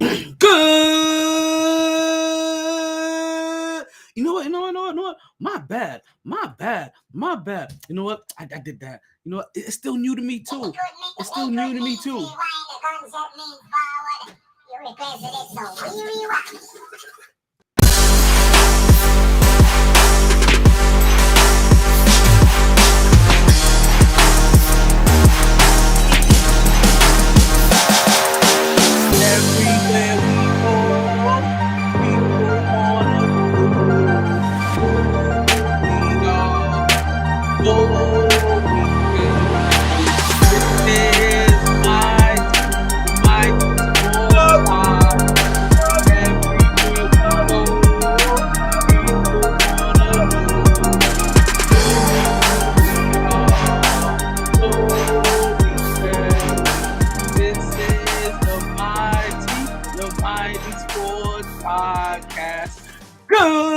Good. You know what? My bad. You know what? I did that. You know what? It's still new to me too. It's still new to me too. Everywhere we go, people wanna go. This is my sport. Everywhere we go, people wanna This is the MyT Sports Podcast. Good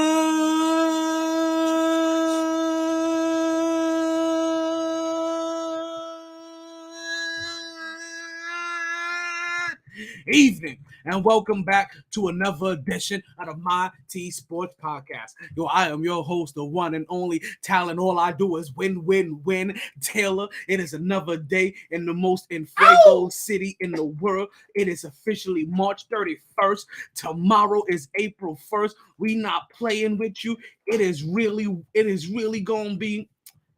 evening, and welcome back to another edition of the MyT Sports Podcast. Yo, I am your host, the one and only talent. All I do is win, Taylor. It is another day in the most inflated city in the world. It is officially March 31st. Tomorrow is April 1st. We not playing with you. It is really gonna be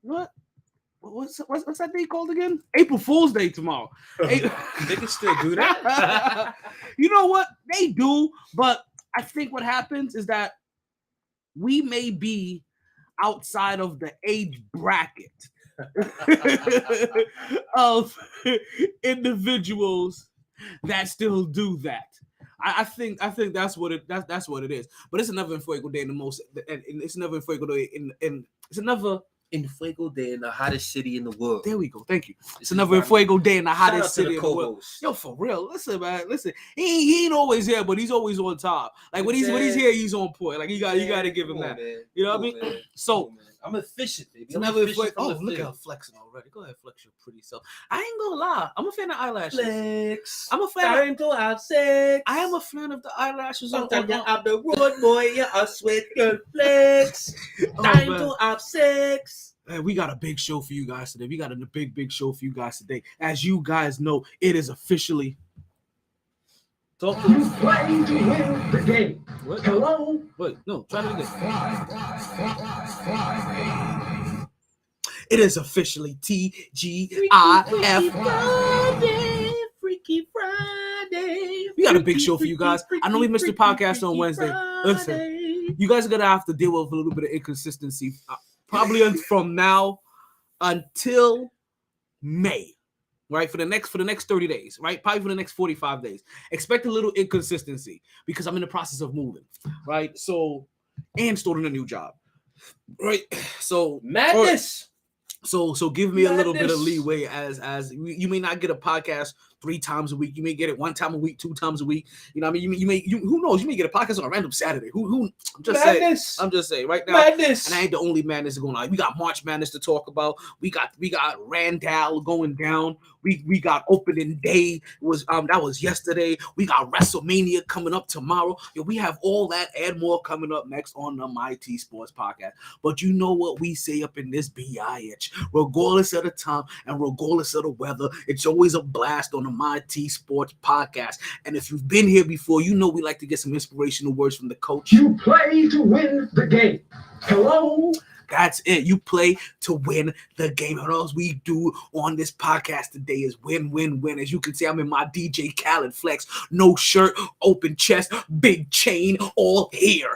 what? What's that day called again? April Fool's Day tomorrow. They can still do that. You know what? They do, but I think what happens is that we may be outside of the age bracket of individuals that still do that. I think that's what it is. But it's another inflated day in the most, and it's another inflated day it's another Infuego Day in the hottest city in the world. There we go. Thank you. It's another Infuego Day in the hottest city in the world. Co-host. Yo, for real. Listen, man. Listen. He ain't always here, but he's always on top. Like when he's here, he's on point. Like you got to give him that. Man. You know what I mean? Man. So I'm efficient, baby. It's another efficient. Oh, look at her flexing already. Go ahead, flex your pretty self. I ain't gonna lie. I'm a fan of eyelashes. Flex. I'm a fan. Time to have sex. I am a fan of the eyelashes. Sometimes you have the road boy, you a sweat girl flex. Time to have sex. Man, we got a big show for you guys today. We got a big show for you guys today. As you guys know, it is officially. Talk to us. Play to win the game. What? Hello? Wait, no, try it again. It is officially TGIF. Freaky Friday. We got a big show for you guys. I know we missed the podcast on Wednesday. Listen, you guys are gonna have to deal with a little bit of inconsistency. Probably from now until May, right? For the next 30 days, right? Probably for the next 45 days. Expect a little inconsistency because I'm in the process of moving, right? So, and starting a new job, right? So Madness. So give me a little bit of leeway as you may not get a podcast 3 times a week. You may get it 1 time a week, 2 times a week. You know what I mean? Who knows? You may get a podcast on a random Saturday. Who I'm just saying right now. Madness. And I ain't the only madness going on. We got March Madness to talk about. We got Randle going down. We got opening day that was yesterday. We got WrestleMania coming up tomorrow. We have all that and more coming up next on the MyT Sports Podcast. But you know what we say up in this BIH, regardless of the time and regardless of the weather, it's always a blast on the MyT Sports Podcast. And if you've been here before, you know we like to get some inspirational words from the coach. You play to win the game. Hello? That's it. You play to win the game. And all we do on this podcast today is win. As you can see, I'm in my DJ Khaled flex. No shirt, open chest, big chain, all here.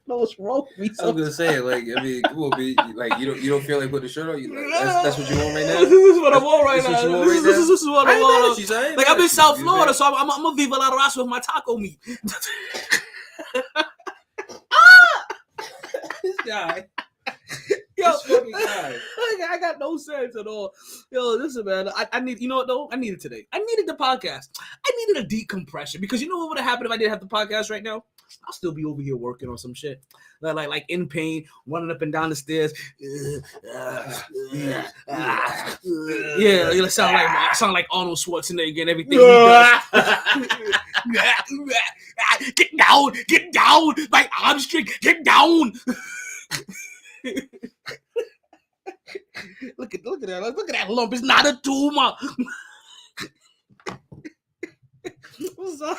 What's wrong with me? I was gonna say, like, I mean, come on, be like, you don't feel like putting the shirt on. You like, that's what you want right now. This is what I want right now. This is what I want. Like I'm in South Florida, man. so I'm a Viva La Raza with my taco meat. This guy. Yo, This fucking guy. I got no sense at all. Yo, listen, man. I need, you know what, though? I need it today. I needed the podcast. I needed a decompression because you know what would have happened if I didn't have the podcast right now? I'll still be over here working on some shit. Like in pain, running up and down the stairs. Yeah, it'll sound like Arnold Schwarzenegger and everything he does. Get down, my arm string, get down. Look at that lump. It's not a tumor. I'm sorry.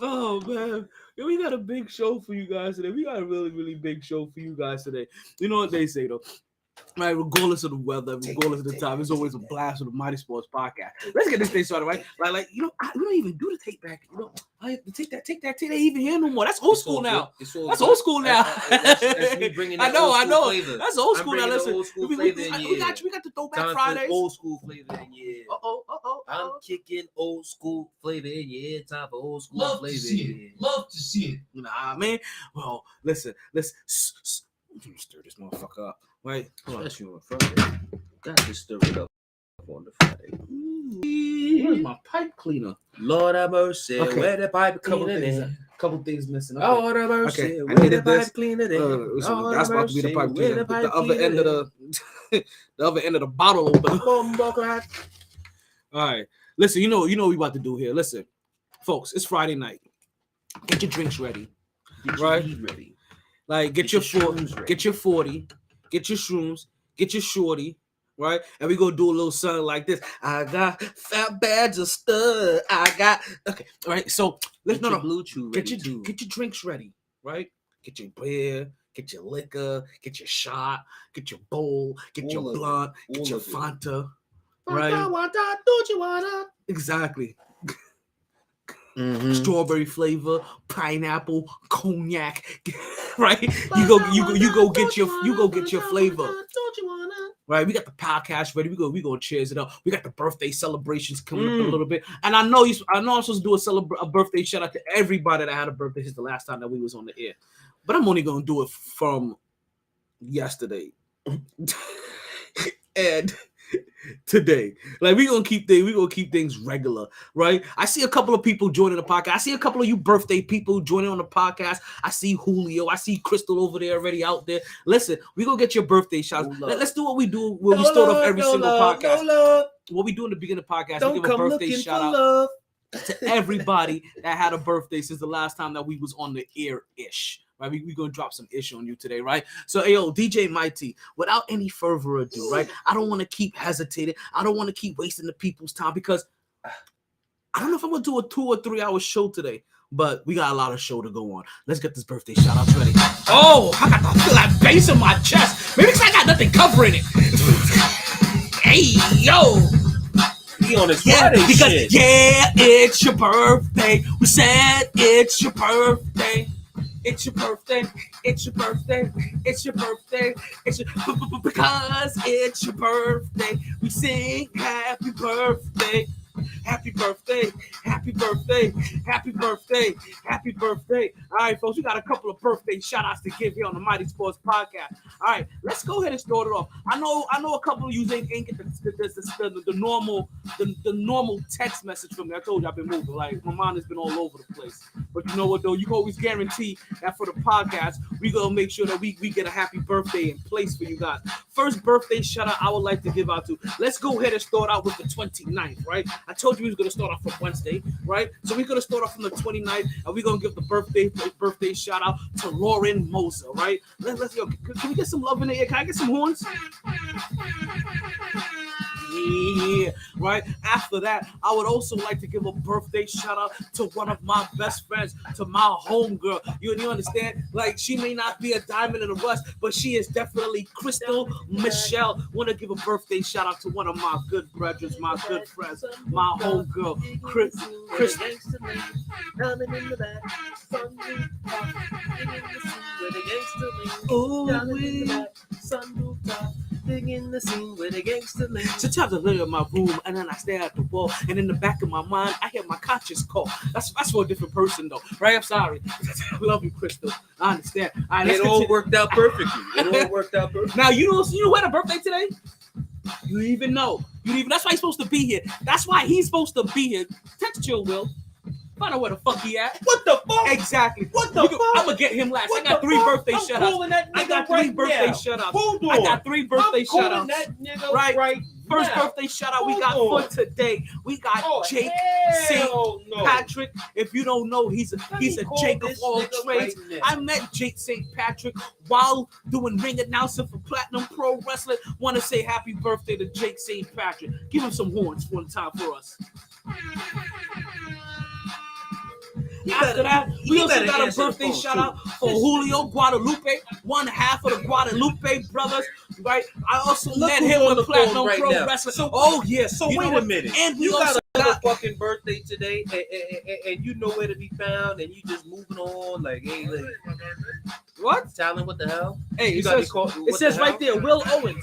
Oh man, we got a big show for you guys today. We got a really, really big show for you guys today. You know what they say though. Right, regardless of the weather, regardless of the time, it's always a blast with the Mighty Sports Podcast. Let's get this thing started, right? Like we don't even do the take back. I have to take that. They even here no more. That's old school now. That's old school now. That's me bringing I know. Flavor. That's old school now. Listen, old school we got the throwback Fridays. Old school flavor in your ear. I'm kicking old school flavor in your ear. Time for old school Love flavor. To see it. Love to see it. Nah, man. Well, listen. Stir this motherfucker up. Right? Especially on Friday. Got to stir it up on the Friday. Where's my pipe cleaner? Lord have mercy. Okay. Where the pipe cleaner? Couple things missing. Okay. Lord have mercy. Okay. I Where the needed this. pipe cleaner? That's about to be the pipe cleaner. The other end of the other end of the bottle opener. All right. Listen, you know what we about to do here. Listen, folks, it's Friday night. Get your drinks ready. Get your weed ready. Like get your 40, get your 40, get your shrooms, get your shorty, right? And we gonna do a little something like this. I got fat bags of stuff. Okay, all right. So let's get your drinks ready, right? Get your beer, get your liquor, get your shot, get your bowl, get your blunt, get your Fanta, right? Don't you wanna? Exactly. Mm-hmm. Strawberry flavor, pineapple, cognac, right? You go get your flavor. Right, we got the podcast ready. We gonna cheers it up. We got the birthday celebrations coming up in a little bit, and I know I'm supposed to do a birthday shout out to everybody that had a birthday since the last time that we was on the air, but I'm only gonna do it from yesterday and today. Like we gonna keep things regular, right? I see a couple of people joining the podcast. I see a couple of you birthday people joining on the podcast. I see Julio. I see Crystal over there already out there. Listen, we gonna get your birthday shots. Let's do what we do when we start off every single podcast. What we do in the beginning of the podcast, we give a birthday shout out to everybody that had a birthday since the last time that we was on the air-ish. Right, we're gonna drop some ish on you today, right? So, yo, DJ MyT, without any further ado, right? I don't want to keep hesitating. I don't want to keep wasting the people's time because I don't know if I'm gonna do a 2 or 3 hour show today, but we got a lot of show to go on. Let's get this birthday shout outs ready. Oh, I got to feel that bass in my chest. Maybe because I got nothing covering it. Hey, yo. He on his Friday shit. Yeah, it's your birthday. We said it's your birthday. It's your birthday. It's your birthday. It's your birthday. It's your because it's your birthday. We sing happy birthday. Happy birthday, happy birthday, happy birthday, happy birthday. All right, folks, we got a couple of birthday shout outs to give here on the Mighty Sports Podcast. All right, let's go ahead and start it off. I know a couple of you ain't get the normal text message from me. I told you I've been moving. Like, my mind has been all over the place. But you know what, though? You can always guarantee that for the podcast, we going to make sure that we get a happy birthday in place for you guys. First birthday shout out I would like to give out to. Let's go ahead and start out with the 29th, right? I told you we was going to start off from Wednesday, right? So we're going to start off from the 29th, and we're going to give the birthday shout out to Lauren Moser, right? Let's go. Can we get some love in the air? Can I get some horns? Yeah, right. After that, I would also like to give a birthday shout out to one of my best friends, to my homegirl. You understand? Like, she may not be a diamond in the rough, but she is definitely Crystal Michelle. Want to give a birthday shout out to one of my good brothers, my good friends, my homegirl, Crystal. Sometimes I look at my room and then I stare at the wall, and in the back of my mind I hear my conscience call. That's for a different person though, right? I'm sorry. I love you, Crystal. I understand. It all worked out perfectly. Now you know had a birthday today? You even know. That's why he's supposed to be here. That's why he's supposed to be here. Text Chill Will. Find out where the fuck he at. What the fuck? Exactly. What the fuck? I'm gonna get him last. What I got the 3 fuck? birthday I'm shout outs. calling that I nigga got 3 right birthday now. shout outs. Hold on. I got 3 birthday I'm shout calling outs. that nigga Right. First now. birthday shout out we Hold got on. for today. We got Jake St. Hell no. Patrick. If you don't know, he's a Let me call Jake of this all nigga trades. right now. I met Jake St. Patrick while doing ring announcing for Platinum Pro Wrestling. Want to say happy birthday to Jake St. Patrick. Give him some horns one time for us. After that, we also got a birthday shout out for Julio Guadalupe, one half of the Guadalupe brothers, right? I also met him with Platinum right Pro now. Wrestling. So, oh, yes. So wait a minute. And we you also got a got fucking birthday today, and you know where to be found, and you just moving on like, hey, like, what? Talent, what the hell? Hey, You it got me says, called- it what says the right hell? there, Will Owens.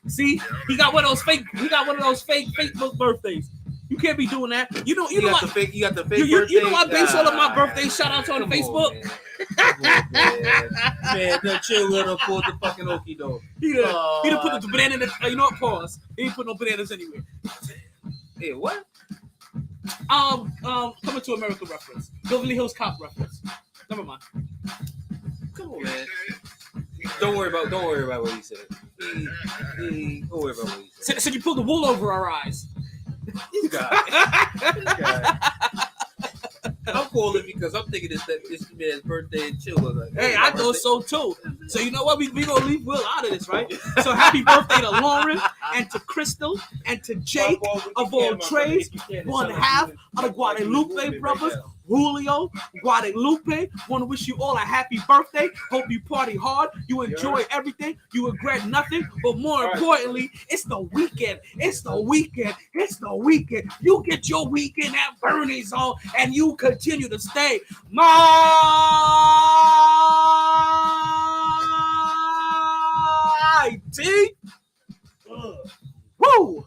See, he got one of those fake. He got one of those fake Facebook birthdays. You can't be doing that. You know You got what? the fake. You got the fake. You know I birthday? base all of my birthday shout outs on Come Facebook. man. Come on, man. Man, chill with him for the fucking okie doke. He done put the banana in the, you know what, pause. He didn't put no bananas anywhere. Hey, what? Coming to America reference. Beverly Hills Cop reference. Never mind. Come on, man. Don't worry about what he said. Don't worry about what he said. So you pulled the wool over our eyes. This guy. I'm calling because I'm thinking this man's birthday and chill. Like, Hey, I know so too. So you know what? We gonna leave Will out of this, right? So happy birthday to Lauren and to Crystal and to Jake of all trades. One half of the Guadalupe brothers. Julio, Guadalupe, want to wish you all a happy birthday. Hope you party hard. You enjoy everything. You regret nothing. But more importantly, it's the weekend. It's the weekend. It's the weekend. You get your weekend at Bernie's on and you continue to stay. MyT. Woo!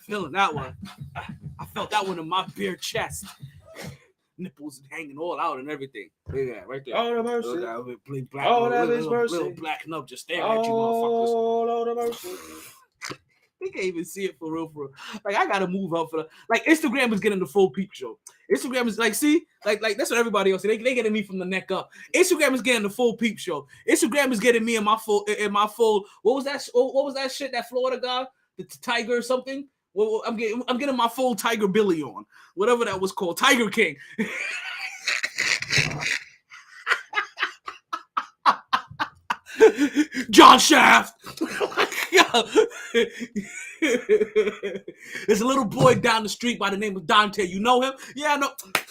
Feeling that one. I felt that one in my bare chest. Nipples hanging all out and everything. Look at that right there. Oh, the mercy. Look at that, black, Oh, that is mercy. little black nub just staring at you, motherfuckers. Oh, the mercy. They can't even see it for real, for real. Like I gotta move up for the like Instagram is getting the full peep show. Instagram is like, see, like that's what everybody else. They getting me from the neck up. Instagram is getting the full peep show. Instagram is getting me in my full. What was that? What was that shit? That Florida guy, the tiger or something. Well, I'm getting my full Tiger Billy on, whatever that was called, Tiger King. John Shaft. There's a little boy down the street by the name of Dante. You know him? Yeah, I know.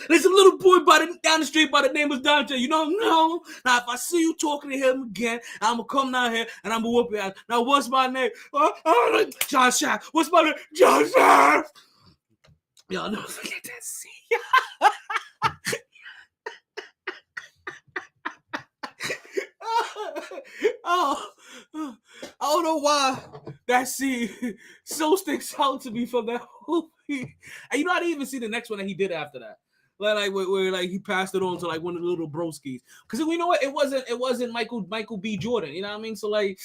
There's a little boy down the street by the name of Dante. You know him? No. Now, if I see you talking to him again, I'm going to come down here and I'm going to whoop your ass. Now, what's my name? John Shaft. What's my name? John Shaft. Y'all know. Look at that scene. Oh, I don't know why that scene so sticks out to me from that movie. And you know, I didn't even see the next one that he did after that. Like where like he passed it on to like one of the little broskies. Because you know what, it wasn't Michael B. Jordan. You know what I mean? So like,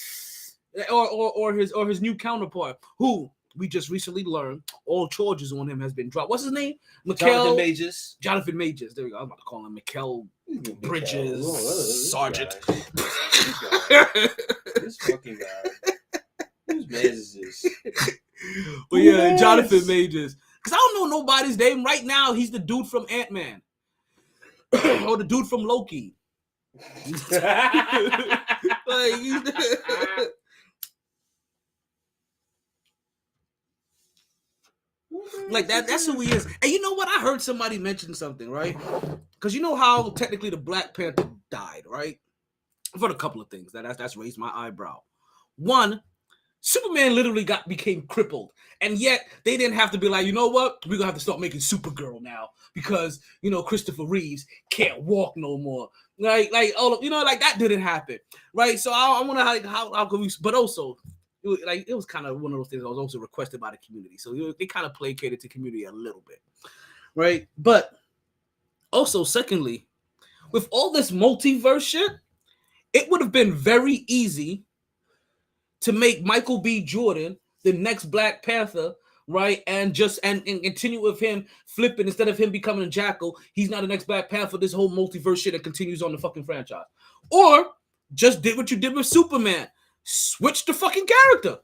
or his new counterpart, who we just recently learned all charges on him has been dropped. What's his name? Jonathan Majors. Jonathan Majors. There we go. I'm about to call him Mikkel Bridges Sergeant. This fucking guy. Whose man is this? But yeah, Jonathan Majors. Because I don't know nobody's name right now. He's the dude from Ant-Man. Or the dude from Loki. Like that's who he is. And you know what? I heard somebody mention something, right? Because you know how technically the Black Panther died, right? For a couple of things. That's raised my eyebrow. One, Superman literally became crippled. And yet they didn't have to be like, you know what? We're gonna have to start making Supergirl now because Christopher Reeves can't walk no more. Like like that didn't happen. Right. So I wonder how can we, but also it was kind of one of those things that was also requested by the community. So they kind of placated to community a little bit. Right. But also, secondly, with all this multiverse shit, it would have been very easy to make Michael B. Jordan the next Black Panther right? And continue with him flipping instead of him becoming a jackal. He's not the next Black Panther. This whole multiverse shit that continues on the fucking franchise, or just did what you did with Superman, switch the fucking character.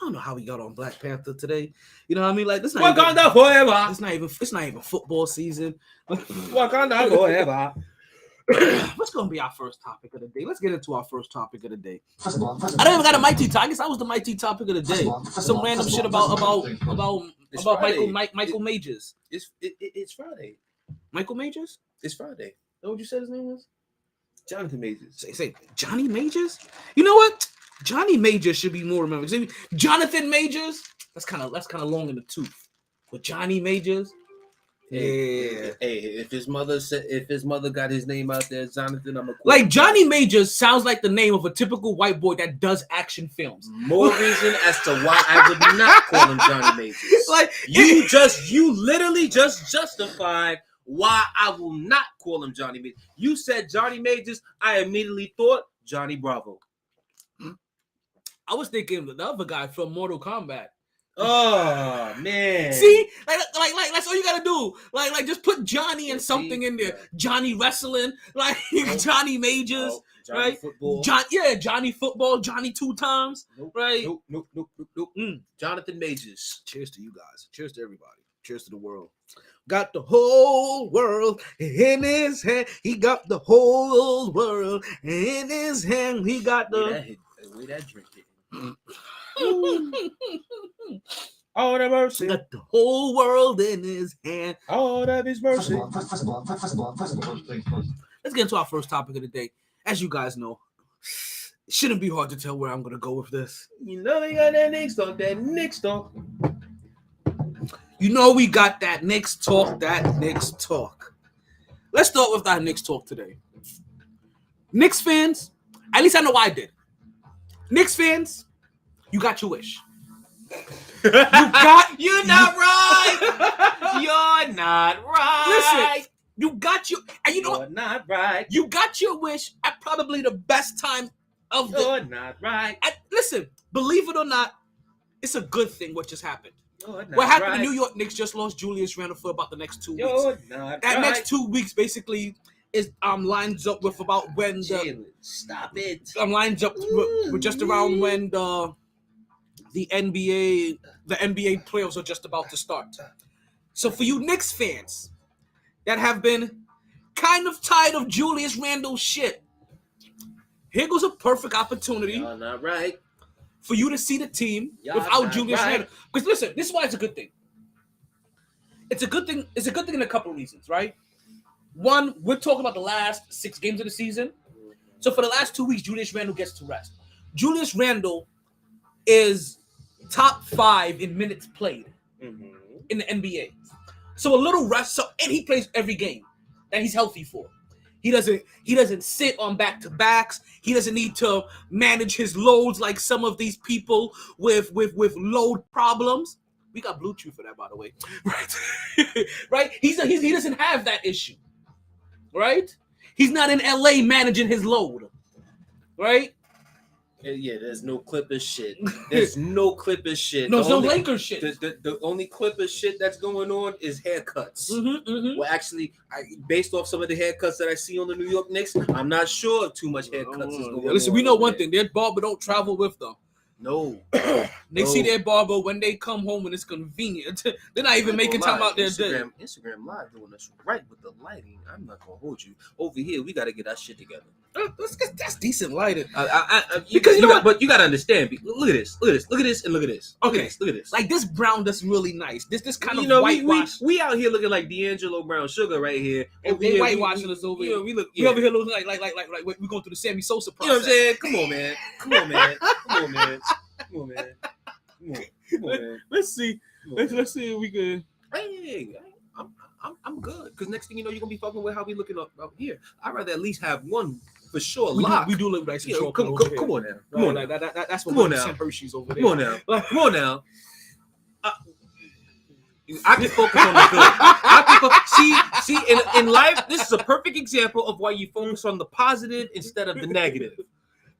I don't know how we got on Black Panther today. You know what I mean? Like this not Wakanda forever. It's not even football season. Wakanda forever. What's gonna be our first topic of the day? Let's get into our first topic of the day. I don't even got a MyT topic. I guess I was the MyT topic of the day. Some random shit about Michael Majors. It's Friday. Michael Majors? It's Friday. Is that what you said his name was? Jonathan Majors. Say Johnny Majors? You know what? Johnny Majors should be more remembered. Jonathan Majors? That's kind of long in the tooth. But Johnny Majors? Yeah. Hey, if his mother got his name out there, Jonathan, I'm a like Johnny Majors sounds like the name of a typical white boy that does action films. More reason as to why I would not call him Johnny Majors. Like you literally just justified why I will not call him Johnny Majors. You said Johnny Majors, I immediately thought Johnny Bravo. I was thinking the other guy from Mortal Kombat. Oh man! See, like that's all you gotta do. Like just put Johnny and something in there. Johnny wrestling, like Johnny Majors, Johnny right? Football. Johnny Football, Johnny 2 times, right? Nope. Jonathan Majors. Cheers to you guys. Cheers to everybody. Cheers to the world. Got the whole world in his hand. He got the whole world in his hand. He got the way that drink hit. All the mercy. Got the whole world in his hand. All of his mercy. Let's get into our first topic of the day. As you guys know, it shouldn't be hard to tell where I'm going to go with this. You know we got that Knicks talk. You know we got that Knicks talk. Let's start with that Knicks talk today. Knicks fans, at least I know I did. Knicks fans, you got your wish. You're not right. You're not right. Listen, you got your, and you know You're not right. You got your wish at probably the best time of the. You're not right. Listen, believe it or not, it's a good thing what just happened. What happened? The New York Knicks just lost Julius Randle for about the next 2 weeks. Next 2 weeks basically is lines up with about when the stop it. Lines up with just around when the NBA playoffs are just about to start. So for you Knicks fans that have been kind of tired of Julius Randle's shit, here goes a perfect opportunity. You're not right. For you to see the team without Julius Randle. Because listen, this is why it's a good thing. It's a good thing in a couple of reasons, right? One, we're talking about the last 6 games of the season. So for the last 2 weeks, Julius Randle gets to rest. Julius Randle is top 5 in minutes played in the NBA. So a little rest, and he plays every game that he's healthy for. He doesn't sit on back-to-backs. He doesn't need to manage his loads like some of these people with load problems. We got Bluetooth for that, by the way. Right? Right? He doesn't have that issue. Right? He's not in LA managing his load. Right? Yeah, there's no Clippers shit. There's no Clippers shit. No, there's no Lakers shit. The only Clippers shit that's going on is haircuts. Well, actually, based off some of the haircuts that I see on the New York Knicks, I'm not sure if too much haircuts is going on. Listen, we know one thing. Their barber don't travel with them. No. They see their barber when they come home when it's convenient. They're not even making time out their day. Instagram Live doing us right with the lighting. I'm not going to hold you. Over here, we got to get our shit together. That's decent lighting. Because you know what? But you got to understand. Look at this, and look at this. Okay. Look at this. Like this brown that's really nice. This kind of whitewash. We out here looking like D'Angelo Brown Sugar right here. And they whitewashing us over here. We over here looking like we're going through the Sammy Sosa process. You know what I'm saying? Come on, man. Let's see. Let's see if we can. Hey, I'm good. Because next thing you know, you're gonna be fucking with how we looking up here. I'd rather at least have one for sure. We do look nice and short. Come on now. That's what we're saying. Hershey's over there. Come on now. I can focus on the good. See, in life, this is a perfect example of why you focus on the positive instead of the negative.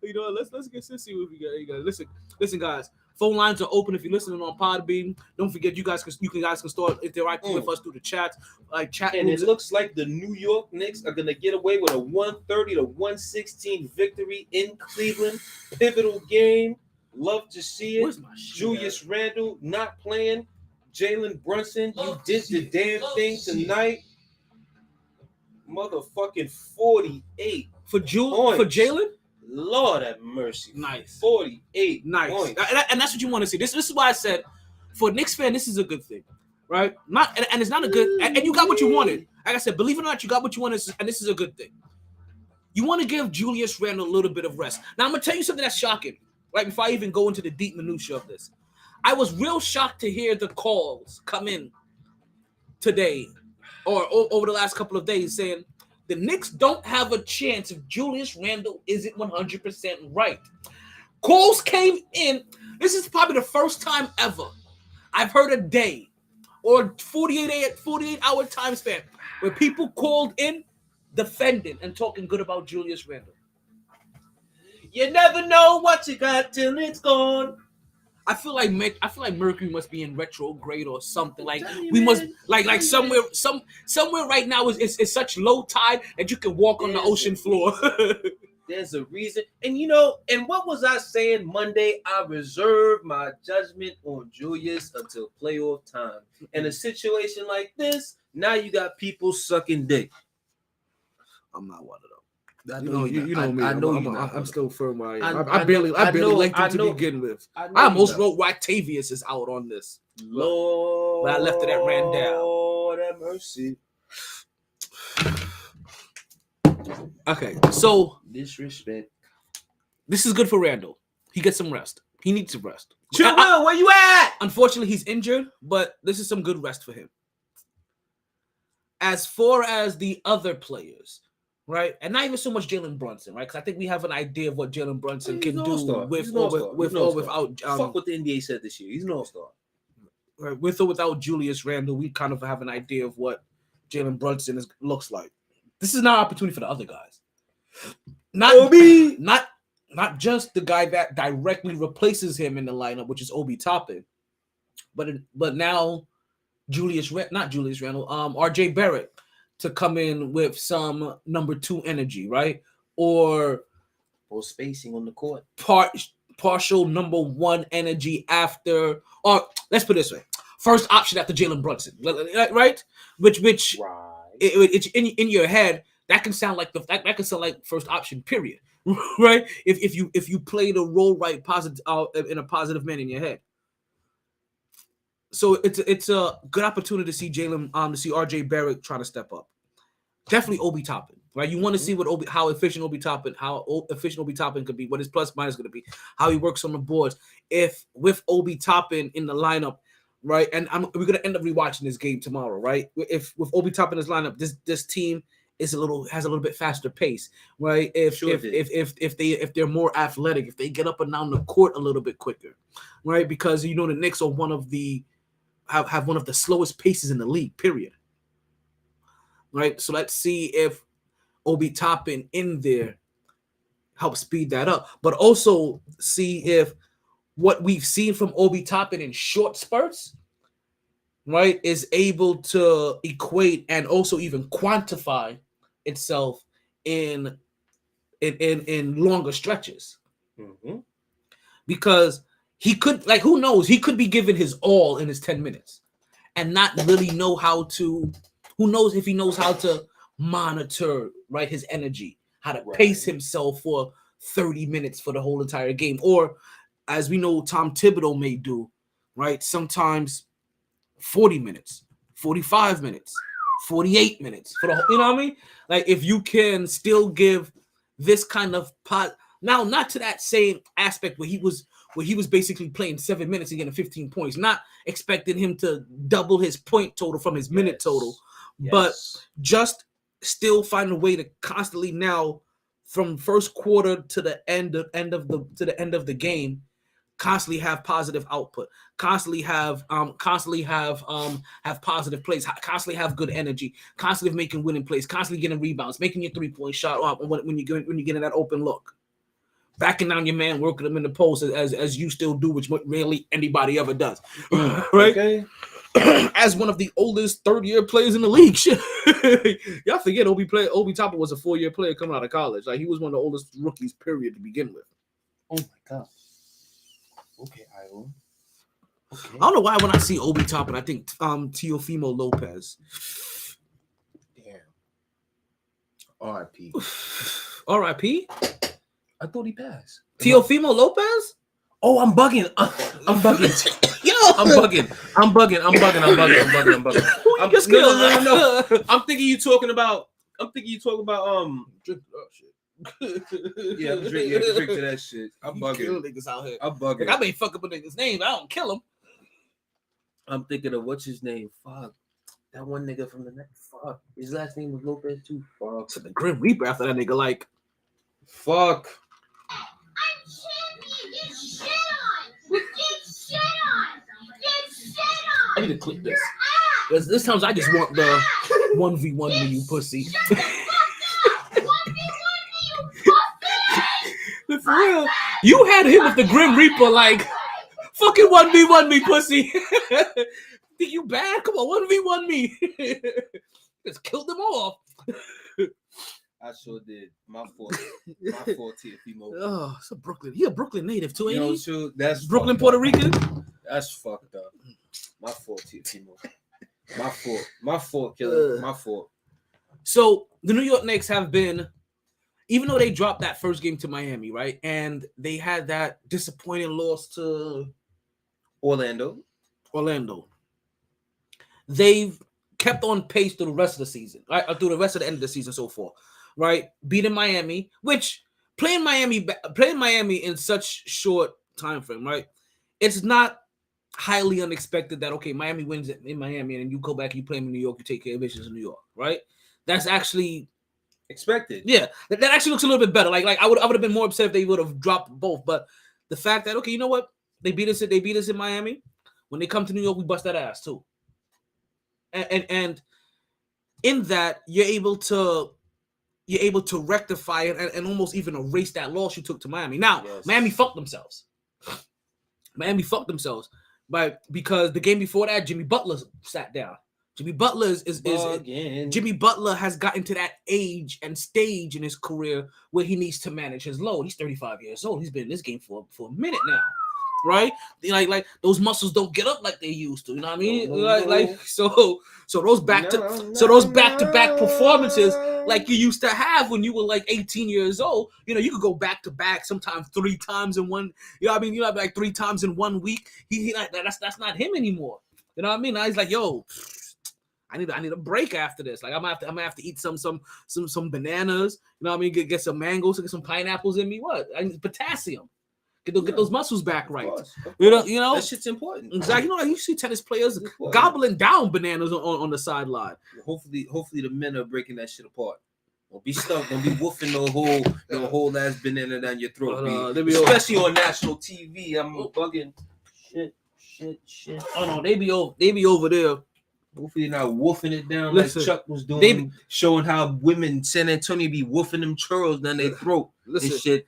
let's get see what we got. You guys. Listen, guys. Phone lines are open if you're listening on Podbean. Don't forget, you guys can start interacting with us through the chat. Chat and it looks like the New York Knicks are gonna get away with a 130-116 victory in Cleveland. Pivotal game. Love to see it. Julius Randle not playing. Jalen Brunson, you did the damn thing tonight. Motherfucking 48 for Jalen. Lord have mercy. Nice. 48 nice points. And that's what you want to see. This is why I said for a Knicks fan, this is a good thing, right? And it's not a good, and you got what you wanted. Like I said, believe it or not, you got what you wanted, and this is a good thing. You want to give Julius Randle a little bit of rest. Now I'm gonna tell you something that's shocking, right? Before I even go into the deep minutia of this, I was real shocked to hear the calls come in today or over the last couple of days saying the Knicks don't have a chance if Julius Randle isn't 100% right. Calls came in. This is probably the first time ever I've heard a day or 48-hour time span where people called in defending and talking good about Julius Randle. You never know what you got till it's gone. I feel like Mercury must be in retrograde or something. Like we must like somewhere right now is such low tide that you can walk on the ocean floor. There's a reason. And and what was I saying Monday? I reserve my judgment on Julius until playoff time. In a situation like this, now you got people sucking dick. I'm not one of them. You know me. I know I'm still firm where I am. I barely liked him to begin with. I almost wrote Octavius is out on this. Lord, but I left it at Randle. Lord have mercy. Okay, so disrespect. This is good for Randle. He gets some rest. He needs some rest. Chill, where you at? Unfortunately, he's injured, but this is some good rest for him. As far as the other players, right, and not even so much Jalen Brunson, right? Because I think we have an idea of what Jalen Brunson can do with or without. Fuck what the NBA said this year. He's an all-star. Right, with or without Julius Randle, we kind of have an idea of what Jalen Brunson looks like. This is not an opportunity for the other guys. Not just the guy that directly replaces him in the lineup, which is Obi Toppin, but now RJ Barrett to come in with some number 2 energy, right? Or spacing on the court. Partial number 1 energy after, or let's put it this way, first option after Jalen Brunson, right? Which right. It's in your head that can sound like first option, period, right? If you play the role right, positive in a positive manner in your head. So it's a good opportunity to see to see RJ Barrett trying to step up. Definitely Obi Toppin, right? You want to see how efficient Obi Toppin could be, what his plus minus going to be, how he works on the boards. If with Obi Toppin in the lineup, right? And we're going to end up rewatching this game tomorrow, right? If with Obi Toppin in his lineup, this team has a little bit faster pace, right? If they're more athletic, if they get up and down the court a little bit quicker, right? Because the Knicks are have one of the slowest paces in the league, period. Right? So let's see if Obi Toppin in there helps speed that up, but also see if what we've seen from Obi Toppin in short spurts, right, is able to equate and also even quantify itself in longer stretches. Mm-hmm. Because he could, who knows, he could be given his all in his 10 minutes and not really know how to, who knows if he knows how to monitor, right, his energy, how to pace himself for 30 minutes for the whole entire game. Or, as we know, Tom Thibodeau may do, right, sometimes 40 minutes, 45 minutes, 48 minutes for the whole, you know what I mean? Like, if you can still give this kind of now, not to that same aspect where he was basically playing 7 minutes and getting 15 points, not expecting him to double his point total from his minute total, but just still find a way to constantly now, from first quarter to the end of the game, constantly have positive output, constantly have positive plays, constantly have good energy, constantly making winning plays, constantly getting rebounds, making your 3-point shot when you get in that open look. backing down your man, working him in the post as you still do, which rarely anybody ever does. Right? Okay. As one of the oldest third-year players in the league. Shit. Y'all forget Obi Toppin was a 4-year player coming out of college. Like, he was one of the oldest rookies, period, to begin with. Oh my God. Okay, Iowa. Okay. I don't know why when I see Obi Toppin, I think Teofimo Lopez. Damn. R.I.P. R.I.P. I thought he passed. Teofimo Lopez? Oh, I'm bugging. I'm bugging. Yo, I'm bugging. Who you just killed? No. I'm thinking you talking about. Drink shit. Yeah, I'm drink to that shit. I'm You bugging. kill niggas out here. I'm bugging. Like, I may fuck up a nigga's name, I don't kill him. I'm thinking of what's his name. Fuck. That one nigga from the Knicks. Fuck. His last name was Lopez too. Fuck. So the Grim Reaper after that nigga, like, fuck. I'm champion. Get shit on. Get shit on. Get shit on. I need to clip this. This times I just want the 1v1 me, you pussy. Shut the fuck up. 1v1 me, you pussy. For real, you had him with the Grim Reaper, like, fucking 1v1 me, pussy. Think you bad? Come on, 1v1 me. Just killed them off. I sure did. My fault. Teofimo. Oh, it's a Brooklyn. He a Brooklyn native too, ain't he? True. That's Brooklyn, Puerto Rican. That's fucked up. My fault, Teofimo. My fault, killer. My fault. So the New York Knicks have been, even though they dropped that first game to Miami, right, and they had that disappointing loss to Orlando, they've kept on pace through the rest of the season, right, or through the rest of the end of the season so far, right? Beating Miami, which playing Miami in such short time frame, right? It's not highly unexpected that, okay, Miami wins it in Miami and then you go back, you play them in New York, you take care of business in New York, right? That's actually expected. Yeah, that actually looks a little bit better. Like I would have been more upset if they would have dropped both, but the fact that, okay, you know what, they beat us in Miami. When they come to New York, we bust that ass too. And in that, you're able to rectify it and almost even erase that loss you took to Miami. Now, yes. Miami fucked themselves. Because the game before that, Jimmy Butler sat down. Jimmy Butler Jimmy Butler has gotten to that age and stage in his career where he needs to manage his load. He's 35 years old. He's been in this game for a minute now, right? Like those muscles don't get up like they used to. You know what I mean? So those back to back performances like you used to have when you were like 18 years old. You know, you could go back to back sometimes 3 times in one. You know what I mean? You know, like 3 times in 1 week. That's not him anymore. You know what I mean? Now he's like, yo, I need a break after this. Like I'm gonna have to eat some bananas. You know what I mean? Get some mangoes, get some pineapples in me. What? I need potassium. Get those muscles back right. Of course. You know that shit's important. Exactly. You know, you see tennis players gobbling down bananas on the sideline. Hopefully the men are breaking that shit apart. Don't be stuck. Don't be woofing the whole ass banana down your throat. Especially on national TV. I'm bugging. Shit. Oh no, they be over there. Hopefully they're not woofing it down like Chuck was doing, showing how women San Antonio be woofing them churros down their throat and shit.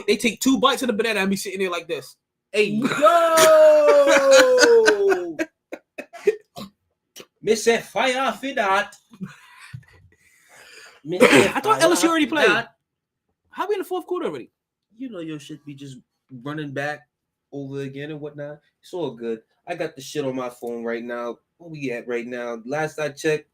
They take 2 bites of the banana and be sitting there like this. Hey, yo! Me say fire for that. I thought LSU already played. How we in the 4th quarter already? You know your shit be just running back over again and whatnot. It's all good. I got the shit on my phone right now. What we at right now? Last I checked,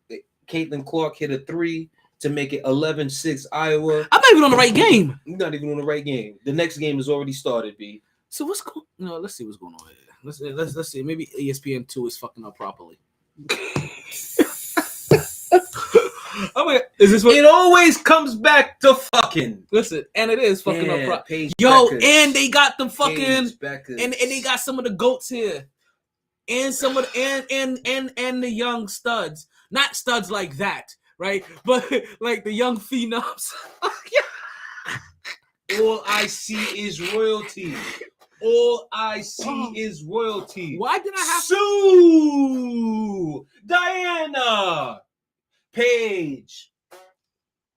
Caitlin Clark hit a 3 to make it 11-6 Iowa. I'm not even on the right game. You're not even on the right game. The next game has already started, B. So what's going? No, let's see what's going on here. Let's see. Maybe ESPN2 is fucking up properly. Is this what it always comes back to fucking? Listen, and it is fucking up properly. Yo, and they got them fucking and they got some of the GOATs here. And some of the and the young studs. Not studs like that, right? But like the young phenoms. All I see is royalty. All I see is royalty. Why did I have Sue Diana Paige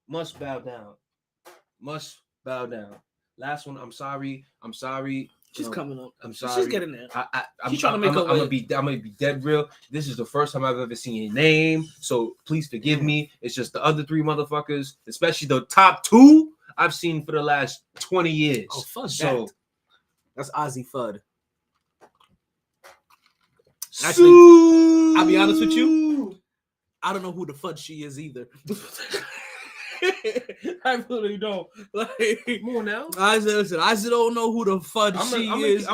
must bow down. Must Bow down. Last one. I'm sorry. She's coming up. I'm sorry. She's getting there. I'm gonna be dead real. This is the first time I've ever seen your name, so please forgive me. It's just the other 3 motherfuckers, especially the top 2, I've seen for the last 20 years. Oh, fuck so that. That's Ozzy Fudd. Actually, I'll be honest with you. I don't know who the Fudd she is either. I really don't. Like, come on now. I don't know who the Fudd she is.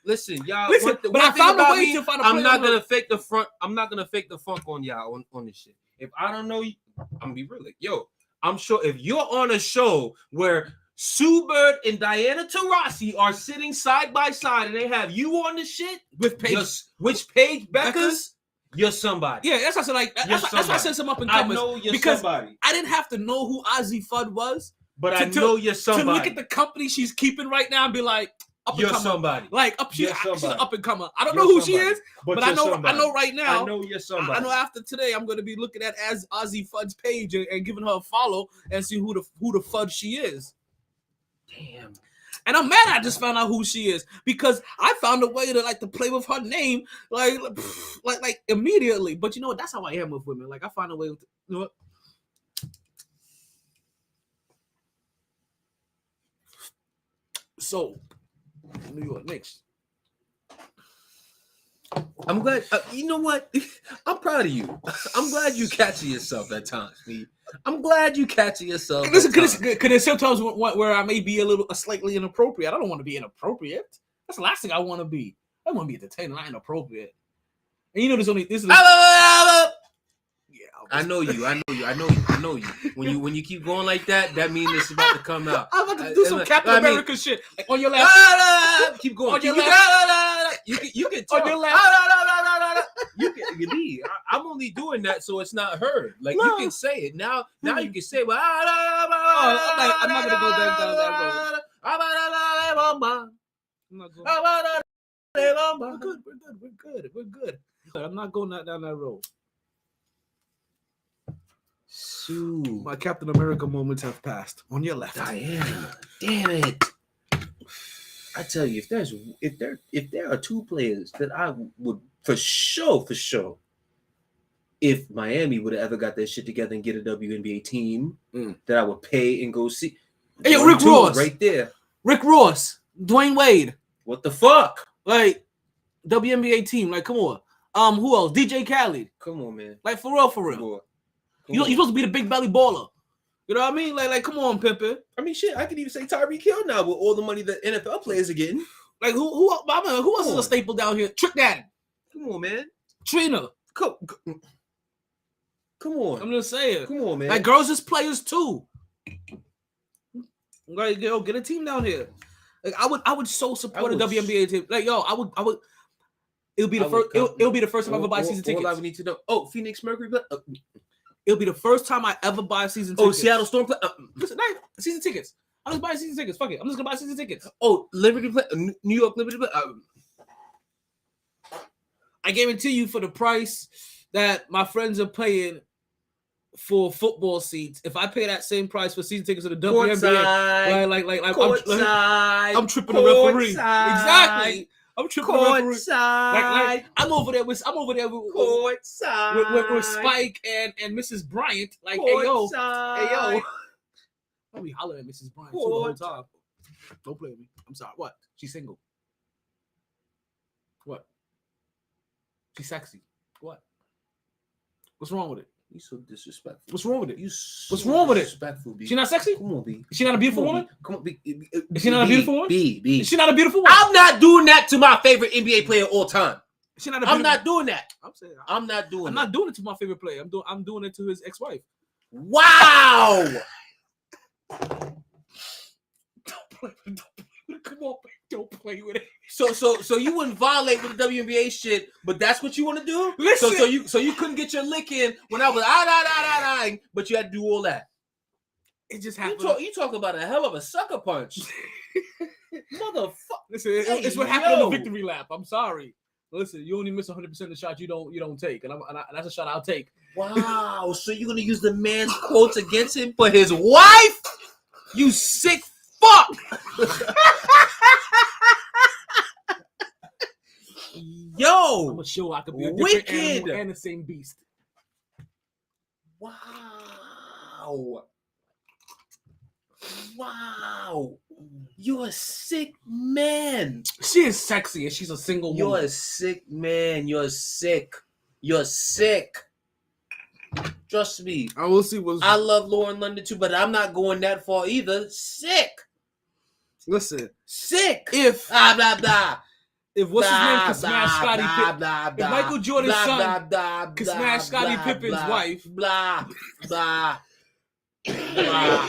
Listen, y'all. Listen, but I found a way to find a I'm not gonna fake the front. I'm not gonna fake the funk on y'all on this shit. If I don't know you, I'm gonna be real. Like, yo, I'm sure if you're on a show where Sue Bird and Diana Taurasi are sitting side by side and they have you on the shit with Paige Beckers. You're somebody. Yeah, that's what I said. Like that's why I said some up and comers. I know you're because somebody. I didn't have to know who Ozzy Fudd was, but I know you're somebody. To look at the company she's keeping right now and be like, you're somebody. Like she's an up and comer. I don't know who she is, but I know right now. I know you're somebody. I know after today I'm going to be looking at as Ozzy Fudd's page and giving her a follow and see who the Fudd she is. Damn. And I'm mad I just found out who she is because I found a way to play with her name like immediately. But you know what? That's how I am with women. Like I find a way with, you know what? So, New York Knicks. I'm glad. You know what? I'm proud of you. I'm glad you catching yourself at times, me. I'm glad you catching yourself. Because there's sometimes where I may be slightly inappropriate. I don't want to be inappropriate. That's the last thing I want to be. I want to be entertaining, not inappropriate. And you know, this is. Yeah, I know you. When you keep going like that, that means it's about to come out. I'm about to do some Captain America shit. Like on your left. Keep going. On your left. You can talk. On your left. You can. I'm only doing that so it's not heard. Like you can say it now. Now you can say, "Well, I'm not gonna go down that road. I'm not going. We're good. I'm not going down that road. Sue. My Captain America moments have passed. On your left. Diana. Damn it. I tell you, if there are 2 players that I would for sure, if Miami would have ever got their shit together and get a WNBA team that I would pay and go see. Hey, Rick Ross. Right there. Rick Ross. Dwayne Wade. What the fuck? Like, WNBA team. Like, come on. Who else? DJ Khaled. Come on, man. Like, for real. You're supposed to be the big belly baller. You know what I mean? Like, come on, Pimpin'. I mean, shit, I could even say Tyreek Hill now with all the money that NFL players are getting. Like, who else is a staple down here? Trick Daddy. Come on, man. Trina. Come on. I'm just saying. Come on, man. Like, girls is players too. Like, yo, get a team down here. Like, I would so support a WNBA team. Like, yo, I would. It'll be the first. It'll be the first time I ever buy season tickets. All I would need to know. Oh, Phoenix Mercury. It'll be the first time I ever buy season tickets. Oh, Seattle Storm. Listen, season tickets. I'm just buying season tickets. Fuck it. I'm just gonna buy season tickets. Oh, Liberty. New York Liberty. I guarantee you, for the price that my friends are paying for football seats, if I pay that same price for season tickets to the WNBA, like I'm tripping the referee. Exactly. I'm tripping the referee. Like I'm over there with Spike and Mrs. Bryant. Like, hey yo. I'll be hollering at Mrs. Bryant the whole time. Don't play with me. I'm sorry. What? She's single. What? She's sexy. What? What's wrong with it? You so disrespectful. What's wrong with it? What's wrong with it? Disrespectful, B. She not sexy? Come on, B. Is she not a beautiful woman? Come on, B. Is she not a beautiful woman? B. Is she not a beautiful woman? I'm not doing that to my favorite NBA player of all time. Is she not I'm not doing that. I'm not doing it to my favorite player. I'm doing it to his ex-wife. Wow. Come on, don't play with it. So you wouldn't violate with the WNBA shit, but that's what you want to do? Listen. So you couldn't get your lick in when I was but you had to do all that. It just happened. You talk about a hell of a sucker punch. Motherfucker. Listen, it's what happened on the victory lap. I'm sorry. Listen, you only miss 100% of the shots you don't take, and that's a shot I'll take. Wow. So you're gonna use the man's quotes against him for his wife? You sick fuck. Yo, I'm sure I could be a different animal and the same beast. Wow. You're a sick man. She is sexy and she's a single woman. You're a sick man. You're sick. Trust me. I will see what's. I love Lauren London too, but I'm not going that far either. Sick. Listen. Sick. If blah blah blah. If what's his name could smash Scottie Pippen, if Michael Jordan's son could smash Scottie Pippen's wife, blah blah blah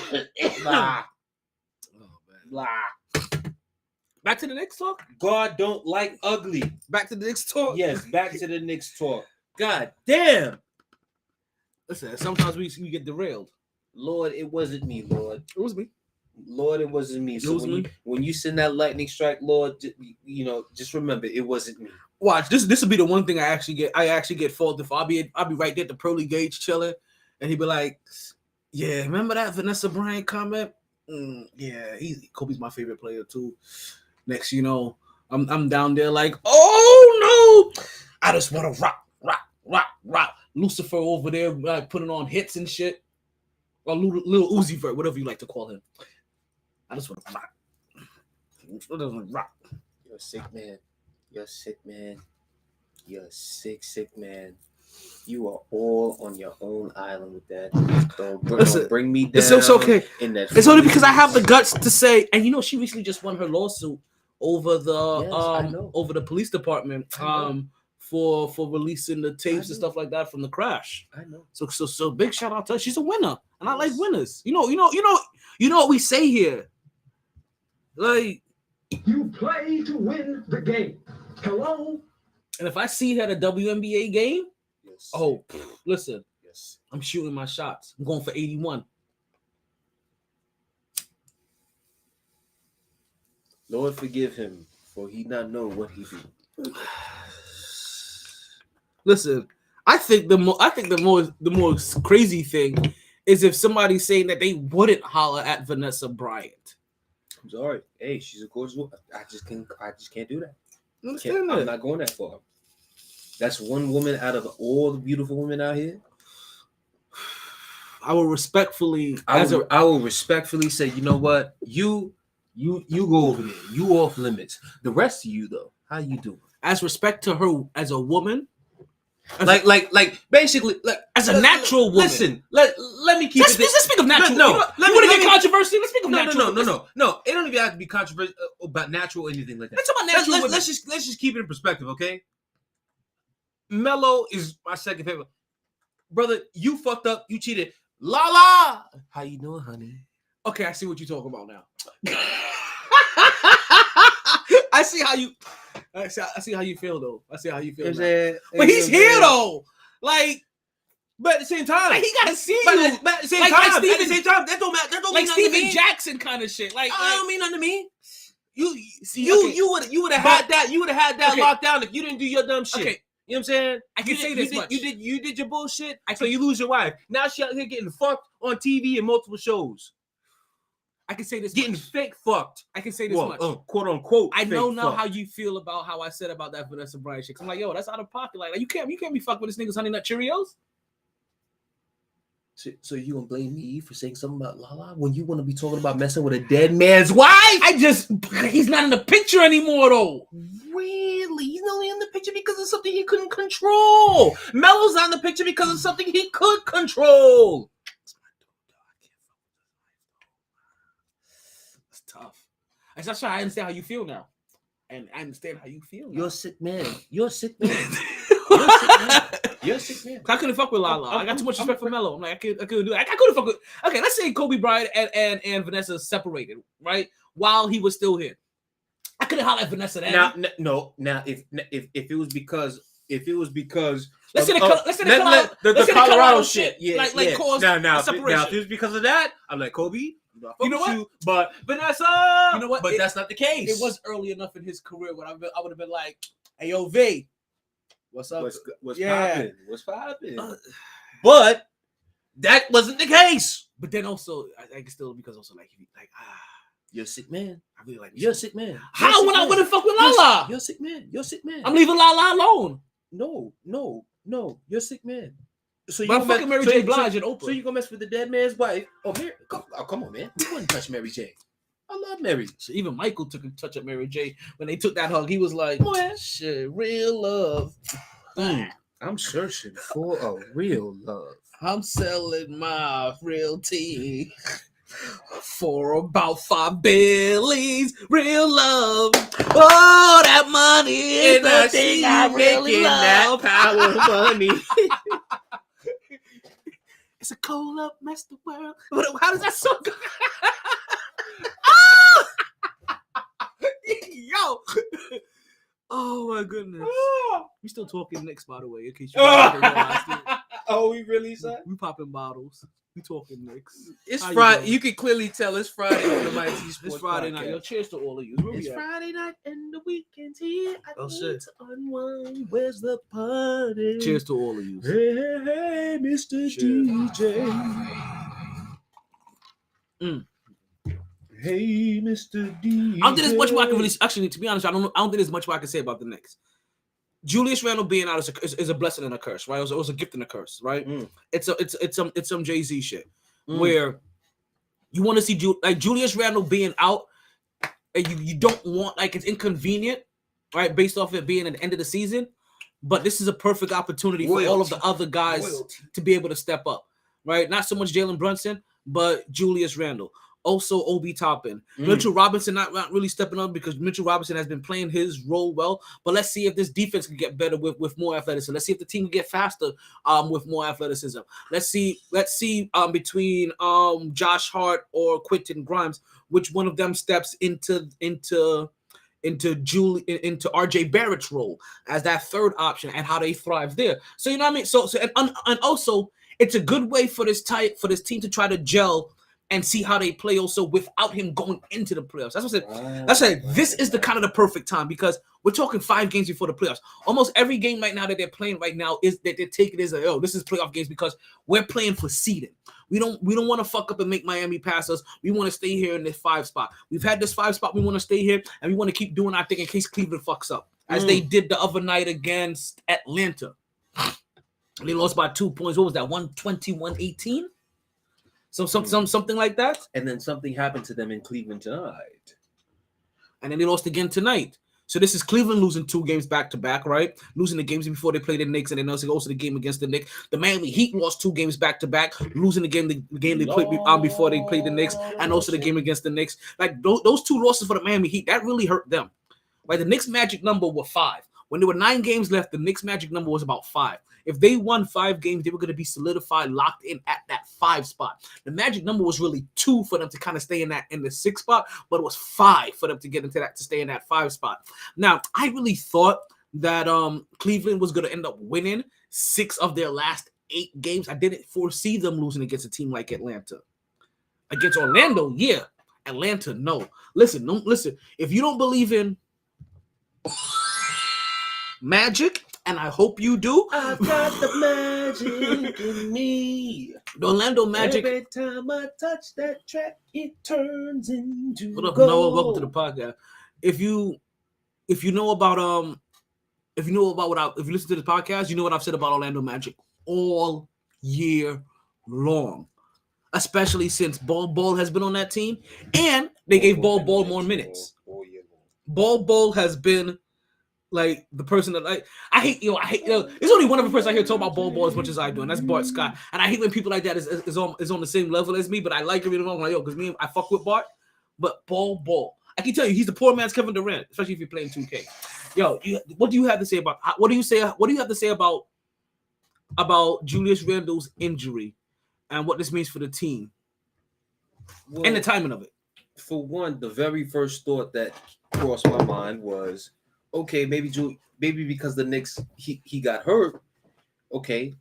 blah blah. Back to the Knicks talk. God don't like ugly. Back to the Knicks talk. Yes, back to the Knicks talk. God damn. Listen, sometimes we get derailed. Lord, it wasn't me, Lord. It was me. Lord, it wasn't me. So when you send that lightning strike, Lord, just remember it wasn't me. Watch this. This will be the one thing I actually get faulted for. I'll be right there at the Pearly Gage chilling, and he'd be like, "Yeah, remember that Vanessa Bryant comment? Yeah, Kobe's my favorite player too." Next, I'm down there like, "Oh no, I just want to rock." Lucifer over there like putting on hits and shit, or little Uzi Vert, whatever you like to call him. I just want to rock. You're a sick man. You're a sick man. You're a sick man. You are all on your own island with that. Don't bring me down. It's okay. It's only because I have the guts to say, and she recently just won her lawsuit over the over the police department for releasing the tapes and stuff like that from the crash. I know. So big shout out to her. She's a winner, and I like winners. You know what we say here. Like, you play to win the game. Hello? And if I see her at a WNBA game, yes. Listen, yes, I'm shooting my shots. I'm going for 81. Lord forgive him, for he not know what he do. Listen, I think the most crazy thing is if somebody's saying that they wouldn't holler at Vanessa Bryant. I'm sorry. Hey, she's a gorgeous woman. I just can't do that. I'm not going that far. That's one woman out of all the beautiful women out here. I will respectfully say, you know what? You go over there. You off limits. The rest of you though, how you doing? As respect to her as a woman. Basically, as a natural woman. Listen, let me keep it. Let's speak of natural. No, you want to get controversy? Let's speak of natural. No. It don't even have to be controversial about natural or anything like that. Let's talk about natural women. Let's just keep it in perspective, okay? Melo is my second favorite. Brother, you fucked up. You cheated. La. How you doing, honey? Okay, I see what you're talking about now. I see how you feel though. I see how you feel. But he's here though. Like, but at the same time, he gotta see you. But at the same time, that don't matter. That don't like mean nothing to Steven me. Jackson kind of shit. Like, I don't mean nothing to me. You would have had that. You would have had that okay. locked down if you didn't do your dumb shit. Okay. You know what I'm saying? I can say this much. You did your bullshit, so you lose your wife. Now she out here getting fucked on TV and multiple shows. I can say this getting much. Fake fucked. I can say this much. Quote unquote. I know now how you feel about how I said about that Vanessa Bryant shit. I'm like, yo, that's out of pocket. Like you can't be fucked with this nigga's Honey Nut Cheerios. So you gonna blame me for saying something about Lala when you want to be talking about messing with a dead man's wife? He's not in the picture anymore though. Really? He's only in the picture because of something he couldn't control. Melo's not in the picture because of something he could control. That's tough. That's why I understand how you feel now. And I understand how you feel now. You're a sick man. You're a sick man. You're a sick man. I couldn't fuck with Lala. I got too much respect for Melo. I'm like, I couldn't do that. I couldn't fuck with. Okay, let's say Kobe Bryant and Vanessa separated, right? While he was still here, I couldn't holler at Vanessa. Now, if it was because let's say the Colorado shit, yeah, like cause separation. Now, if it was because of that, I'm like Kobe. You know what? But Vanessa, you know what? But that's not the case. It was early enough in his career when I would have been like, "Hey, yo, V, what's up? What's popping? What's popping?" But that wasn't the case. But then also, I think it's still because also like You're a sick man. I really like. You're a sick man. How when I wouldn't fuck with Lala? You're a sick man. You're a sick man. I'm leaving Lala alone. No. You're a sick man. So But I'm fucking Mary J. Blige and Oprah. So you gonna mess with the dead man's wife? Oh, come on, man. You wouldn't touch Mary J. I love Mary. So even Michael took a touch at Mary J. When they took that hug. He was like, "Shit, real love." I'm searching for a real love. I'm selling my real tea for about $5 billion. Real love. Oh, that money is the thing I really love. That power money. It's a cold up, mess the world. How does that song go? Yo. Oh my goodness. We still talking Knicks, by the way, in case you Oh, we really said? We popping bottles. We talking Knicks. It's Friday. You can clearly tell it's Friday on the MyT Sports It's Friday podcast. night. Yo, cheers to all of you. It's Friday night and the weekend's here. I need shit. to unwind. Where's the party? Cheers to all of you. Hey, Mr. DJ. Hey, Mr. DJ. I don't think there's much more I can really. Actually, to be honest, I don't think there's much more I can say about the Knicks. Julius Randle being out is a blessing and a curse, right? It was a gift and a curse, right? It's some Jay-Z shit where you want to see Julius Randle being out, and you don't want, like, it's inconvenient, right? Based off it being at the end of the season, but this is a perfect opportunity for all of the other guys to be able to step up, right? Not so much Jalen Brunson, but Julius Randle. Also, Obi Toppin. Mitchell Robinson not really stepping up because Mitchell Robinson has been playing his role well. But let's see if this defense can get better with more athleticism. Let's see if the team can get faster with more athleticism. Let's see between Josh Hart or Quentin Grimes, which one of them steps into RJ Barrett's role as that third option and how they thrive there. So you know what I mean. So and also it's a good way for this team to try to gel and see how they play also without him going into the playoffs. That's what I said. This is the kind of the perfect time because we're talking 5 games before the playoffs. Almost every game right now that they're playing right now is that they're taking as this is playoff games because we're playing for seeding. We don't want to fuck up and make Miami pass us. We want to stay here in this 5 spot. We've had this 5 spot. We want to stay here and we want to keep doing our thing in case Cleveland fucks up, as they did the other night against Atlanta. They lost by 2 points. What was that? 120-118? So something like that. And then something happened to them in Cleveland tonight. And then they lost again tonight. So this is Cleveland losing 2 games back to back, right? Losing the games before they played the Knicks, and then also the game against the Knicks. The Miami Heat lost 2 games back to back, losing the game they played before they played the Knicks, and also the game against the Knicks. Like those 2 losses for the Miami Heat, that really hurt them. Right? The Knicks' magic number was 5. When there were 9 games left, the Knicks' magic number was about 5. If they won 5 games, they were going to be solidified, locked in at that 5 spot. The magic number was really 2 for them to kind of stay in the 6 spot, but it was 5 for them to get into that, to stay in that 5 spot. Now, I really thought that Cleveland was going to end up winning 6 of their last 8 games. I didn't foresee them losing against a team like Atlanta. Against Orlando, yeah. Atlanta, no. Listen. If you don't believe in magic, and I hope you do. I've got the magic in me. The Orlando Magic. Every time I touch that track, it turns into What up, gold. Noah? Welcome to the podcast. If you know about if you listen to the podcast, you know what I've said about Orlando Magic all year long. Especially since Ball has been on that team, and they gave Ball more minutes. Ball has been like the person that I hate. There's only one other person I hear talk about Ball as much as I do, and that's Bart Scott. And I hate when people like that is on the same level as me. But I like him even more. Like, because I fuck with Bart, but Ball. I can tell you, he's the poor man's Kevin Durant, especially if you're playing 2K. What do you have to say about? What do you have to say about Julius Randle's injury and what this means for the team and the timing of it? For one, the very first thought that crossed my mind was, okay, maybe because the Knicks he got hurt, okay,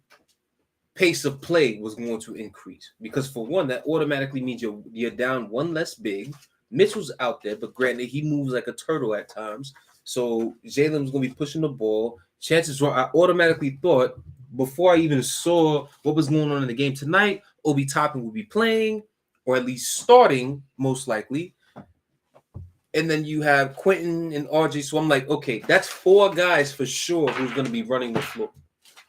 pace of play was going to increase because for one, that automatically means you're down 1 less big. Mitchell's out there, but granted, he moves like a turtle at times. So Jalen's going to be pushing the ball. Chances were, I automatically thought before I even saw what was going on in the game tonight, Obi Toppin will be playing, or at least starting, most likely. And then you have Quentin and RJ. So I'm like, okay, that's 4 guys for sure who's going to be running the floor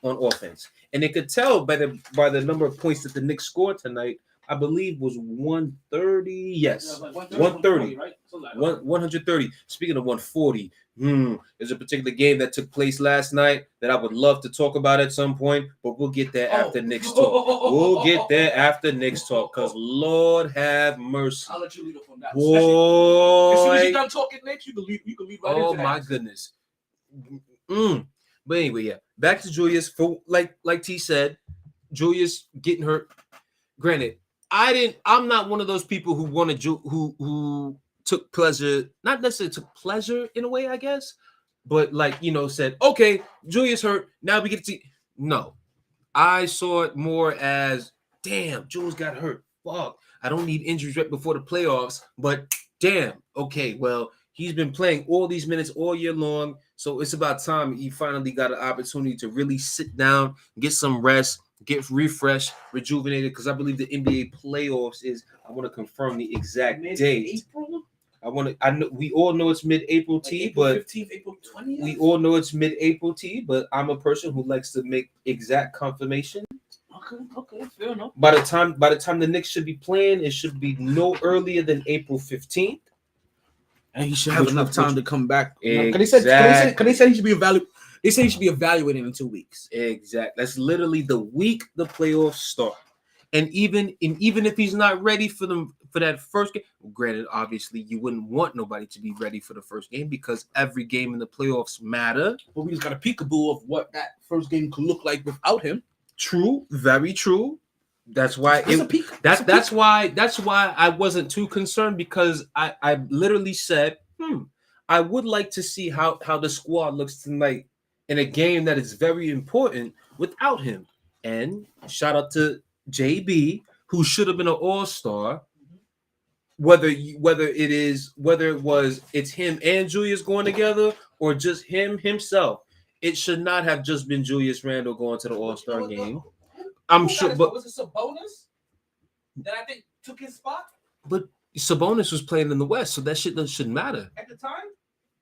on offense. And they could tell by the number of points that the Knicks scored tonight. I believe was 130. Yes, 130. Right? 130. Speaking of 140, there's a particular game that took place last night that I would love to talk about at some point, but we'll get there after Knicks talk. We'll get there after Knicks talk, because Lord have mercy. I'll let you lead up on that. Boy. As soon as you're done talking, Knicks, you can lead right into that. Oh my goodness. But anyway, yeah. Back to Julius. For like T said, Julius getting hurt. Granted, I'm not one of those people who wanted who took pleasure, not necessarily took pleasure in a way, I guess, but said, okay, Julius hurt. Now we get to see. No, I saw it more as, damn, Julius got hurt. Fuck, I don't need injuries right before the playoffs, but damn, okay, well, he's been playing all these minutes all year long, so it's about time he finally got an opportunity to really sit down, get some rest, get refreshed, rejuvenated, because I believe the NBA playoffs is, I want to confirm the exact date. April? I know we all know it's mid-April, April 15th, April 20th? We all know it's mid-April, but I'm a person who likes to make exact confirmation. Okay, fair enough. By the time the Knicks should be playing, it should be no earlier than April 15th. And he should have enough time to come back. Exactly. They said he should be evaluated. They say he should be evaluated in 2 weeks. Exactly. That's literally the week the playoffs start. And even if he's not ready for that first game, granted, obviously you wouldn't want nobody to be ready for the first game because every game in the playoffs matter. But we just got a peekaboo of what that first game could look like without him. True, very true. That's why that's why I wasn't too concerned, because I literally said, I would like to see how the squad looks tonight in a game that is very important without him. And shout out to JB, who should have been an all-star. Whether it's him and Julius going together or just himself, it should not have just been Julius Randle going to the all-star game. I'm sure, but was it Sabonis that I think took his spot? But Sabonis was playing in the West, so that shouldn't matter. At the time,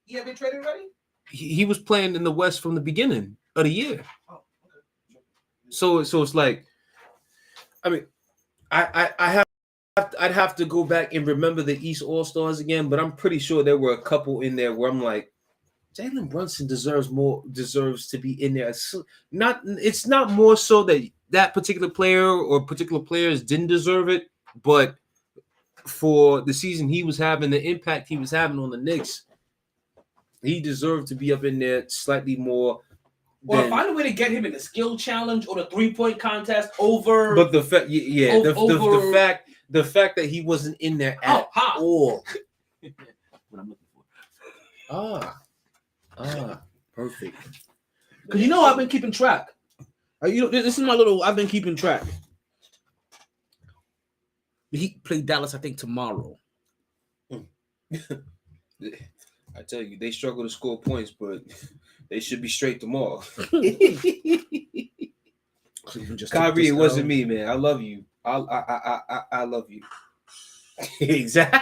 he had been traded already. He was playing in the West from the beginning of the year. Oh, okay. So it's like, I mean, I'd have to go back and remember the East All-Stars again, but I'm pretty sure there were a couple in there where I'm like, Jalen Brunson deserves to be in there. It's not more so that particular player or particular players didn't deserve it, but for the season he was having, the impact he was having on the Knicks, he deserved to be up in there slightly more. Or find a way to get him in the skill challenge or the 3-point contest over. But the fact, the fact that he wasn't in there at all. What I'm looking for. Perfect. Because I've been keeping track. This is my little. I've been keeping track. The Heat play Dallas, I think, tomorrow. I tell you, they struggle to score points, but they should be straight tomorrow. Kyrie, it wasn't me, man. I love you. I love you. Exactly.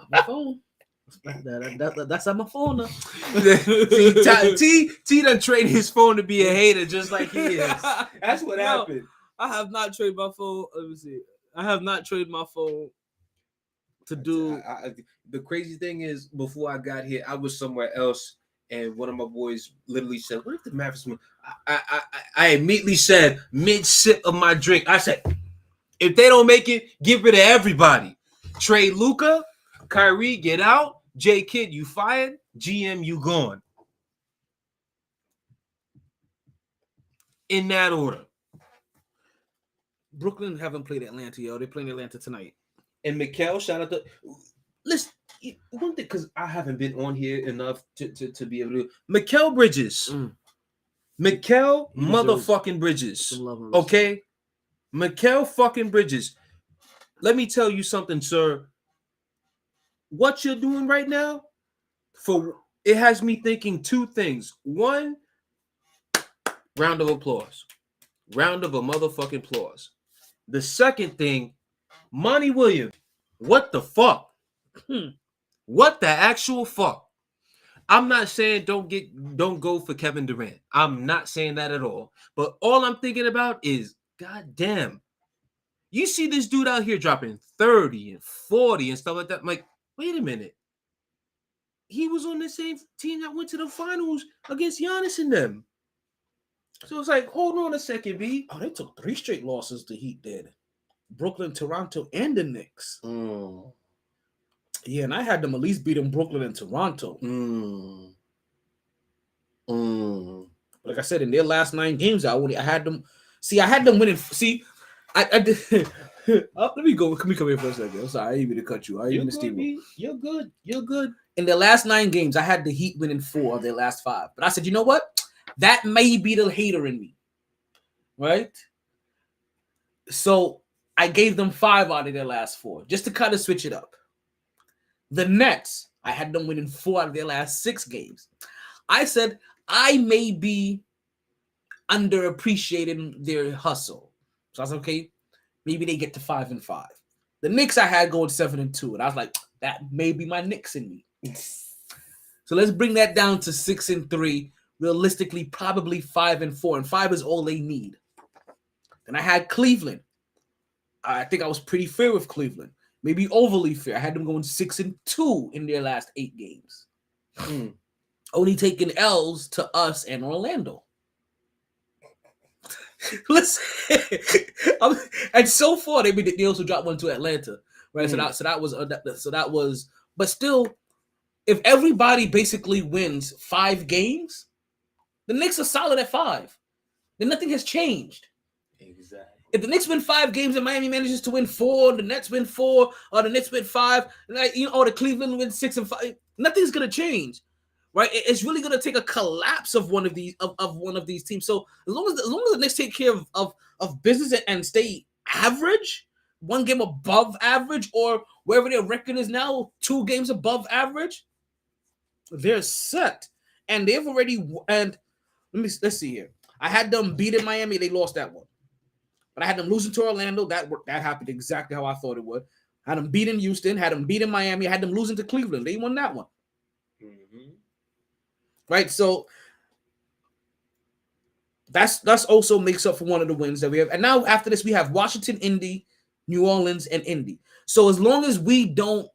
My phone. That's on my phone now. T done trained his phone to be a hater just like he is. That's what happened. I have not traded my phone. Let me see. I have not traded my phone to do. The crazy thing is, before I got here, I was somewhere else, and one of my boys literally said, "What if the Mavericks?" I immediately said, mid sip of my drink, I said, "If they don't make it, get rid of everybody. Trade Luka, Kyrie, get out. J Kidd, you fired. GM, you gone." In that order. Brooklyn haven't played Atlanta, yo. They're playing Atlanta tonight. And Mikal, shout out to. Listen, one thing, because I haven't been on here enough to be able to. Mikal Bridges. Mikal motherfucking Bridges. Okay? Mikal fucking Bridges. Let me tell you something, sir. What you're doing right now, it has me thinking 2 things. One, Round of applause. Round of a motherfucking applause. The second thing, Monty Williams. What the fuck? What the actual fuck? I'm not saying don't go for Kevin Durant. I'm not saying that at all. But all I'm thinking about is, goddamn, you see this dude out here dropping 30 and 40 and stuff like that. I'm like, wait a minute. He was on the same team that went to the finals against Giannis and them. So it's like, hold on a second, B. Oh, they took 3 straight losses. The Heat did. Brooklyn, Toronto, and the Knicks. Yeah, and I had them at least beating Brooklyn and Toronto. Like I said, in their last 9 games, I had them. See, I had them winning. See, I did. Let me go. Let me come here for a second. I'm sorry, I didn't mean to cut you. I didn't mean to steal. You're good. You're good. In their last 9 games, I had the Heat winning 4 of their last 5. But I said, you know what? That may be the hater in me, right? So I gave them 5 out of their last 4, just to kind of switch it up. The Nets, I had them winning 4 out of their last 6 games. I said I may be underappreciating their hustle. So I was okay. Maybe they get to 5-5. The Knicks I had going 7-2, and I was like, that may be my Knicks in me. So let's bring that down to 6-3. Realistically, probably 5-4, and 5 is all they need. Then I had Cleveland. I think I was pretty fair with Cleveland. Maybe overly fair. I had them going 6-2 in their last 8 games. Only taking L's to us and Orlando. Listen, and so far they also dropped one to Atlanta, right? So that was, but still, if everybody basically wins 5 games, the Knicks are solid at 5. Then nothing has changed. Exactly. If the Knicks win 5 games and Miami manages to win 4, the Nets win 4, or the Knicks win 5, or the Cleveland wins 6 and 5, nothing's gonna change. Right, it's really going to take a collapse of one of these teams. So as long as the Knicks take care of business and stay average, 1 game above average, or wherever their record is now, 2 games above average, they're set. And they've already let's see here. I had them beating Miami, they lost that one. But I had them losing to Orlando. That happened exactly how I thought it would. I had them beating Houston, had them beating Miami, I had them losing to Cleveland. They won that one. Right, so that's also makes up for one of the wins that we have. And now after this, we have Washington, Indy, New Orleans, and Indy. So as long as we don't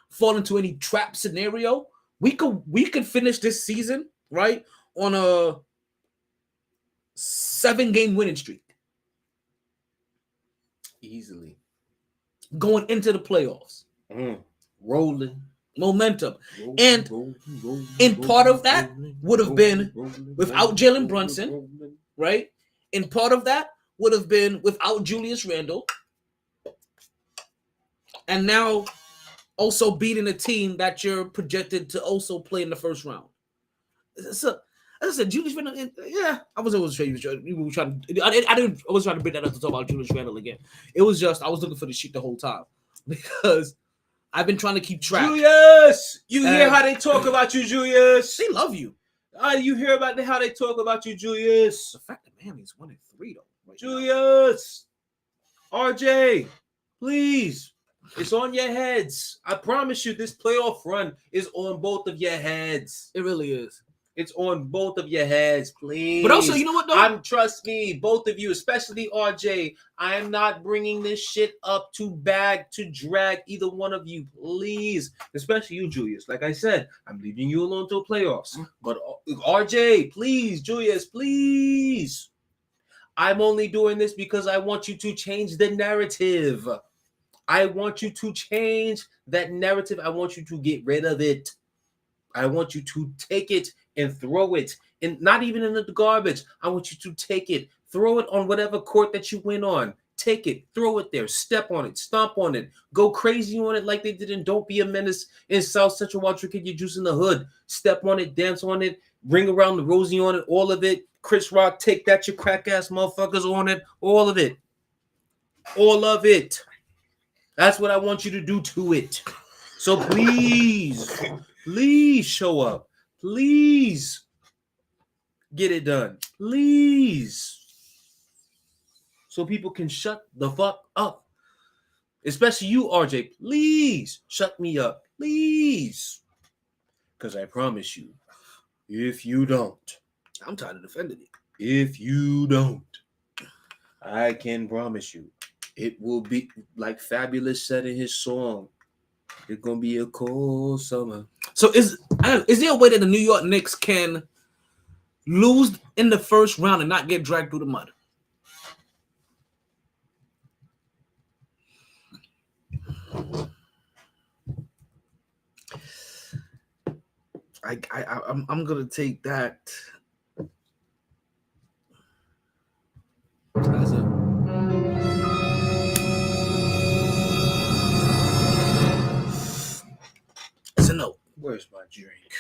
fall into any trap scenario, we could finish this season, right, on a 7-game winning streak. Easily. Going into the playoffs. Rolling. Momentum. And in part of that would have been without Jalen Brunson, right? And part of that would have been without Julius Randle. And now also beating a team that you're projected to also play in the first round. So, as I said, Julius Randle, I wasn't sure you were trying to. I was trying to bring that up to talk about Julius Randle again. It was just I was looking for the sheet the whole time because I've been trying to keep track. Julius, you hear how they talk about you, Julius? They love you. You hear about how they talk about you, Julius? The fact that Miami's 1-3 though. Right Julius, RJ, please, it's on your heads. I promise you, this playoff run is on both of your heads. It really is. It's on both of your heads, please. But also, you know what, though? Trust me, both of you, especially RJ, I am not bringing this shit up to drag either one of you, please. Especially you, Julius. Like I said, I'm leaving you alone till playoffs. But RJ, please, Julius, please. I'm only doing this because I want you to change the narrative. I want you to change that narrative. I want you to get rid of it. I want you to take it and throw it, and not even in the garbage. I want you to take it, throw it on whatever court that you went on. Take it, throw it there, step on it, stomp on it, go crazy on it like they did in Don't Be a Menace in South Central while drinking your juice in the hood. Step on it, dance on it, ring around the rosy on it, all of it. Chris Rock, take that, you crack ass motherfuckers on it, all of it. All of it. That's what I want you to do to it. So please show up. Please. get it done. Please. So people can shut the fuck up. Especially you, RJ. Please shut me up. Please. Because I promise you, if you don't, I'm tired of defending it. if you don't, I can promise you, it will be like Fabulous said in his song. It's gonna be a cold summer. So is there a way that the New York Knicks can lose in the first round and not get dragged through the mud? I'm gonna take that as a no. Where's my drink?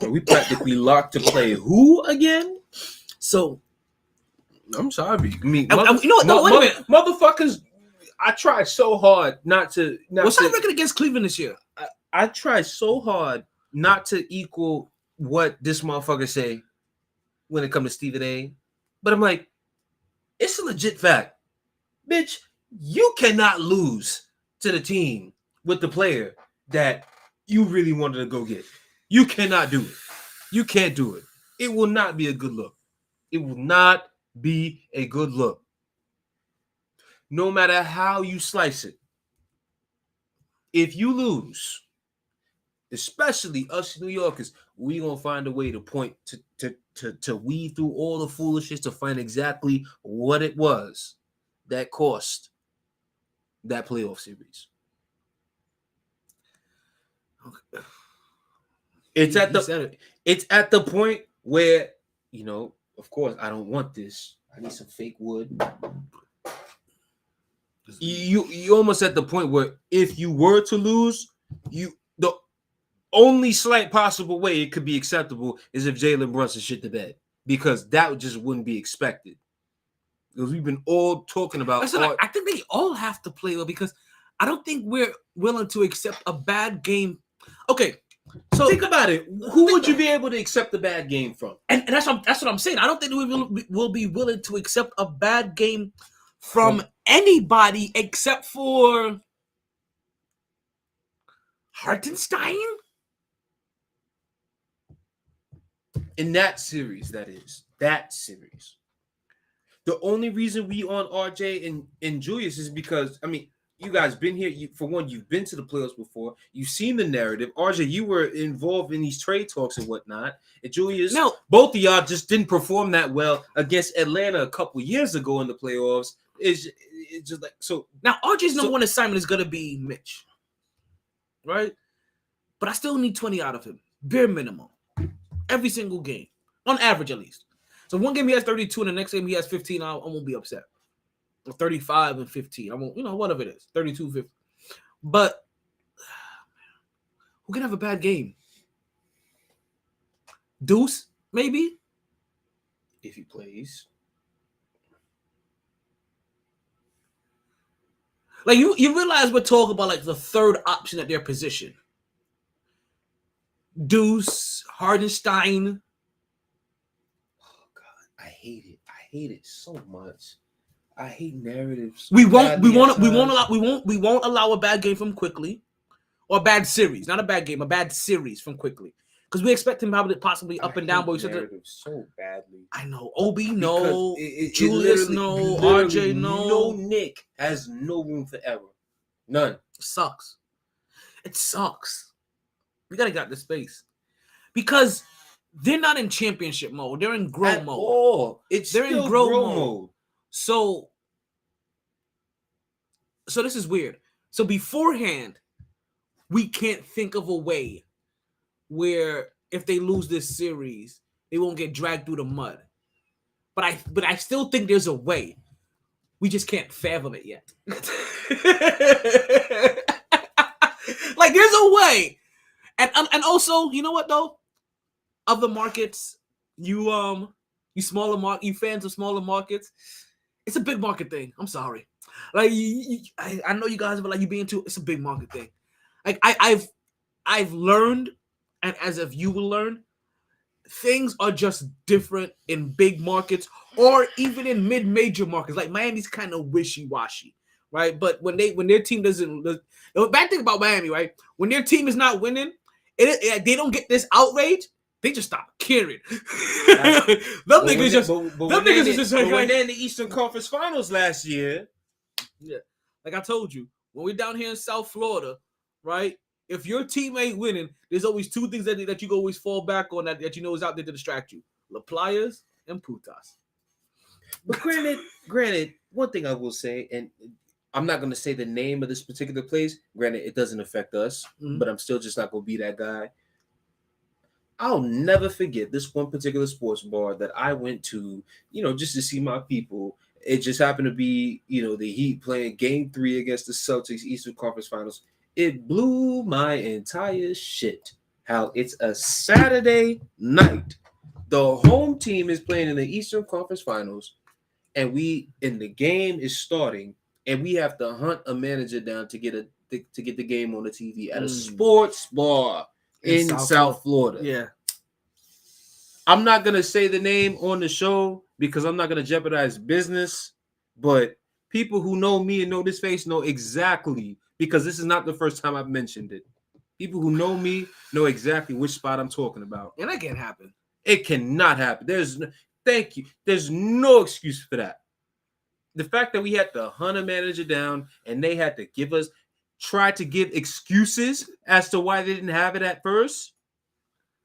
We practically locked to play who again? So I'm sorry. I mean, you know what? No, wait a minute. Motherfuckers, I tried so hard not to. What's our record against Cleveland this year? I tried so hard not to equal what this motherfucker say when it comes to Stephen A. But I'm like, it's a legit fact. Bitch, you cannot lose to the team with the player that you really wanted to go get. You cannot do it. You can't do it. It will not be a good look. It will not be a good look. No matter how you slice it. If you lose, especially us New Yorkers, we gonna find a way to point to weed through all the foolishness to find exactly what it was that cost that playoff series. Okay. It's at the point where, you know, of course, I don't want this. I need some fake wood. You almost at the point where if you were to lose, the only slight possible way it could be acceptable is if Jalen Brunson shit the bed, because that just wouldn't be expected. Because we've been all talking about. I think they all have to play well, because I don't think we're willing to accept a bad game. Okay, so think about it. Who would you be able to accept a bad game from? And that's what I'm saying. I don't think we will be willing to accept a bad game from anybody except for Hartenstein. In that series, that series. The only reason we on RJ and Julius is because, I mean, you guys been here. For one, you've been to the playoffs before. You've seen the narrative. RJ, you were involved in these trade talks and whatnot. And Julius, both of y'all just didn't perform that well against Atlanta a couple years ago in the playoffs. It's just like, so. Now, RJ's number one assignment is going to be Mitch. Right? But I still need 20 out of him. Bare minimum. Every single game. On average, at least. So one game he has 32 and the next game he has 15, I won't be upset. 35 and 15. I won't, whatever it is. 32, 50. But who can have a bad game? Deuce, maybe? If he plays. Like, you realize we're talking about, like, the third option at their position. Deuce, Hardenstein. Oh, God. I hate it. I hate it so much. I hate narratives. We won't allow a bad game from Quickly, or a bad series, not a bad game, a bad series from Quickly, because we expect him possibly up and down. But we said so badly. I know Obi, no, Julius, no, RJ, no. Nick has no room for error. None. It sucks. We gotta get the space because they're not in championship mode. They're in grow mode. Oh, they're in grow mode. So this is weird. So beforehand, we can't think of a way where if they lose this series, they won't get dragged through the mud. But I still think there's a way. We just can't fathom it yet. Like, there's a way. And also, you know what though? Other markets, you fans of smaller markets, it's a big market thing. I'm sorry. Like, I know you guys, but like, you being too, it's a big market thing. Like, I've I've learned, and as if you will learn, things are just different in big markets or even in mid-major markets. Like Miami's kind of wishy-washy, right? But when their team doesn't, the bad thing about Miami, right? When their team is not winning, they don't get this outrage. They just stop caring. Them niggas just. Them niggas is just like. When they're in the Eastern Conference Finals last year, yeah, like I told you, when we're down here in South Florida, right? If your team ain't winning, there's always two things that you go always fall back on that you know is out there to distract you: La Playas and Putas. But granted, one thing I will say, and I'm not going to say the name of this particular place. Granted, it doesn't affect us, but I'm still just not going to be that guy. I'll never forget this one particular sports bar that I went to, just to see my people. It just happened to be, the Heat playing Game 3 against the Celtics Eastern Conference Finals. It blew my entire shit. How it's a Saturday night. The home team is playing in the Eastern Conference Finals, and the game is starting, and we have to hunt a manager down to get the game on the TV at a sports bar in South Florida. Yeah. I'm not gonna say the name on the show because I'm not gonna jeopardize business, but people who know me and know this face know exactly, because this is not the first time I've mentioned it. People who know me know exactly which spot I'm talking about. And that can't happen. It cannot happen. Thank you. There's no excuse for that. The fact that we had to hunt a manager down and they had to try to give excuses as to why they didn't have it at first.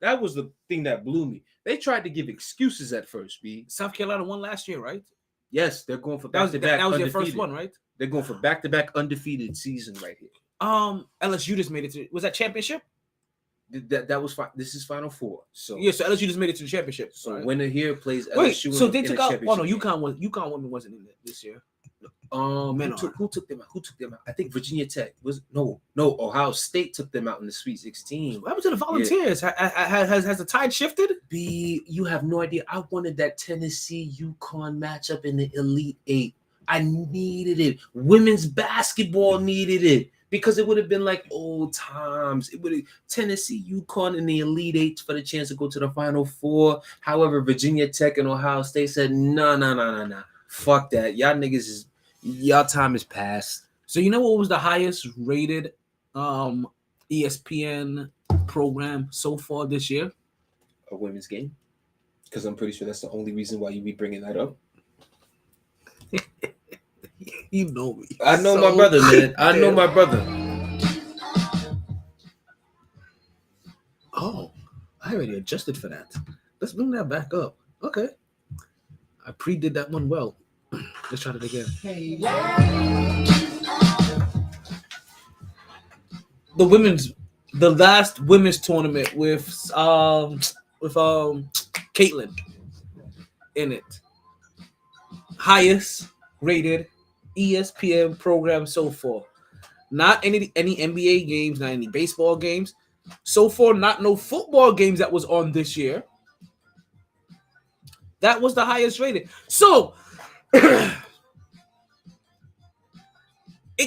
That was the thing that blew me. They tried to give excuses at first, B. South Carolina won last year, right? Yes, they're going for back-to-back. That was their first one, right? They're going for back-to-back undefeated season right here. LSU just made it to. Was that championship? That was fine. This is Final Four. So yeah, so LSU just made it to the championship. So right? Winner here plays LSU. Wait, so they took out. Oh no, UConn women wasn't in it this year. Who took them out? I think Virginia Tech was no. Ohio State took them out in the Sweet 16. What happened to the Volunteers? Yeah. Has the tide shifted? B, you have no idea. I wanted that Tennessee UConn matchup in the Elite Eight. I needed it. Women's basketball needed it because it would have been like old times. It would have Tennessee UConn in the Elite Eight for the chance to go to the Final Four. However, Virginia Tech and Ohio State said no. Fuck that. Y'all time is past. So you know what was the highest rated ESPN program so far this year? A women's game? Because I'm pretty sure that's the only reason why you be bringing that up. You know me. I know my brother, man. I know my brother. Oh, I already adjusted for that. Let's bring that back up. Okay. I pre-did that one well. Let's try it again. Hey, the last women's tournament with Caitlin in it. Highest rated ESPN program so far. Not any NBA games, not any baseball games. So far, not no football games that was on this year. That was the highest rated. So it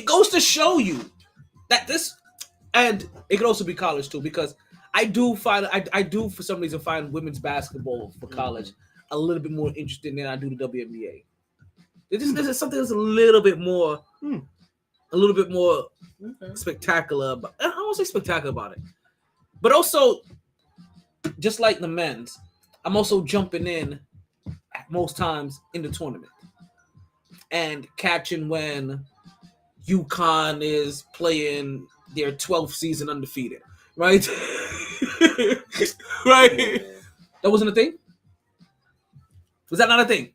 goes to show you that this, and it could also be college too, because I do for some reason find women's basketball for college a little bit more interesting than I do the WNBA. This is something that's a little bit more spectacular. But I don't want to say spectacular about it, but also just like the men's, I'm also jumping in at most times in the tournament and catching when UConn is playing their 12th season undefeated, right? Right? Yeah. That wasn't a thing? Was that not a thing?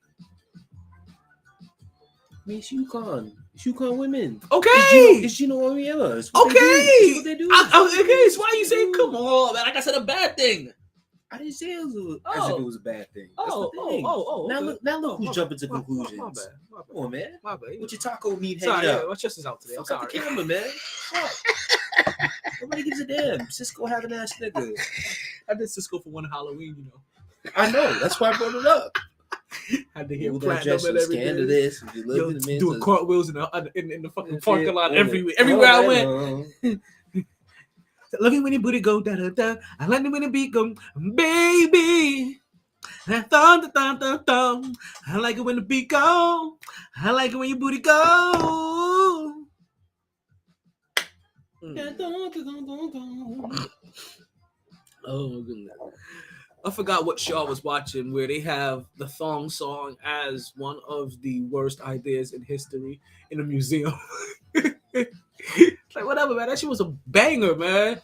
I mean, it's UConn. It's UConn women. Okay. It's Gino Oriella. It's what they do. Okay, so why are you saying, come on, man? Like I said, a bad thing. I didn't say it was as if it was a bad thing. That's the thing. Okay. Now look who's jumping to conclusions. My bad. Come on, man. My bad. What your taco meat hanging hanging up? My chest is out today. I'm sorry. Cut the camera, man. Nobody gives a damn. Cisco having ass nigga. I did Cisco for one Halloween, you know. I know. That's why I brought it up. Had to hear platinum and everything. This. Doing cartwheels in the fucking parking lot everywhere I went. Love you when your booty go da da da. I like it when the beat go, baby. That thumb, da, thumb, thumb, thumb. I like it when the beat go. I like it when your booty go. Oh goodness. I forgot what show I was watching where they have the thong song as one of the worst ideas in history in a museum. It's like whatever, man. That shit was a banger, man.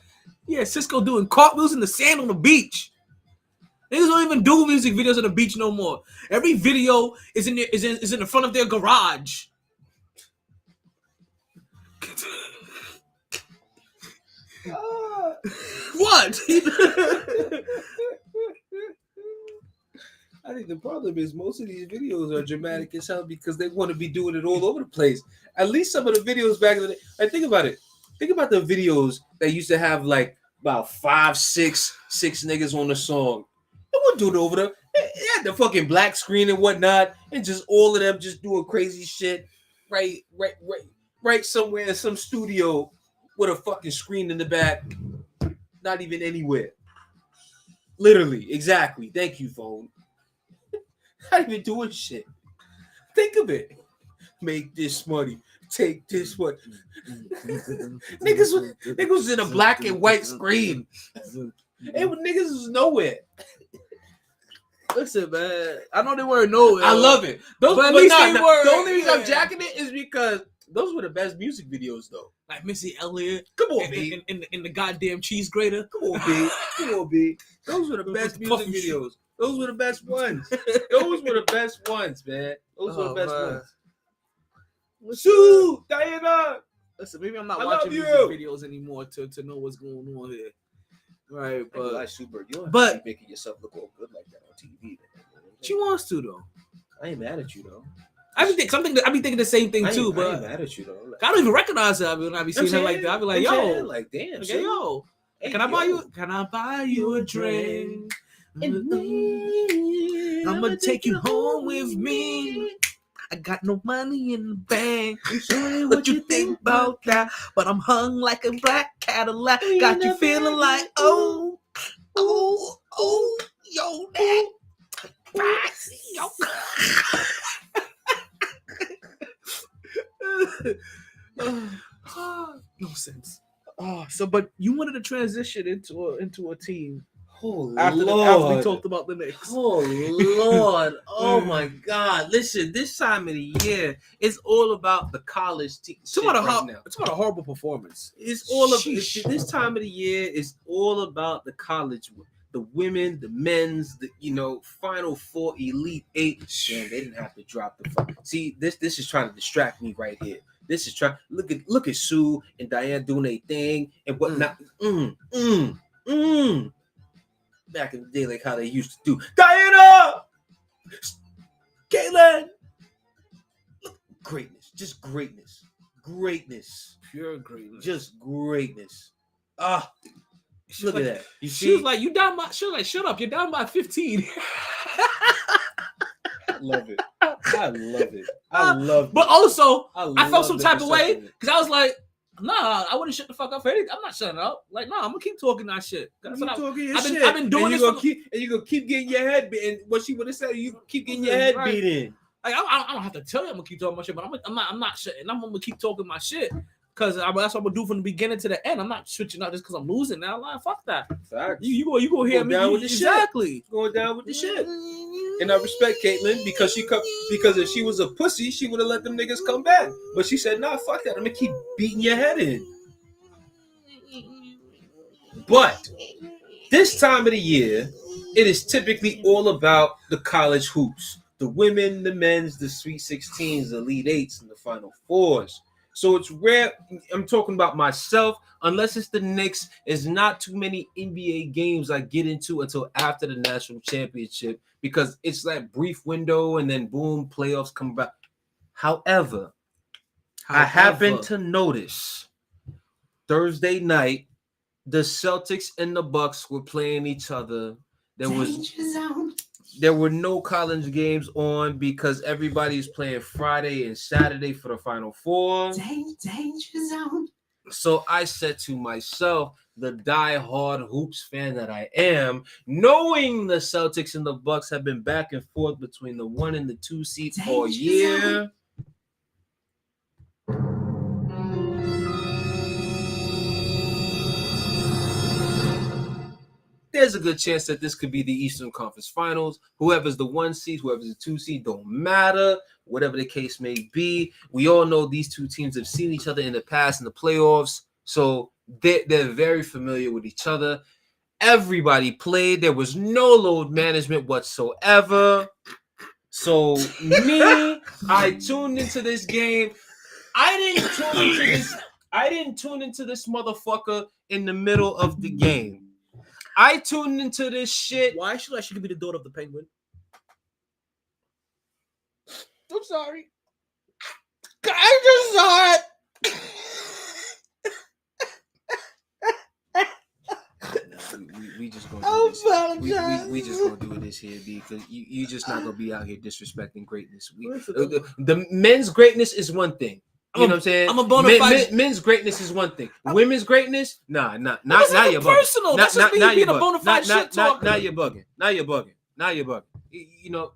Yeah, Cisco doing cartwheels in the sand on the beach. Niggas don't even do music videos on the beach no more. Every video is in the front of their garage. What? I think the problem is most of these videos are dramatic as hell because they want to be doing it all over the place. At least some of the videos back in the day. Like, think about it. Think about the videos that used to have like about 5, 6 niggas on the song. They wouldn't do it over there. They had the fucking black screen and whatnot, and just all of them just doing crazy shit right somewhere in some studio with a fucking screen in the back. Not even anywhere. Literally, exactly. Thank you, phone. Not even doing shit. Think of it. Make this money. Take this one. niggas was in a black and white screen. Niggas was nowhere. Listen, man. I know they weren't nowhere. I love it. Those, but at least they were. The only reason I'm jacking it is because those were the best music videos, though. Like Missy Elliott. Come on, B. In the goddamn cheese grater. Come on, B. Come on, B. Those were the best music videos. Those were the best ones. Those were the best ones, man. Those were the best ones. Sue, Diana. Listen, maybe I'm not watching music videos anymore to know what's going on here. Right, but like Super, you don't have to keep making yourself look all good like that on TV. Man. She wants to though. I ain't mad at you though. I be thinking the same thing too, but I ain't mad at you though. Like, I don't even recognize her when I be seeing her like that. I be like, yo, like damn, okay, yo, hey, can I buy you a drink? I'ma take you home with me. I got no money in the bank. What you think about that? But I'm hung like a black Cadillac. Got you feeling like, oh, yo, that. No sense. But you wanted to transition into a team. Oh, after we talked about the Knicks. Oh Lord! Oh my God! Listen, this time of the year, it's all about the college team. It's about a horrible performance. It's all about this time of the year. It's all about the college, the women, the men's, the Final Four, Elite Eight. Damn, they didn't have to drop the fuck. See, this is trying to distract me right here. This is trying. Look at Sue and Diane doing their thing and whatnot. Back in the day, like how they used to do. Diana! Caitlin! Greatness. Just greatness. Greatness. Pure greatness. Just greatness. Look at that. She was like, you down by, she was like, shut up, you're down by 15. I love it. I love it. But also, I felt some type of way because I was like, nah, I wouldn't shut the fuck up for anything. I'm not shutting up. Like, nah, I'm gonna keep talking that shit. I've been doing this. You're gonna keep getting your head beat. And what she would have said, you keep getting your head beat in. Like, I don't have to tell you I'm gonna keep talking my shit, but I'm not shutting. I'm gonna keep talking my shit because that's what I'm gonna do from the beginning to the end. I'm not switching up just because I'm losing now. Like, fuck that. Facts. You go hear me down with the exactly. Shit. Going down with the shit. And I respect Caitlin because if she was a pussy, she would have let them niggas come back. But she said, nah, fuck that. I'm gonna keep beating your head in. But this time of the year, it is typically all about the college hoops. The women, the men's, the Sweet 16s, the Elite Eights, and the Final Fours. So it's rare. I'm talking about myself. Unless it's the Knicks, there's not too many NBA games I get into until after the national championship because it's that brief window and then boom, playoffs come back. However, I happen to notice Thursday night, the Celtics and the Bucks were playing each other. There were no college games on because everybody's playing Friday and Saturday for the Final Four. Danger zone. So I said to myself, the die-hard hoops fan that I am, knowing the Celtics and the Bucks have been back and forth between the 1 and the 2 seats all year. There's a good chance that this could be the Eastern Conference Finals. Whoever's the 1 seed, whoever's the 2 seed, don't matter. Whatever the case may be, we all know these two teams have seen each other in the past in the playoffs, so they're very familiar with each other. Everybody played. There was no load management whatsoever. So I tuned into this game. I didn't tune into this motherfucker in the middle of the game. I tuned into this shit. Why should I? She could be the daughter of the Penguin. I'm sorry. I just saw it. We just gonna do this. We just gonna do this here, B, because you just not gonna be out here disrespecting greatness. The men's greatness is one thing. You know what I'm saying? I'm a bona fide. Men's greatness is one thing. Women's greatness, nah, now you're bugging. Personal. That's just me being a bona fide shit talker. Now you're bugging. You know,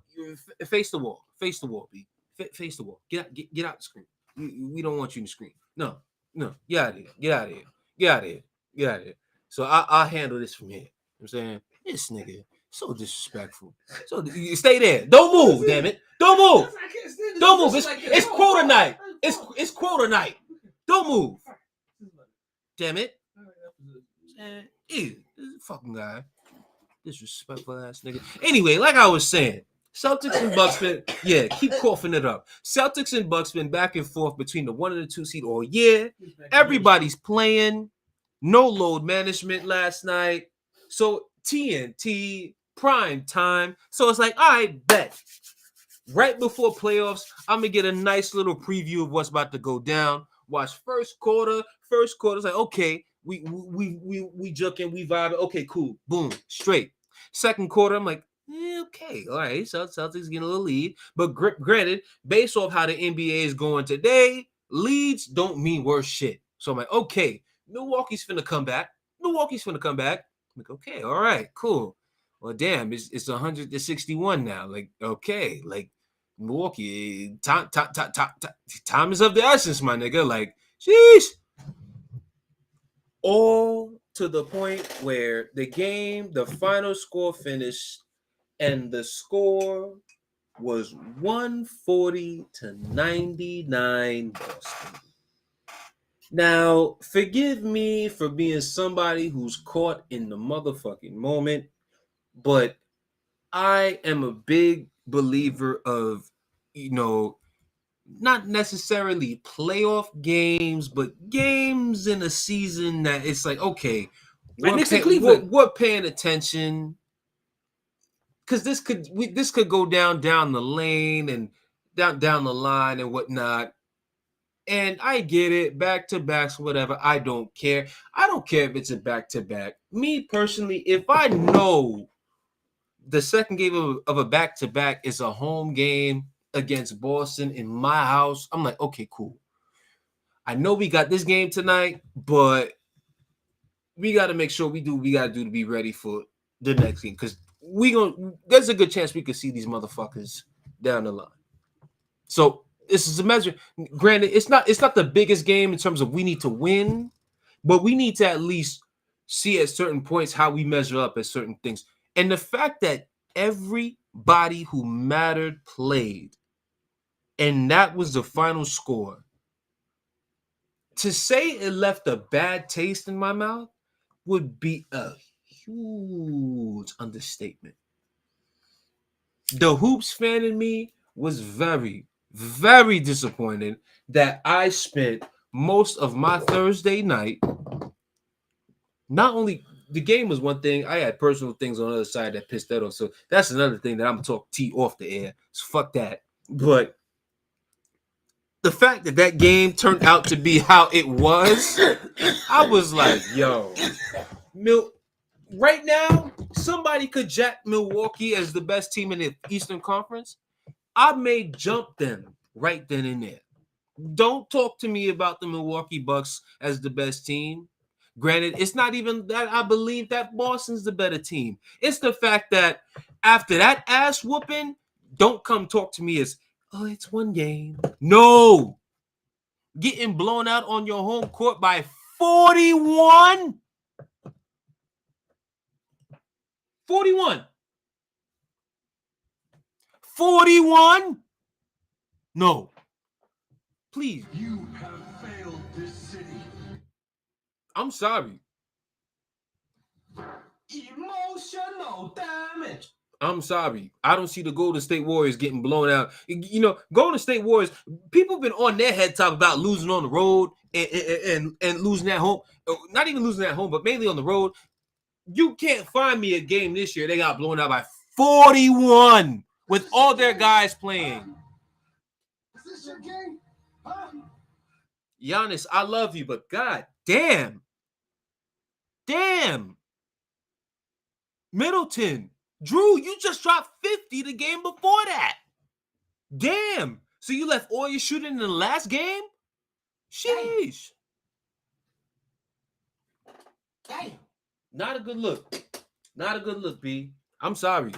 face the wall. Face the wall, B. Face the wall. Get out the screen. We don't want you in the screen. No. Get out of here. So I'll handle this from here. You know what I'm saying? This nigga so disrespectful. So you stay there. Don't move, damn it. Don't move. It's quota night. It's quota night. Don't move. Damn it. Ew, this fucking guy. Disrespectful ass nigga. Anyway, like I was saying, Celtics and Bucks been, keep coughing it up. Celtics and Bucks been back and forth between the 1 and the 2 seed all year. Everybody's playing. No load management last night. So TNT, prime time. So it's like, all right, bet. Right before playoffs, I'm going to get a nice little preview of what's about to go down. Watch first quarter. First quarter's like, okay, we juking, we vibing. Okay, cool. Boom, straight. Second quarter, I'm like, okay, all right. So Celtics getting a little lead. But granted, based off how the NBA is going today, leads don't mean worse shit. So I'm like, okay, Milwaukee's finna come back. I'm like, okay, all right, cool. Well, damn, it's 161 now. Like, okay, like Milwaukee, time is of the essence, my nigga. Like, sheesh. All to the point where the final score finished, and the score was 140-99 Boston. Now, forgive me for being somebody who's caught in the motherfucking moment, but I am a big believer of, not necessarily playoff games, but games in a season that it's like, okay, we're paying attention, because this could go down the lane and down the line and whatnot. And I get it, back-to-backs, whatever. I don't care. I don't care if it's a back-to-back. Me, personally, if I know the second game of a back-to-back is a home game against Boston in my house, I'm like, okay, cool. I know we got this game tonight, but we got to make sure we do what we got to do to be ready for the next game, because there's a good chance we could see these motherfuckers down the line. So this is a measure. Granted, it's not the biggest game in terms of we need to win, but we need to at least see at certain points how we measure up at certain things. And the fact that everybody who mattered played, and that was the final score, to say it left a bad taste in my mouth would be a huge understatement. The hoops fan in me was very, very disappointed that I spent most of my Thursday night. Not only the game was one thing, I had personal things on the other side that pissed that off. So that's another thing that I'm gonna talk T off the air. So fuck that. But the fact that game turned out to be how it was, I was like, yo, right now, somebody could jack Milwaukee as the best team in the Eastern Conference. I may jump them right then and there. Don't talk to me about the Milwaukee Bucks as the best team. Granted, it's not even that I believe that Boston's the better team. It's the fact that after that ass whooping, don't come talk to me as, oh, it's one game. No. Getting blown out on your home court by 41. 41. 41? No. Please. You have failed this city. I'm sorry. Emotional damage. I'm sorry. I don't see the Golden State Warriors getting blown out. You know, Golden State Warriors, people have been on their head top about losing on the road and losing at home. Not even losing at home, but mainly on the road. You can't find me a game this year. They got blown out by 41 with all their guys playing. Is this your game? Huh? Giannis, I love you, but god damn. Damn. Middleton. Drew, you just dropped 50 the game before that. Damn. So you left all your shooting in the last game? Sheesh. Damn. Not a good look. Not a good look, B. I'm sorry.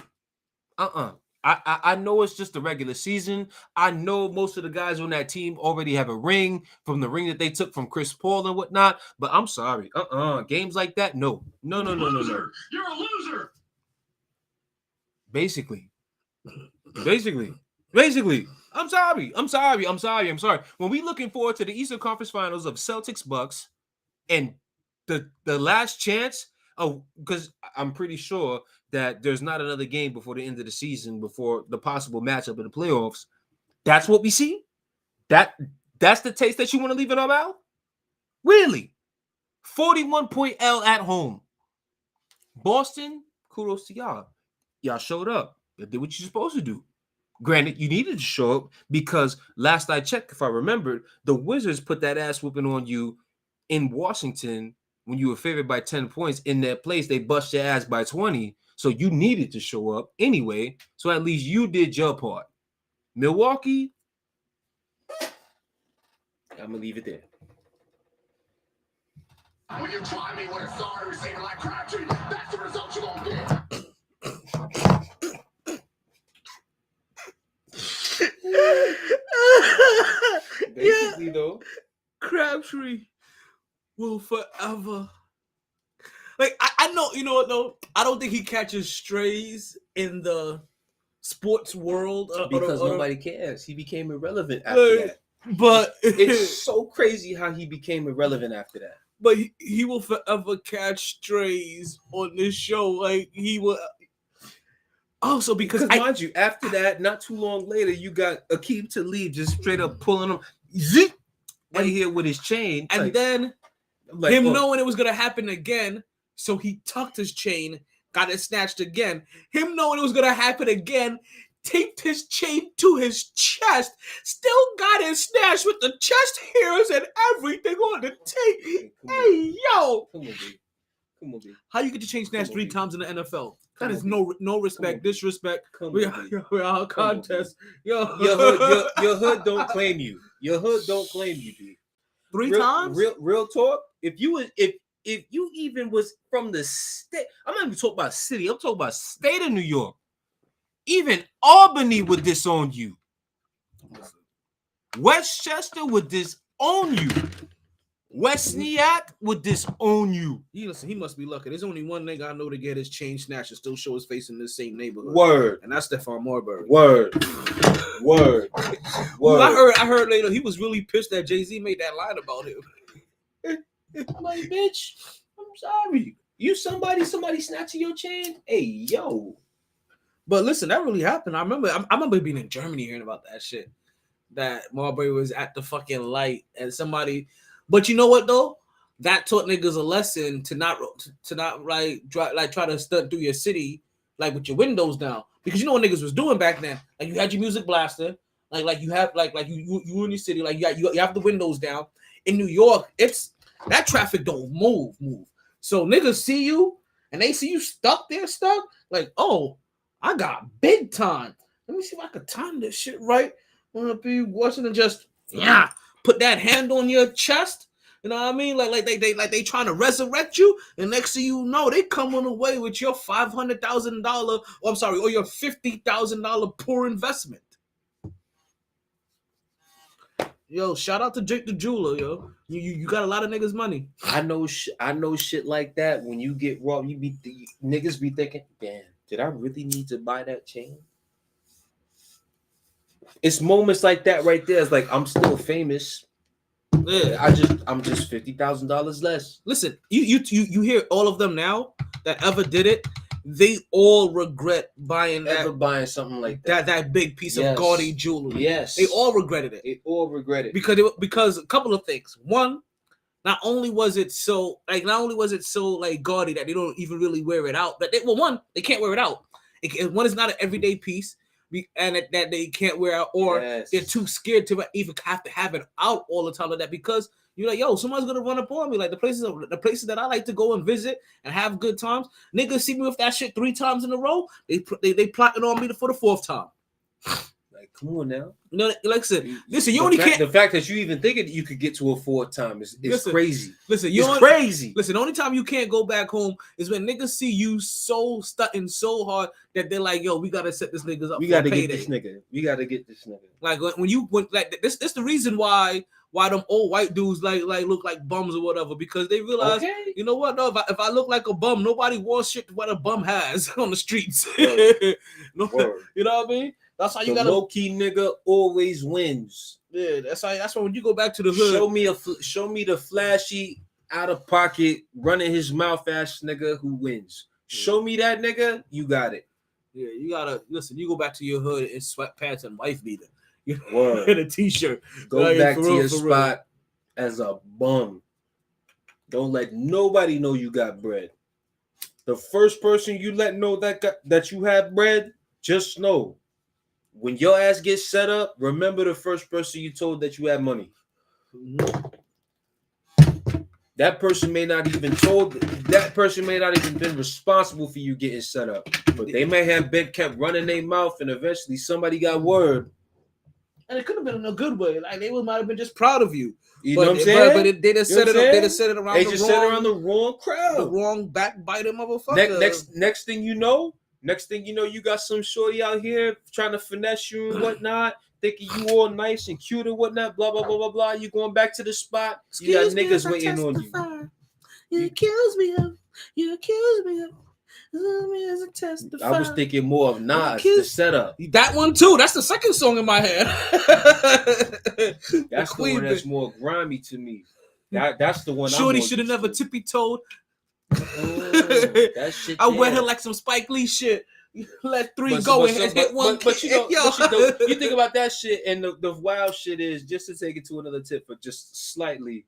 I know it's just the regular season. I know most of the guys on that team already have a ring from the ring that they took from Chris Paul and whatnot, but I'm sorry. Games like that, no. No. You're a loser. Basically. I'm sorry. When we looking forward to the Eastern Conference Finals of Celtics Bucks and the last chance, because I'm pretty sure that there's not another game before the end of the season, before the possible matchup in the playoffs. That's what we see? That's the taste that you want to leave in our mouth? Really? 41-point L at home. Boston, kudos to y'all. Y'all showed up. You did what you're supposed to do. Granted, you needed to show up because last I checked, if I remembered, the Wizards put that ass whooping on you in Washington when you were favored by 10 points. In their place, they bust your ass by 20. So you needed to show up anyway. So at least you did your part. Milwaukee, I'm going to leave it there. When you try me with a sorry receiver like Crabtree, that's the result you're going to get. Basically, though, Crabtree will forever. Like I know, you know what though? I don't think he catches strays in the sports world because nobody cares. He became irrelevant after that. But it's so crazy how he became irrelevant after that. But he will forever catch strays on this show. Like he will. Also, because mind you, after that, not too long later, you got Aqib Talib just straight up pulling him zip right here with his chain, and like, then him knowing it was gonna happen again, so he tucked his chain, got it snatched again. Him knowing it was gonna happen again, taped his chain to his chest, still got it snatched with the chest hairs and everything on the tape. Hey, yo! Come on, B. How you get your chain snatched 3 times in the NFL? That is no respect, disrespect. We're out contest. Your hood don't claim you. Your hood don't claim you, B. 3 times? Real talk. If you even was from the state, I'm not even talking about city. I'm talking about state of New York. Even Albany would disown you. Westchester would disown you. West Nyack would disown you. He must be lucky. There's only one nigga I know to get his chain snatched and still show his face in the same neighborhood. Word. And that's Stephon Marbury. Word. Well, I heard later he was really pissed that Jay-Z made that line about him. I'm like, bitch, I'm sorry. You somebody snatching your chain? Hey, yo. But listen, that really happened. I remember being in Germany hearing about that shit. That Marbury was at the fucking light and somebody. But you know what though? That taught niggas a lesson to not try to stunt through your city like with your windows down, because you know what niggas was doing back then. Like you had your music blaster, like you have like you in your city, like you have the windows down. In New York, it's that traffic don't move. So niggas see you and they see you stuck, like, oh, I got big time. Let me see if I can time this shit right. I'm gonna be watching and just put that hand on your chest. You know what I mean? Like they trying to resurrect you, and next thing you know, they coming away with your $500,000, or your $50,000 poor investment. Yo, shout out to Jake the Jeweler, yo. You got a lot of niggas' money. I know shit like that. When you get robbed, niggas be thinking, damn, did I really need to buy that chain? It's moments like that right there. It's like, I'm still famous. Yeah, I'm just $50,000 less. Listen, you hear all of them now that ever did it. They all regret buying something like that. That big piece of gaudy jewelry. Yes, they all regretted it. They all regret it because a couple of things. One, not only was it so like gaudy that they don't even really wear it out. But they can't wear it out. One is not an everyday piece, and that they can't wear out, or they're too scared to even have to have it out all the time like that, because you're like, yo, someone's gonna run up on me. Like the places that I like to go and visit and have good times, niggas see me with that shit 3 times in a row. They plotting on me for the 4th time. Like, come on now. You know, like I said, listen, you only can't. The fact that you even thinking you could get to a 4th time is crazy. Listen, crazy. Listen, the only time you can't go back home is when niggas see you so stunting so hard that they're like, yo, we gotta set this niggas up. We gotta get this nigga. Like when this the reason why them old white dudes like look like bums or whatever, because they realize, you know what? No, if I look like a bum, nobody wants shit what a bum has on the streets. You know what I mean? That's how you got low key nigga always wins. Yeah, that's why when you go back to the hood. Show me the flashy out of pocket running his mouth ass nigga who wins. Show me that nigga, you got it. Yeah, you gotta listen. You go back to your hood in sweatpants and wife beater. Word. In a t-shirt. Go back to your spot as a bum. Don't let nobody know you got bread. The first person you let know that you have bread, just know when your ass gets set up, remember the first person you told that you had money. Mm-hmm. That person may not even been responsible for you getting set up, but they may have been kept running their mouth, and eventually somebody got word. And it could have been in a good way. Like they might have been just proud of you. You know what I'm saying? But they just set it up. They just set it around. They just set it around the wrong crowd, the wrong backbiting motherfucker. Next thing you know, you got some shorty out here trying to finesse you and whatnot, thinking you all nice and cute and whatnot. Blah blah blah blah blah. You going back to the spot? You got niggas waiting on you. You accuse me of. As a testify. I was thinking more of Nas, the setup. That one too. That's the second song in my head. That's the one that's more grimy to me. That's the one. Shorty should have never tippy-toed. That shit. I wet her like some Spike Lee shit. Let 3 go and hit one. But you think about that shit, and the wild shit is, just to take it to another tip, but just slightly.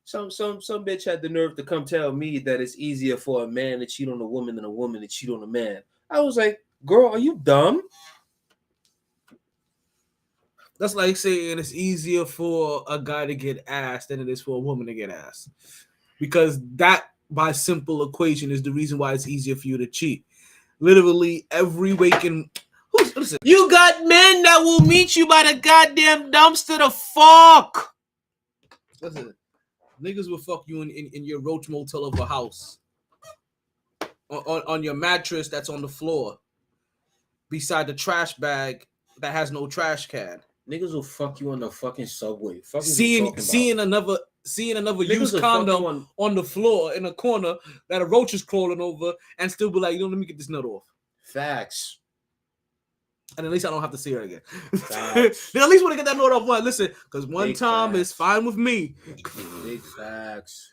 Some bitch had the nerve to come tell me that it's easier for a man to cheat on a woman than a woman to cheat on a man. I was like, girl, are you dumb? That's like saying it's easier for a guy to get ass than it is for a woman to get ass. Because that, by simple equation, is the reason why it's easier for you to cheat. Literally every waking... Listen, you got men that will meet you by the goddamn dumpster to fuck. Listen. Niggas will fuck you in your roach motel of a house. On your mattress that's on the floor. Beside the trash bag that has no trash can. Niggas will fuck you on the fucking subway. Seeing another used condom on the floor in a corner that a roach is crawling over and still be like, let me get this nut off. Facts. And at least I don't have to see her again. Then at least want to get that note off one. Listen, because one time is fine with me. Big facts.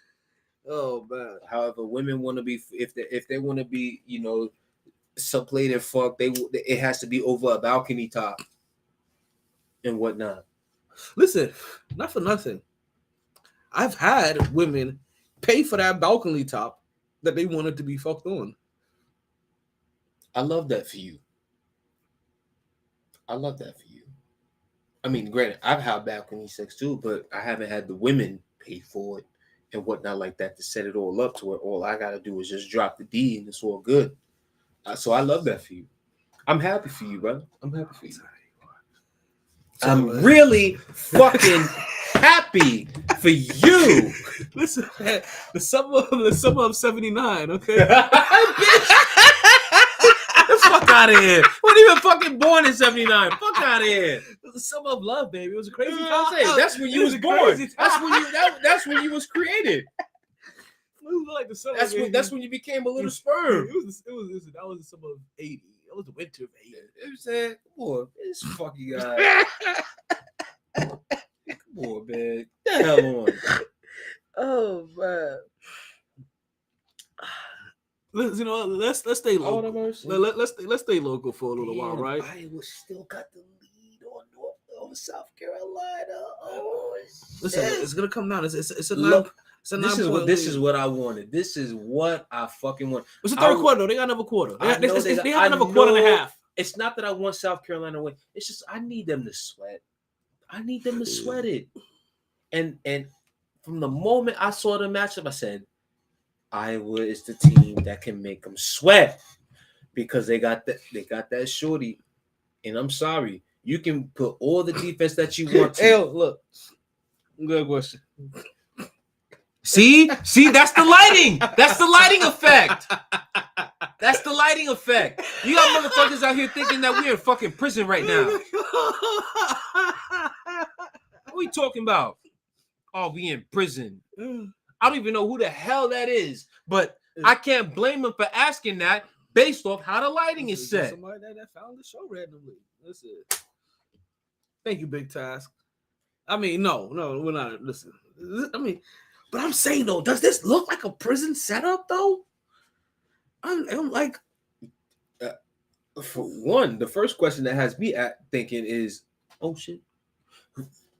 Oh man. However, women want to be, if they want to be, supplayed and fucked, it has to be over a balcony top and whatnot. Listen, not for nothing. I've had women pay for that balcony top that they wanted to be fucked on. I love that for you. I mean, granted, I've had balcony sex too, but I haven't had the women pay for it and whatnot like that to set it all up to where all I got to do is just drop the D and it's all good. So I love that for you. I'm happy for you, brother. I'm happy for you. I'm really fucking happy happy for you. Listen, man, the summer of '79. Okay. Bitch. The fuck out of here. Wasn't even fucking born in '79. Fuck out of here. It was the summer of love, baby. It was a crazy You know time. what I'm saying? That's when you It was a born. crazy That's time. when you that's when you was created. It was like the summer. That's when you became a little It sperm. was that was the summer of '80. That was the winter of '80. You said, boy, this fucking guy. Come on, man. Get the hell on. Oh man. Let's stay local. Let's stay local for a little while, right? Iowa still got the lead on over South Carolina. Oh, Listen, shit. it's gonna come down. It's a Look, nine. This is what I wanted. This is what I fucking want. It's the third quarter. Though. They got another quarter. They have another I quarter and a know half. It's not that I want South Carolina to win. It's just I need them to sweat. I need them to sweat it. And from the moment I saw the matchup, I said, Iowa is the team that can make them sweat because they got that shorty. And I'm sorry, you can put all the defense that you want to. Hey, look, good question. See, that's the lighting. That's the lighting effect. That's the lighting effect. You got motherfuckers out here thinking that we're in fucking prison right now. What are we talking about? Oh, we in prison. I don't even know who the hell that is, but I can't blame him for asking that based off how the lighting is set. Somebody that found the show randomly. That's it. Thank you, Big Task. I mean, no, we're not. Listen, I mean, but I'm saying though, does this look like a prison setup though? I'm like, for one, the first question that has me thinking is, oh shit.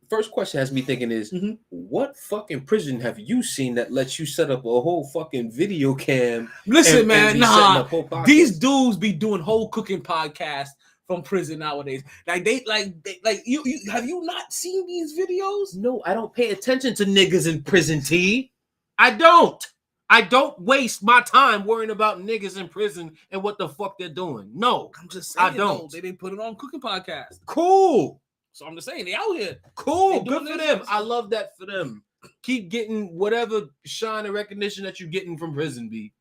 First question has me thinking is, what fucking prison have you seen that lets you set up a whole fucking video cam? Listen, man, nah. These dudes dudes be doing whole cooking podcasts from prison nowadays. Like you have you not seen these videos? No, I don't pay attention to niggas in prison, T. I don't waste my time worrying about niggas in prison and what the fuck they're doing. No, I'm just saying. I don't. They didn't put it on cooking podcast. Cool. So I'm just saying they out here. Cool. Good for them. I love that for them. Keep getting whatever shine and recognition that you're getting from prison, B.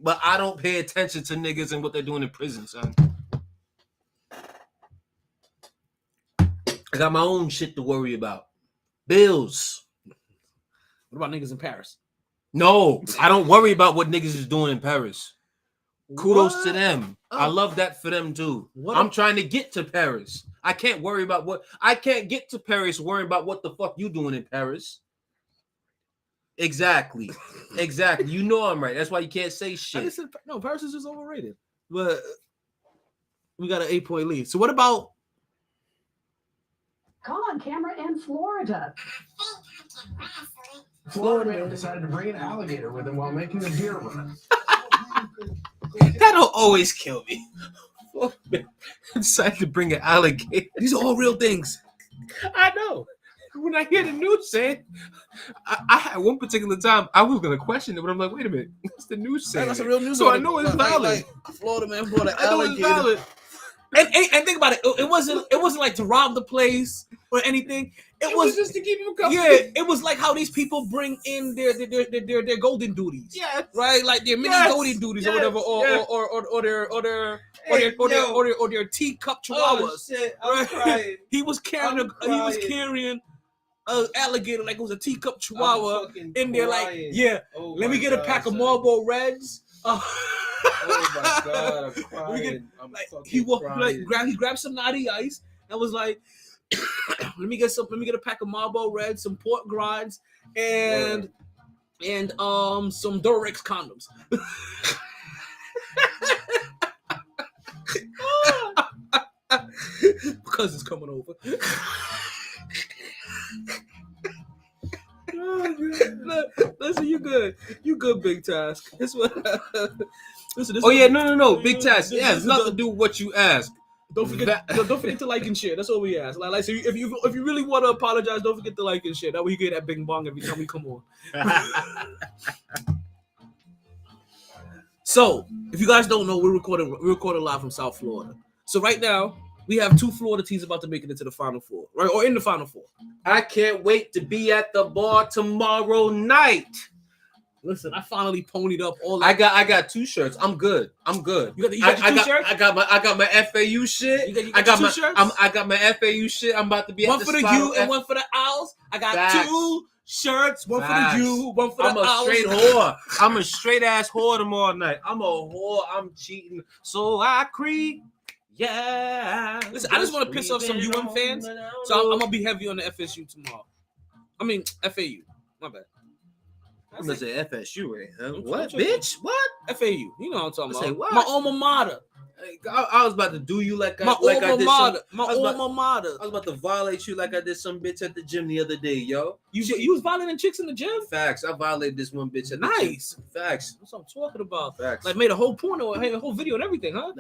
But I don't pay attention to niggas and what they're doing in prison, son. I got my own shit to worry about. Bills. What about niggas in Paris? No, I don't worry about what niggas is doing in Paris. Kudos to them. I love that for them too. I'm trying to get to Paris. I can't worry about what I can't get to Paris worrying about what the fuck you doing in Paris. Exactly. You know I'm right. That's why you can't say shit. No, Paris is just overrated. But we got an 8-point lead. So what about call on camera in Florida? Florida man decided to bring an alligator with him while making a deer run. That'll always kill me. Decided to bring an alligator. These are all real things. I know. When I hear the news saying, I had one particular time I was gonna question it, but I'm like, wait a minute, what's the news saying? That's a real news. So I know it's valid. Like Florida man brought an I know alligator. it's valid. And think about it. It wasn't like to rob the place or anything. It was just to keep him company. Yeah, it was like how these people bring in their golden duties. Yeah, right. Like their mini golden duties or whatever, or their teacup chihuahuas. Oh, shit. I'm crying. He was carrying an alligator like it was a teacup chihuahua in there. Like, yeah, let me get a pack of Marlboro Reds. Oh my god, I'm crying. He grabbed some naughty ice and was like, let me get a pack of Marlboro Reds, some pork grinds, and some Durex condoms. Because it's coming over. Listen, you good, Big Task. Listen, no, Big Task. Yeah, it's nothing to do with what you ask. Don't forget to like and share. That's all we ask. Like so if you really want to apologize, don't forget to like and share. That way you get that bing bong every time we come on. So if you guys don't know, we're recording live from South Florida. So right now we have 2 Florida teams about to make it into the Final Four, right? Or in the Final Four. I can't wait to be at the bar tomorrow night. Listen, I finally ponied up all that. I got 2 shirts. I'm good. You got your 2 shirts? I got my FAU shit. You got your 2 shirts? I got my FAU shit. I'm about to be one at for the the spot U and one for the Owls. I got Facts. 2 shirts, one Facts. for the U, one for the I'm a Owls. straight whore. I'm a straight ass whore tomorrow night. I'm a whore. I'm cheating. So I creep. Yeah. Listen, I just want to piss off some UM fans, so I'm gonna be heavy on the FSU tomorrow. I mean FAU. My bad. I'm gonna say FSU, right? Huh? What, I'm tripping. bitch? What? FAU. You know what I'm talking I say about. what? My alma mater. I was about to do you like I My like I alma did mater. some. My I was alma mater. I was about to violate you like I did some bitch at the gym the other day, yo. You was violating chicks in the gym? Facts. I violated this one bitch at the gym. Nice. Facts. That's what I'm talking about. Facts. Like made a whole porno, a whole video and everything, huh?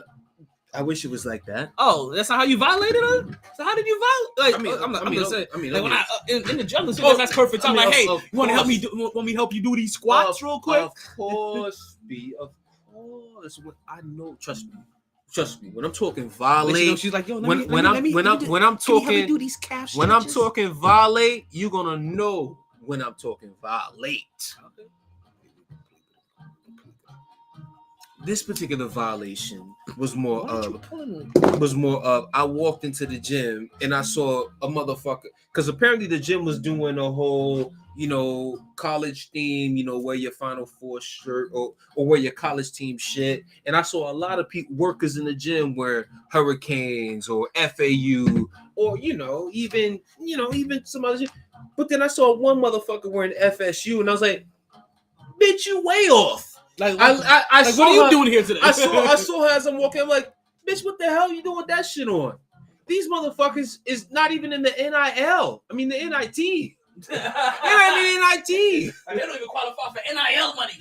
I wish it was like that. Oh, that's not how you violated her? So how did you violate? Like, I'm gonna say, like when I in the jungle, that's perfect. I'm like, hey, you want to help me? Want me to help you do these squats real quick? Of course, of course. I know. Trust me. When I'm talking violate, she's like, yo, when I'm talking, do these calf when I'm stretches? talking violate, you're gonna know when I'm talking violate. Okay. This particular violation was more of I walked into the gym and I saw a motherfucker, because apparently the gym was doing a whole, college theme, wear your Final Four shirt or wear your college team shit. And I saw a lot of people, workers in the gym, wear Hurricanes or FAU or even some other shit. But then I saw one motherfucker wearing FSU and I was like, bitch, you way off. Like I what are you doing here today? I saw her as I'm walking. I'm like, bitch, what the hell are you doing with that shit on? These motherfuckers is not even in the NIL. I mean the NIT. They're not in the NIT. They don't even qualify for NIL money.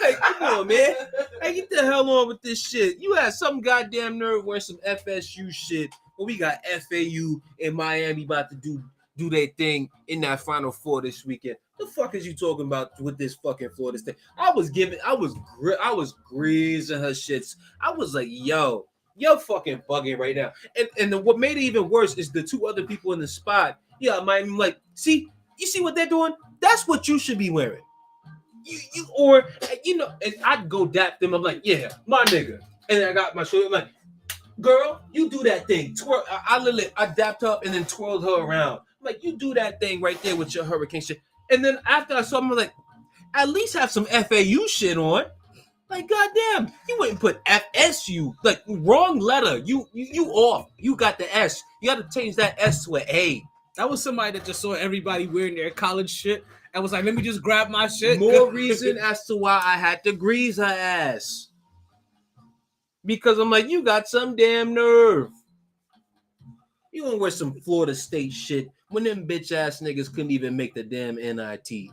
Hey, come on, man. Hey, get the hell on with this shit. You had some goddamn nerve wearing some FSU shit, but we got FAU in Miami about to do their thing in that Final Four this weekend. The fuck is you talking about with this fucking Florida State? I was greasing her shits. I was like, yo, you're fucking bugging right now. And what made it even worse is the 2 other people in the spot. Yeah, Miami, like, you see what they're doing? That's what you should be wearing. And I'd go dap them. I'm like, yeah, my nigga. And I got my shoulder. I'm like, girl, you do that thing. Twirl. I dapped her up and then twirled her around. I'm like, you do that thing right there with your hurricane shit. And then after I saw him, I'm like, at least have some FAU shit on. Like, goddamn, you wouldn't put FSU. Like, wrong letter. You off. You got the S. You got to change that S to an A. That was somebody that just saw everybody wearing their college shit and was like, let me just grab my shit. More reason as to why I had to grease her ass. Because I'm like, you got some damn nerve. You gonna wear some Florida State shit when them bitch ass niggas couldn't even make the damn NIT.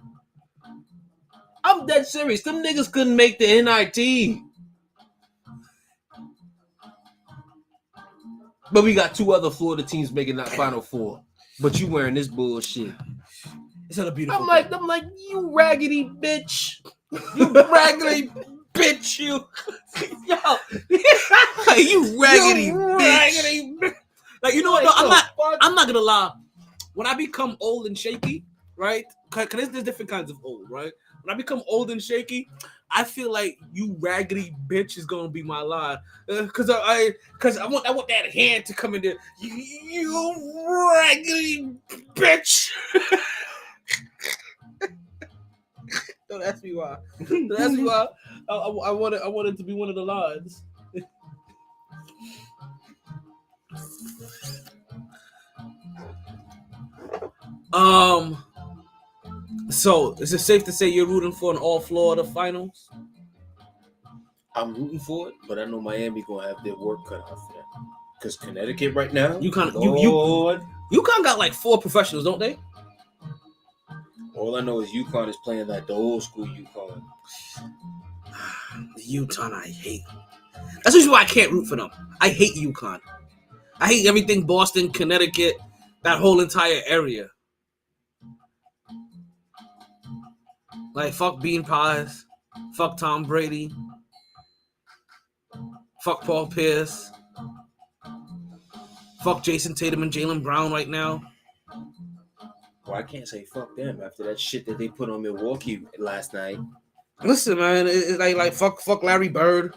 I'm dead serious. Them niggas couldn't make the NIT. But we got 2 other Florida teams making that Final Four. But you wearing this bullshit. It's not a beautiful. I'm like, you raggedy bitch. You raggedy bitch. You raggedy bitch. Like, you know what? No, I'm not gonna lie. When I become old and shaky, right? Because there's different kinds of old, right? When I become old and shaky, I feel like you raggedy bitch is gonna be my line. Cause I want that hand to come in there. You raggedy bitch. Don't ask me why. Don't ask me why. I wanted to be one of the lines. So is it safe to say you're rooting for an all Florida finals? I'm rooting for it, but I know Miami gonna have their work cut out for that. Because Connecticut right now, UConn got like 4 professionals, don't they? All I know is UConn is playing like the old school UConn. UConn, I hate. That's usually why I can't root for them. I hate UConn. I hate everything Boston, Connecticut, that whole entire area. Like, fuck bean pies. Fuck Tom Brady. Fuck Paul Pierce. Fuck Jason Tatum and Jaylen Brown right now. Well, I can't say fuck them after that shit that they put on Milwaukee last night. Listen, man, it's like fuck Larry Bird.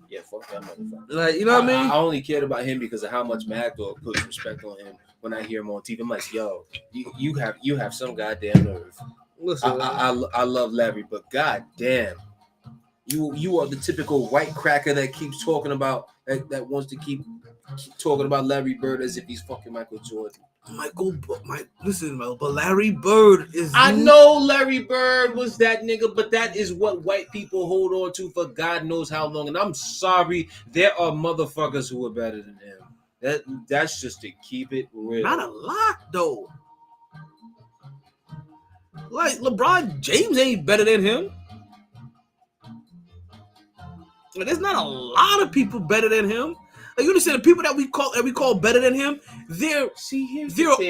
Yeah, fuck that motherfucker. Like, you know what I mean? I only cared about him because of how much Mad Dog puts respect on him when I hear him on TV. I'm like, yo, you have some goddamn nerve. Listen, I love Larry, but goddamn, you are the typical white cracker that keeps talking about that wants to keep talking about Larry Bird as if he's fucking Michael Jordan. Listen, but Larry Bird is. I know Larry Bird was that nigga, but that is what white people hold on to for God knows how long. And I'm sorry, there are motherfuckers who are better than him. That's just to keep it real. Not a lot though. Like LeBron James ain't better than him. There's not a lot of people better than him. Like you understand, the people that we call better than him, they're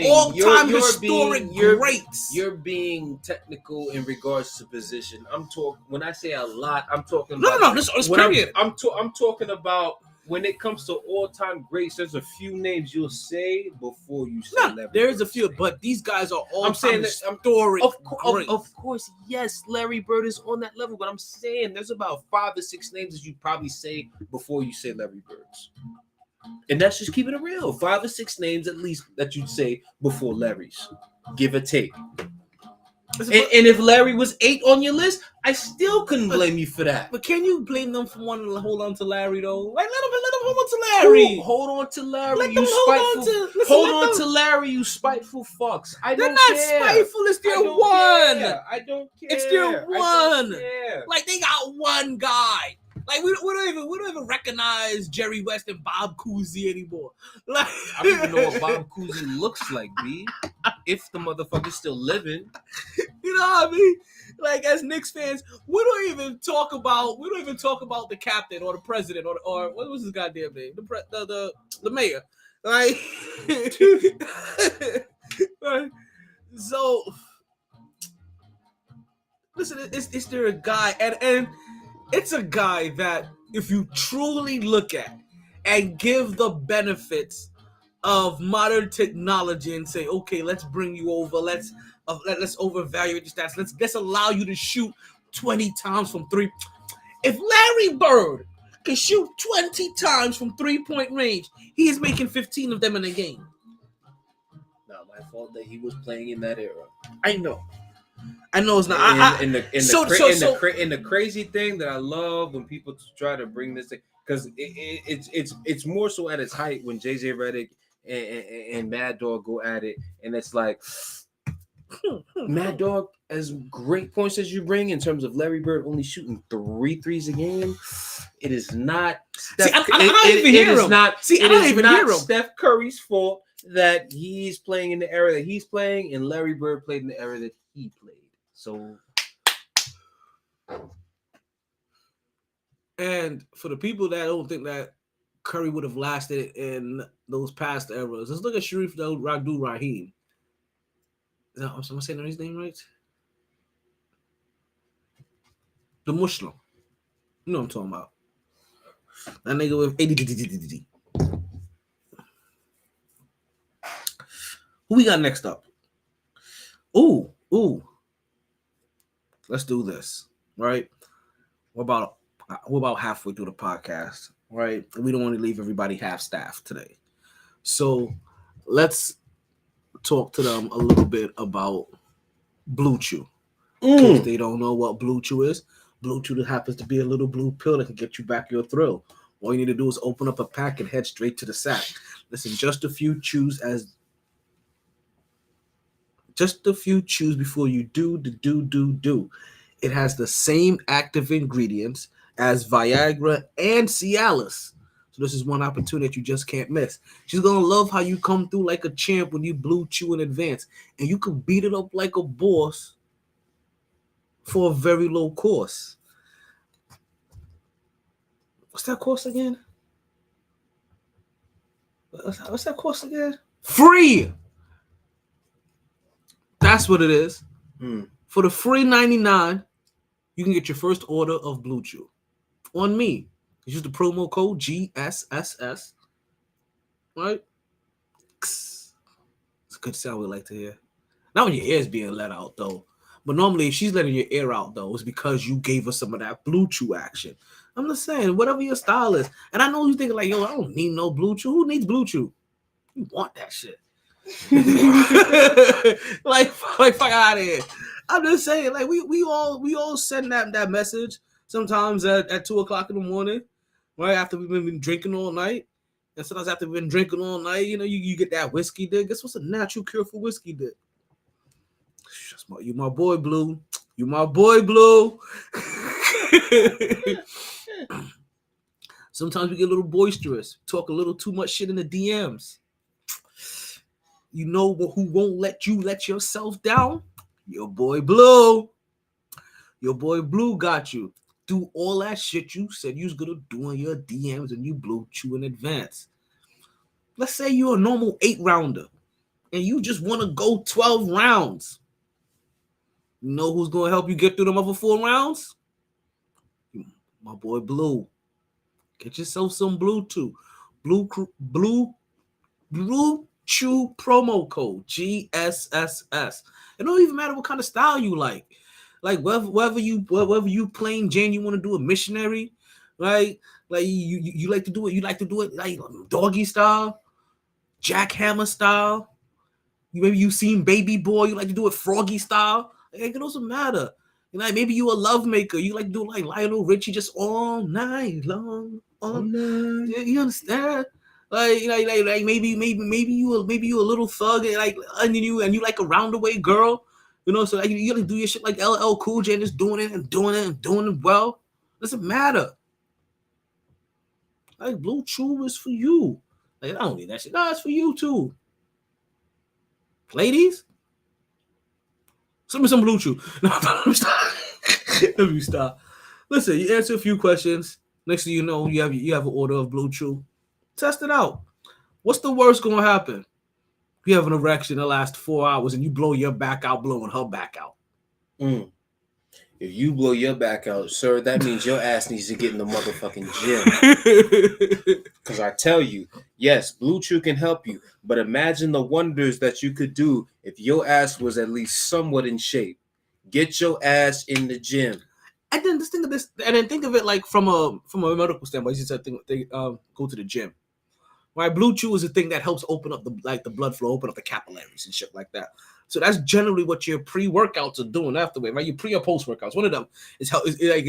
all-time historic greats. You're being technical in regards to position. I'm talking when I say a lot, I'm talking No. about This period. I'm talking about when it comes to all-time greats. There's a few names you'll say before you say. No, there's a few, but these guys are all. I'm saying that historic. Of course, yes, Larry Bird is on that level, but I'm saying there's about 5 or 6 names that you probably say before you say Larry Bird's. And that's just keeping it real. 5 or 6 names at least that you'd say before Larry's, give or take. And if Larry was 8 on your list, I still couldn't blame you for that. But can you blame them for wanting to hold on to Larry though? Like let them hold on to Larry. Hold on to Larry. Let You them spiteful. Hold on to Larry, you spiteful fucks. They're not spiteful. It's their one. I don't care. It's their one. Care. Like they got one guy. Like we don't even recognize Jerry West and Bob Cousy anymore. Like I don't even know what Bob Cousy looks like, B. If the motherfucker's still living. You know what I mean? Like as Knicks fans, we don't even talk about the captain or the president or what was his goddamn name? The mayor. Like so listen, it's there a guy and it's a guy that if you truly look at and give the benefits of modern technology and say, okay, let's bring you over, let's overvalue your stats, let's allow you to shoot 20 times from 3. If Larry Bird can shoot 20 times from 3-point range, he is making 15 of them in a game. Not my fault that he was playing in that era. I know it's not. The crazy thing that I love when people try to bring this, because it's more so at its height when JJ Redick and Mad Dog go at it, and it's like Mad Dog, as great points as you bring in terms of Larry Bird only shooting 3 threes a game, it is not. Steph, I don't even hear him. It is not Steph Curry's fault that he's playing in the era that he's playing, and Larry Bird played in the era that he played. So, and for the people that don't think that Curry would have lasted in those past eras, let's look at Sharif Abdul Rahim. Am I saying his name right? The Muslim. You know what I'm talking about. That nigga with ADD. Who we got next up? Ooh. Let's do this, right? We're about halfway through the podcast, right? We don't want to leave everybody half-staffed today. So let's talk to them a little bit about Blue Chew. In case they don't know what Blue Chew is. Blue Chew happens to be a little blue pill that can get you back your thrill. All you need to do is open up a pack and head straight to the sack. Listen, just a few chews before you do. It has the same active ingredients as Viagra and Cialis. So this is one opportunity that you just can't miss. She's going to love how you come through like a champ when you Blue Chew in advance. And you can beat it up like a boss for a very low cost. What's that cost again? Free! That's what it is. For the free $99, you can get your first order of Blue Chew on me. Use the promo code GSSS, right? good sound we like to hear. Not when your ear is being let out, though. But normally, if she's letting your ear out, though, it's because you gave her some of that blue chew action. I'm just saying, whatever your style is. And I know you thinking like, yo, I don't need no blue chew. Who needs blue chew? You want that shit. like fuck out of here. I'm just saying, like, we all send that message sometimes at 2:00 in the morning, right after we've been drinking all night. And sometimes after we've been drinking all night, you know, you get that whiskey dick. Guess what's a natural cure for whiskey dick? You my boy Blue. You my boy Blue. Sometimes we get a little boisterous, talk a little too much shit in the DMs. You know who won't let you let yourself down? Your boy Blue. Your boy Blue got you. Do all that shit you said you was gonna do in your DMs and you blew chew in advance. Let's say you're a normal 8-rounder and you just want to go 12 rounds. You know who's gonna help you get through them other 4 rounds? My boy Blue. Get yourself some Blue Chew. Blue Chew promo code GSSS. It don't even matter what kind of style you like. Like whether you plain Jane, you want to do a missionary, right? Like you like to do it. You like to do it like doggy style, jackhammer style. Maybe you seen Baby Boy. You like to do it froggy style. Like, it doesn't matter. You know, like maybe you a love maker. You like to do it like Lionel Richie, just all night long. All night. You understand? Like maybe you a little thug, like and you like a roundaway girl, you know. So like you like do your shit like LL Cool J and just doing it well. Doesn't matter. Like Blue Chew is for you. Like I don't need that shit. No, it's for you too. Ladies, send me some Blue Chew. No, let me stop. Listen, you answer a few questions. Next thing you know, you have an order of Blue Chew. Test it out. What's the worst gonna happen? You have an erection that lasts 4 hours and you blow your back out, blowing her back out. If you blow your back out, sir, that means your ass needs to get in the motherfucking gym. Because I tell you, yes, Blue Chew can help you, but imagine the wonders that you could do if your ass was at least somewhat in shape. Get your ass in the gym. And then think of this, and then think of it like from a medical standpoint. You said go to the gym. Right, Blue Chew is a thing that helps open up the blood flow, open up the capillaries and shit like that. So that's generally what your pre-workouts are doing afterward, right? Your pre or post workouts. One of them is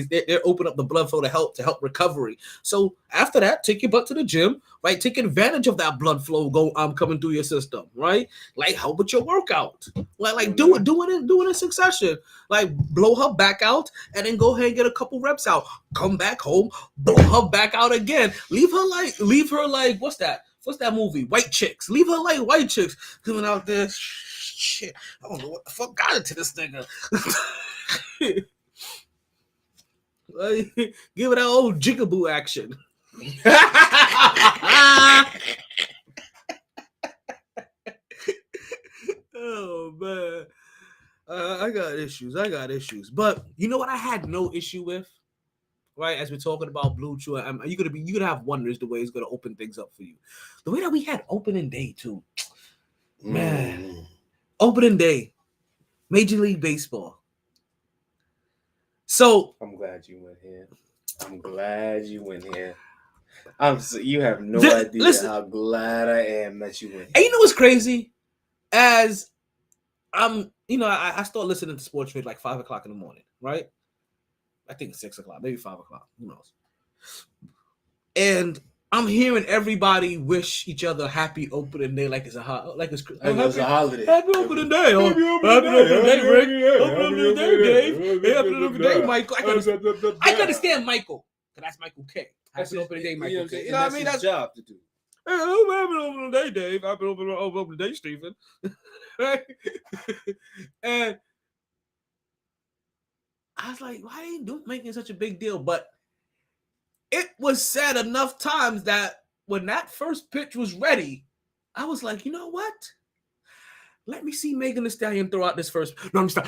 they're open up the blood flow to help recovery. So after that, take your butt to the gym, right? Take advantage of that blood flow coming through your system, right? Like help with your workout, like do it in succession. Like blow her back out and then go ahead and get a couple reps out. Come back home, blow her back out again. Leave her like what's that? What's that movie? White Chicks. Leave her like White Chicks coming out there. Shit, I don't know what the fuck got into this nigga. Like, give it that old jigaboo action. Oh man, I got issues. But you know what? I had no issue with. Right, as we're talking about Blue Chew, you're gonna have wonders the way it's gonna open things up for you. The way that we had opening day too, man. Opening day, Major League Baseball. So I'm glad you went here. You have no idea how glad I am that you went here. And you know what's crazy? As I start listening to Sports Trade like 5:00 in the morning, right? I think it's 6:00, maybe 5:00. Who knows? And I'm hearing everybody wish each other happy opening day like it's a holiday. Happy opening day. Happy opening day, Rick. Happy opening day, Dave. Happy opening day, Michael. I can understand Michael, because that's Michael K. Happy opening day, Michael K. You know what I mean? That's his job to do. Hey, happy opening day, Dave. Happy opening day, Stephen. And I was like, why ain't Duke making such a big deal? But it was said enough times that when that first pitch was ready, I was like, you know what? Let me see Megan Thee Stallion throw out this first. No, I'm stop.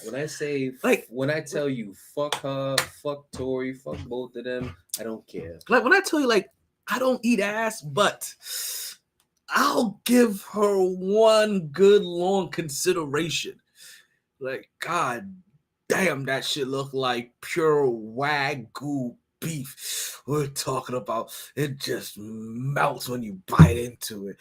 when I tell you fuck her, fuck Tori, fuck both of them, I don't care. Like when I tell you, like, I don't eat ass, but I'll give her one good long consideration. Like, god damn, that shit look like pure Wagyu beef. We're talking about it just melts when you bite into it.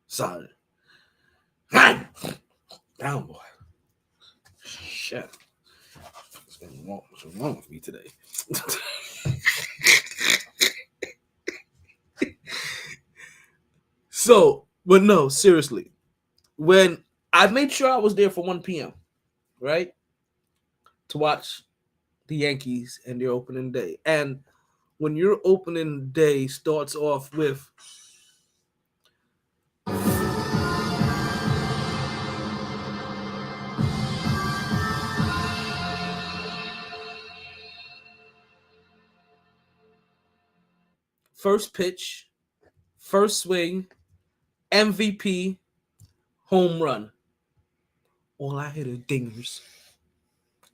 Son. Down, boy. Shit. What's wrong with me today? So, but no, seriously. When I made sure I was there for 1 p.m., right? To watch the Yankees and their opening day. And when your opening day starts off with first pitch, first swing, MVP, home run. All I hit are dingers.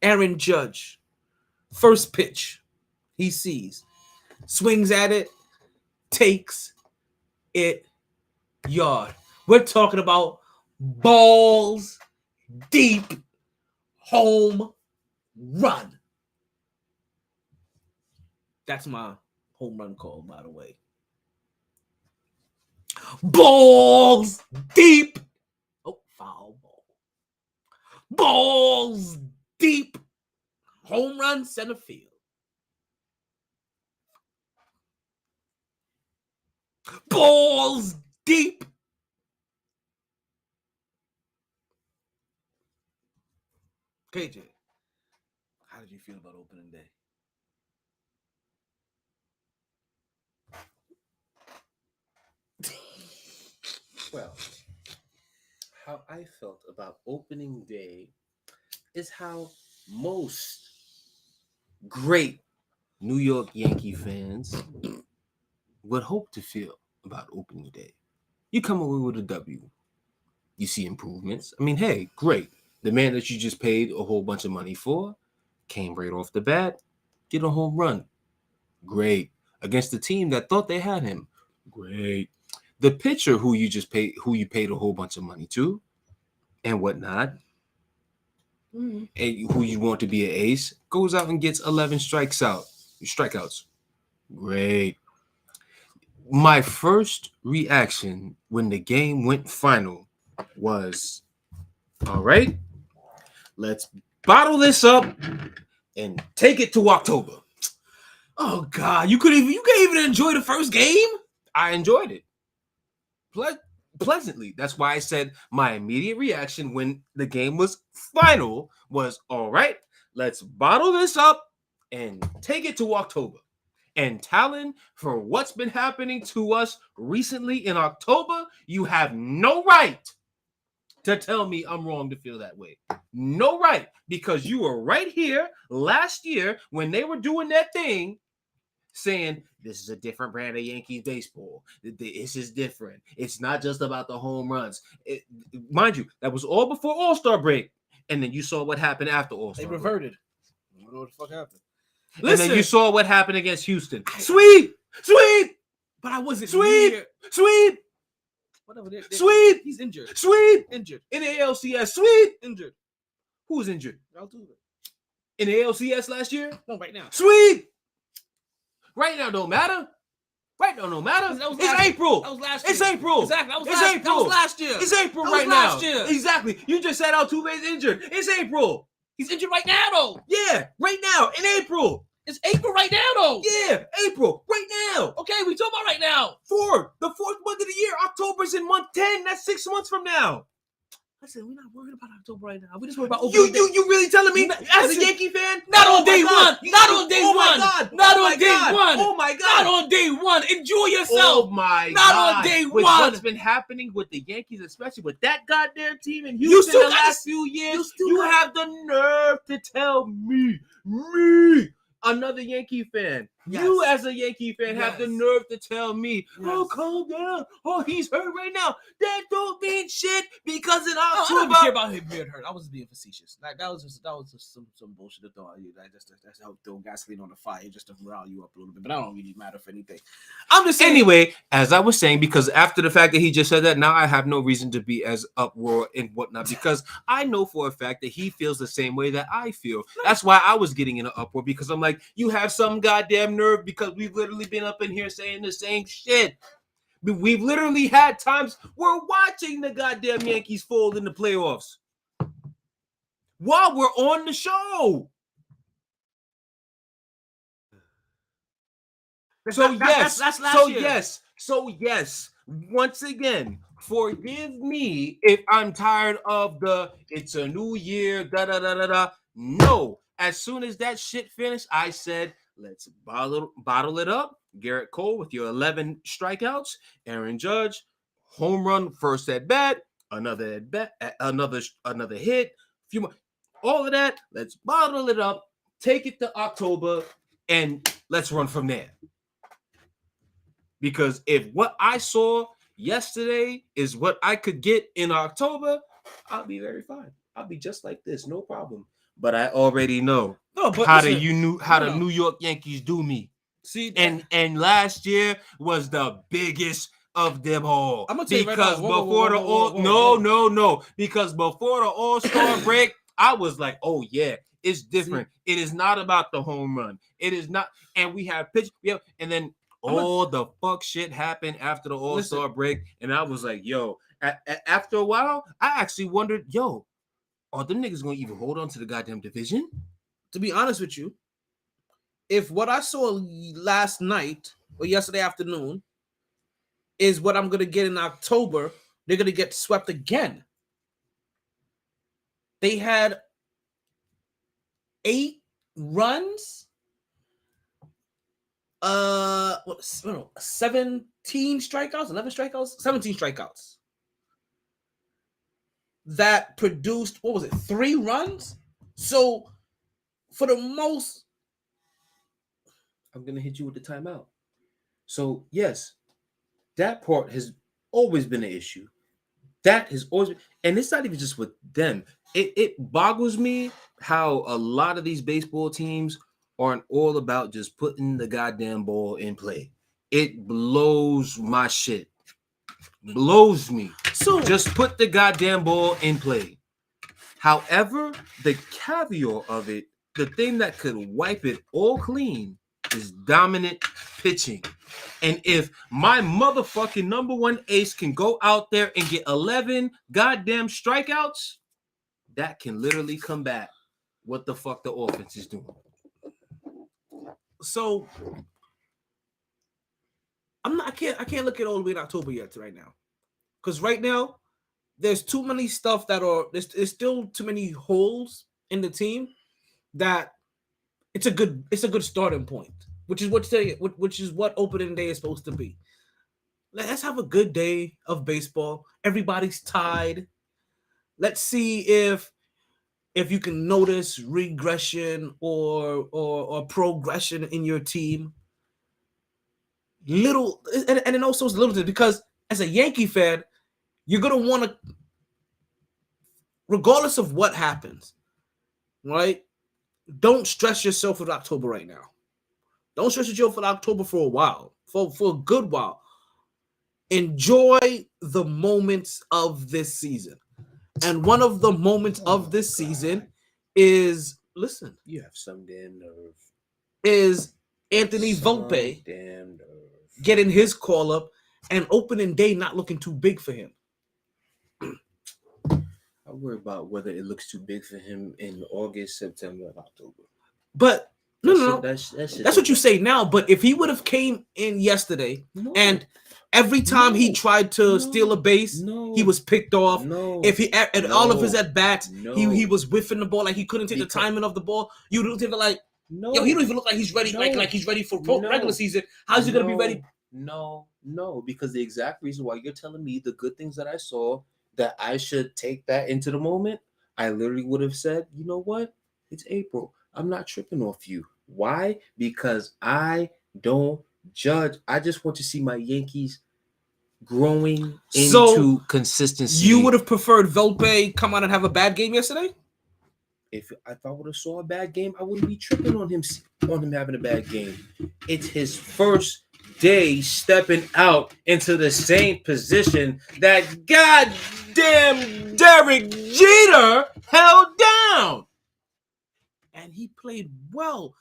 Aaron Judge, first pitch, he sees, swings at it, takes it yard. We're talking about balls deep home run. That's my home run call, by the way. Balls deep. Oh, foul ball. Balls deep. Home run, center field. Balls deep. KJ, how did you feel about opening day? Well, how I felt about opening day is how most great New York Yankee fans would hope to feel about opening day. You come away with a W. You see improvements. I mean, hey, great. The man that you just paid a whole bunch of money for came right off the bat, did a home run. Great. Against the team that thought they had him. Great. The pitcher who you paid a whole bunch of money to and whatnot, and who you want to be an ace, goes out and gets 11 strikeouts. Great. My first reaction when the game went final was, all right, let's bottle this up and take it to October. Oh God, you can't even enjoy the first game? I enjoyed it. Pleasantly. That's why I said my immediate reaction when the game was final was, all right, let's bottle this up and take it to October. And Talon, for what's been happening to us recently in October, you have no right to tell me I'm wrong to feel that way. No right, because you were right here last year when they were doing that thing saying this is a different brand of Yankees baseball. This is different. It's not just about the home runs. Mind you, that was all before All-Star break. And then you saw what happened after All-Star break. They reverted. I don't know what the fuck happened. And then you saw what happened against Houston. Sweep! But I wasn't Sweep! Whatever. Sweep! He's injured. Sweep! Injured. In the ALCS, sweep! Injured. Who's injured? Altuve. In the ALCS last year? No, right now. Sweep! Right now don't matter. Right now don't matter. It's April. That was last year. It's April. Exactly. That April. That was last year. It's April That right was now. last year. Exactly. You just said Altuve's injured. It's April. He's injured right now, though. Yeah, right now in April. It's April right now, though. Yeah, April right now. Okay, we talking about right now. The fourth month of the year. October's in month 10. That's 6 months from now. Listen, we're not worried about October right now. We just worried about You really telling me as a Yankee fan? Not on day one. Not on day one. My God. Not on day one. Oh my God. Not on day one. Enjoy yourself. Oh my Not God. on day With one. what's been happening with the Yankees, especially with that goddamn team in Houston the last few years, you have the nerve to tell me, another Yankee fan, You, Yes. as a Yankee fan, have the Yes. nerve to tell me, "Oh, Yes. calm down. Oh, he's hurt right now." That don't mean shit because in I don't October, even care about him being hurt. I was being facetious. Like that was just some bullshit to throw at you. That's how throw gasoline on the fire just to rile you up a little bit. But I don't really matter for anything. I'm just saying. Anyway, as I was saying, because after the fact that he just said that, now I have no reason to be as uproar and whatnot because I know for a fact that he feels the same way that I feel. That's why I was getting in an uproar because I'm like, you have some goddamn nerve because we've literally been up in here saying the same shit. We've literally had times we're watching the goddamn Yankees fold in the playoffs while we're on the show. So yes, that's last year. So yes. Once again, forgive me if I'm tired of the "it's a new year." Da da da da da. No, as soon as that shit finished, I said, "Let's bottle it up." Garrett Cole with your 11 strikeouts. Aaron Judge, home run, first at bat, another at bat, another hit. Few more, all of that. Let's bottle it up. Take it to October, and let's run from there. Because if what I saw yesterday is what I could get in October, I'll be very fine. I'll be just like this, no problem. But I already know how the New York Yankees do me. See, and last year was the biggest of them all. I'm gonna tell you right now. Because before the All-Star break, I was like, oh yeah, it's different. It is not about the home run. It is not, and we have pitch, and then all the fuck shit happened after the All-Star break, and I was like, yo, after a while, I actually wondered, yo, are them niggas gonna even hold on to the goddamn division? To be honest with you, if what I saw last night or yesterday afternoon is what I'm gonna get in October, they're gonna get swept again. They had 8 runs. 17 strikeouts, 11 strikeouts, 17 strikeouts. That produced, 3 runs? So, for the most... I'm going to hit you with the timeout. So, yes, that part has always been an issue. That has always been, and it's not even just with them. It boggles me how a lot of these baseball teams aren't all about just putting the goddamn ball in play. It blows my shit. Blows me. So just put the goddamn ball in play. However, the caveat of it, the thing that could wipe it all clean is dominant pitching. And if my motherfucking number one ace can go out there and get 11 goddamn strikeouts, that can literally combat what the fuck the offense is doing. So I can't look at all the way in October yet right now. Because right now, there's too many stuff there's still too many holes in the team that it's a good starting point, which is what opening day is supposed to be. Let's have a good day of baseball. Everybody's tied. Let's see if you can notice regression or progression in your team. Little and then also it's little things, because as a Yankee fan, you're gonna want to, regardless of what happens, right? Don't stress yourself with October right now. Don't stress yourself with October for a while, for a good while. Enjoy the moments of this season. And one of the moments of this season is, listen, you have some damn nerve, is Anthony Volpe getting his call up and opening day not looking too big for him. I worry about whether it looks too big for him in August, September, and October. But no. That's what you say now. But if he would have came in yesterday and every time he tried to steal a base, he was picked off. If he at all of his at bats, he was whiffing the ball, like he couldn't take the timing of the ball. You don't think like, yo, he don't even look like he's ready, like he's ready for regular season. How's he gonna be ready? No, because the exact reason why you're telling me the good things that I saw, that I should take that into the moment, I literally would have said, you know what? It's April. I'm not tripping off you. Why? Because I don't judge. I just want to see my Yankees growing into consistency. You would have preferred Volpe come out and have a bad game yesterday? If I would have saw a bad game, I wouldn't be tripping on him having a bad game. It's his first day stepping out into the same position that goddamn Derek Jeter held down. And he played well.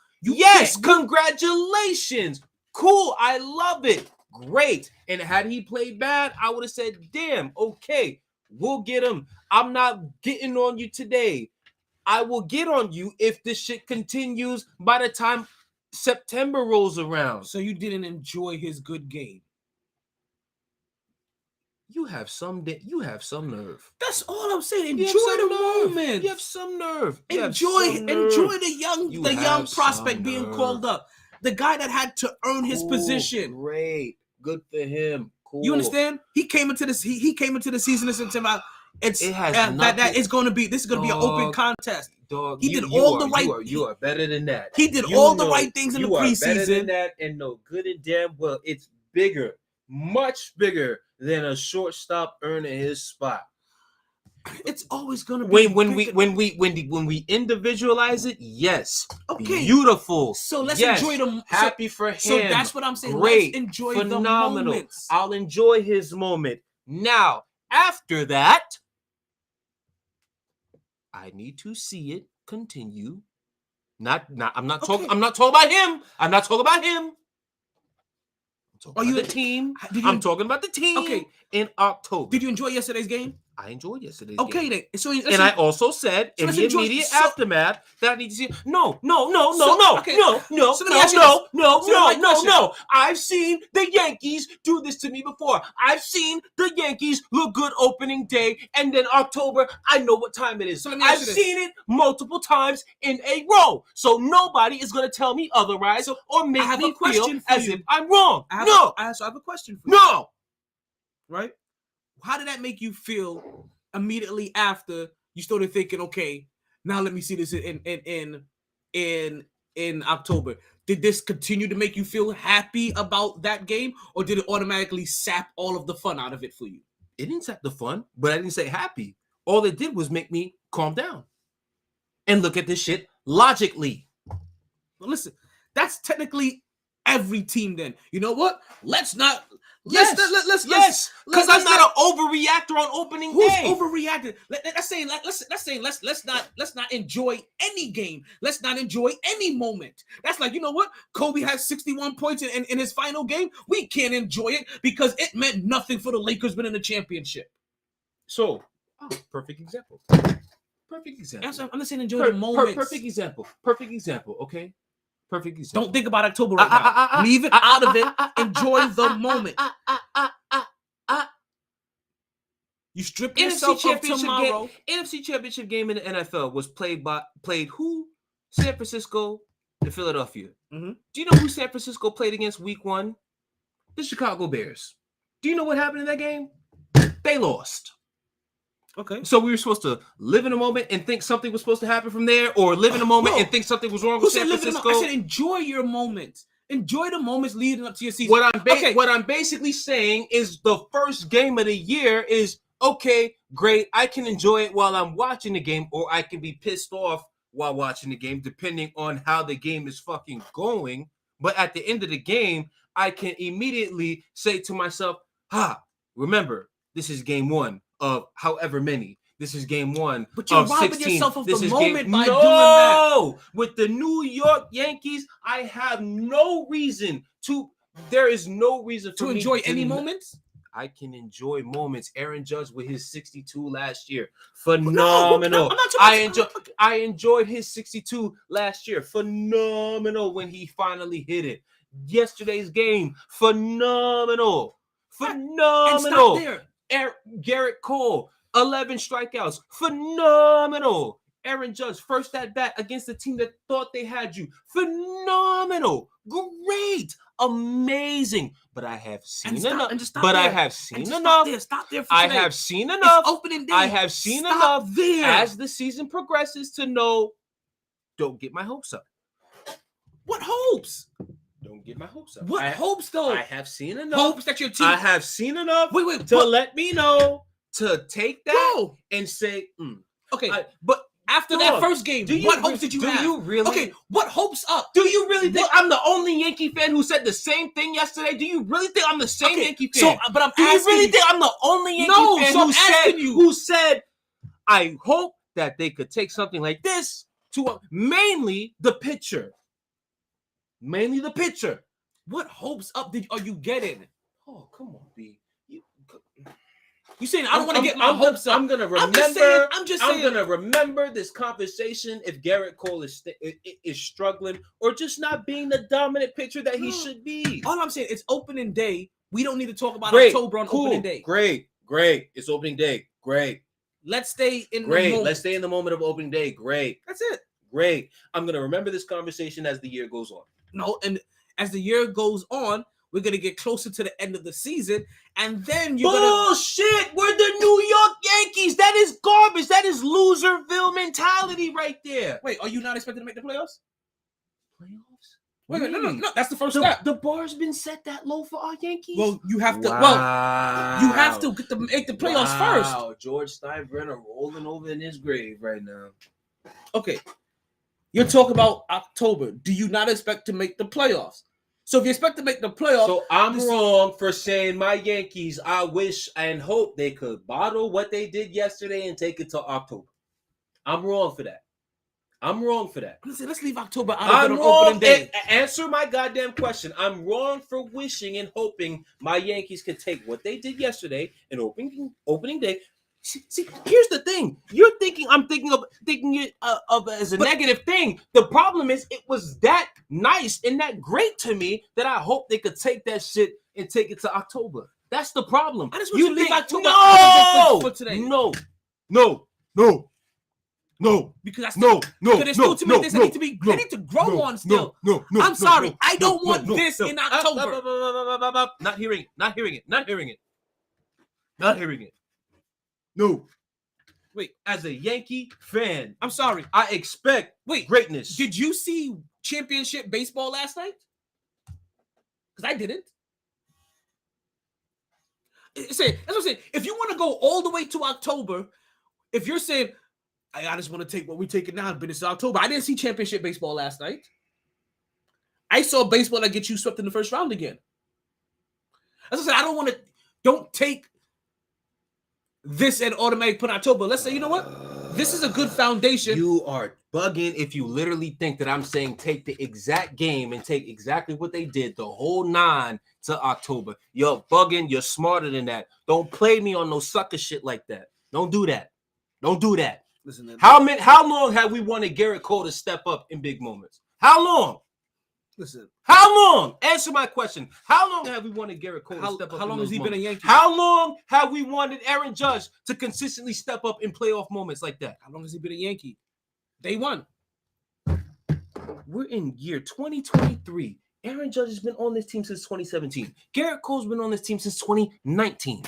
Congratulations. Cool. I love it. Great. And had he played bad, I would have said, damn, okay, we'll get him. I'm not getting on you today. I will get on you if this shit continues by the time September rolls around. So you didn't enjoy his good game. You have some nerve. That's all I'm saying. Enjoy the moment. You have some nerve. Enjoy the young prospect being called up. The guy that had to earn his position. Great. Good for him. Cool. You understand? He came into the season and said, this is going to be an open contest. Dog, he did all the right. You are better than that. He did all the right things in the preseason. You are better than that, and no good and damn well. It's bigger, much bigger than a shortstop earning his spot. It's always going to be when we individualize it. Yes, okay, beautiful. So let's enjoy them. Happy for him. So that's what I'm saying. Great, let's enjoy phenomenal. The moments. I'll enjoy his moment now. After that, I need to see it continue. I'm not talking about him. I'm not talking about him. I'm talking about the team. I'm talking about the team in October. Did you enjoy yesterday's game? I enjoyed yesterday's game. Okay, then. I also said in the immediate aftermath that I need to see. No. I've seen the Yankees do this to me before. I've seen the Yankees look good opening day, and then October, I know what time it is. So I've seen it multiple times in a row. So nobody is going to tell me otherwise or make me feel as if I'm wrong. I have a question for you. No. Right? How did that make you feel immediately after you started thinking, okay, now let me see this in October? Did this continue to make you feel happy about that game, or did it automatically sap all of the fun out of it for you? It didn't sap the fun, but I didn't say happy. All it did was make me calm down and look at this shit logically. Well, listen, that's technically every team then. You know what? Let's not... Yes, because I'm not an overreactor on opening day. Who's overreacting? Let's not enjoy any game. Let's not enjoy any moment. That's like, you know what? Kobe has 61 points in his final game. We can't enjoy it because it meant nothing for the Lakers winning the championship. So, perfect example. I'm not saying enjoy the moments. Perfect example. Okay. Perfect example. Don't think about October right now. Leave it out of it. Enjoy the moment. You strip yourself of tomorrow. NFC Championship game in the NFL was played who? San Francisco and Philadelphia. Mm-hmm. Do you know who San Francisco played against week 1? The Chicago Bears. Do you know what happened in that game? They lost. Okay. So we were supposed to live in a moment and think something was supposed to happen from there, or live in a moment and think something was wrong with San Francisco? I said enjoy your moments. Enjoy the moments leading up to your season. What I'm basically saying is the first game of the year is, okay, great. I can enjoy it while I'm watching the game, or I can be pissed off while watching the game, depending on how the game is fucking going. But at the end of the game, I can immediately say to myself, remember, this is game 1 of however many. This is game 1 but you're of robbing 16. yourself of this the is moment by doing that. With the New York Yankees, I have no reason to. There is no reason for to enjoy any moments. I can enjoy moments. Aaron Judge with his 62 last year, phenomenal. I enjoyed his 62 last year, phenomenal when he finally hit it. Yesterday's game, phenomenal. Garrett Cole, 11 strikeouts, phenomenal. Aaron Judge, first at bat against the team that thought they had you, phenomenal, great, amazing. But I have seen enough. I have seen enough. Stop there. I have seen enough. Opening day. I have seen enough as the season progresses to know. Don't get my hopes up. hopes? Don't get my hopes up. What hopes though? I have seen enough. Hopes that your team. I have seen enough. Wait, to let me know to take that Bro. and say, Okay, but after hold that on. first game, what hopes did you have? Do you really? Okay, what hopes up? Do you really think I'm the only Yankee fan who said the same thing yesterday? Do you really think I'm the same Yankee fan? So, but I'm Do you asking really you. think I'm the only Yankee fan who said, I hope that they could take something like this to mainly the pitcher. Mainly the pitcher. What hopes up are you getting? Oh, come on, B. You saying I don't want to get my I'm hopes up? I'm gonna remember. I'm just saying. I'm gonna remember this conversation if Garrett Cole is struggling or just not being the dominant pitcher that he should be. All I'm saying, it's opening day. We don't need to talk about Great, October on cool, opening day. Great. It's opening day. Great. Let's stay in the Great. moment. Let's stay in the moment of opening day. Great. That's it. Great. I'm gonna remember this conversation as the year goes on. No, and as the year goes on, we're gonna get closer to the end of the season, and then you're Bullshit! We're the New York Yankees. That is garbage. That is loserville mentality right there. Wait, are you not expecting to make the playoffs? Playoffs? Wait, no. That's the first step. The bar's been set that low for our Yankees. Well, you have to. Wow. Well, you have to make the playoffs first. Wow, George Steinbrenner rolling over in his grave right now. Okay, you're talking about October. Do you not expect to make the playoffs? So if you expect to make the playoffs, So I'm wrong for saying my Yankees, I wish and hope they could bottle what they did yesterday and take it to October. I'm wrong for that. Let's leave October out of it on wrong. opening day. Answer my goddamn question. I'm wrong for wishing and hoping my Yankees could take what they did yesterday and opening day. See, here's the thing. You're thinking I'm thinking it of as a negative thing. The problem is it was that nice and that great to me that I hope they could take that shit and take it to October. That's the problem. I just want you to leave October no, for today. No. Because that's No. because there's still too many things that need to be they need to grow on still. I'm sorry. I don't want this in October. Not hearing it. No. Wait, as a Yankee fan, I'm sorry. I expect greatness. Did you see championship baseball last night? Because I didn't. That's what I'm saying. If you want to go all the way to October, if you're saying, I just want to take what we're taking now, but it's October. I didn't see championship baseball last night. I saw baseball that gets you swept in the first round again. As I said, don't take this and automatic put October. Let's say, you know what? This is a good foundation. You are bugging if you literally think that I'm saying take the exact game and take exactly what they did, the whole 9 to October. You're bugging. You're smarter than that. Don't play me on no sucker shit like that. Don't do that. Listen, how long have we wanted Garrett Cole to step up in big moments? How long? Listen. How long? Answer my question. How long have we wanted Garrett Cole to step up? How long has he been a Yankee? How long have we wanted Aaron Judge to consistently step up in playoff moments like that? How long has he been a Yankee? Day one. We're in year 2023. Aaron Judge has been on this team since 2017. Garrett Cole's been on this team since 2019.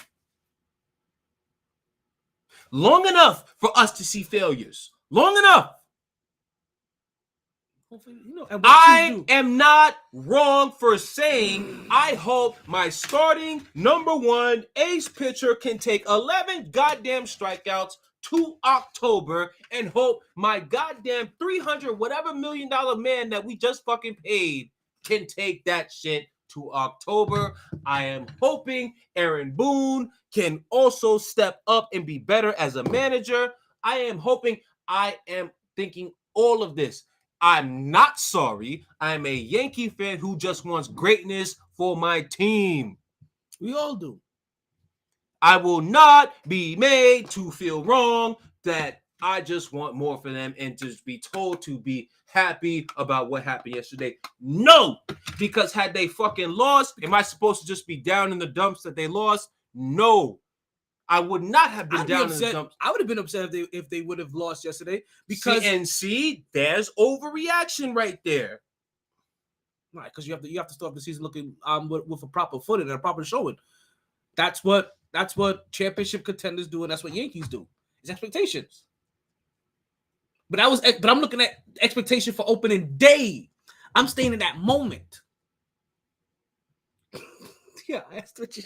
Long enough for us to see failures. Long enough. I am not wrong for saying I hope my starting number 1 ace pitcher can take 11 goddamn strikeouts to October and hope my goddamn $300 whatever million man that we just fucking paid can take that shit to October. I am hoping Aaron Boone can also step up and be better as a manager. I am thinking all of this. I'm not sorry. I'm a Yankee fan who just wants greatness for my team. We all do. I will not be made to feel wrong that I just want more for them and to be told to be happy about what happened yesterday. No, because had they fucking lost, am I supposed to just be down in the dumps that they lost? No. I would not have been down in the dumps. I would have been upset if they would have lost yesterday because there's overreaction right there. Right, because you have to start the season looking with a proper footing and a proper showing. That's what championship contenders do, and that's what Yankees do. It's expectations. But I'm looking at expectation for opening day. I'm staying in that moment. Yeah, that's what you.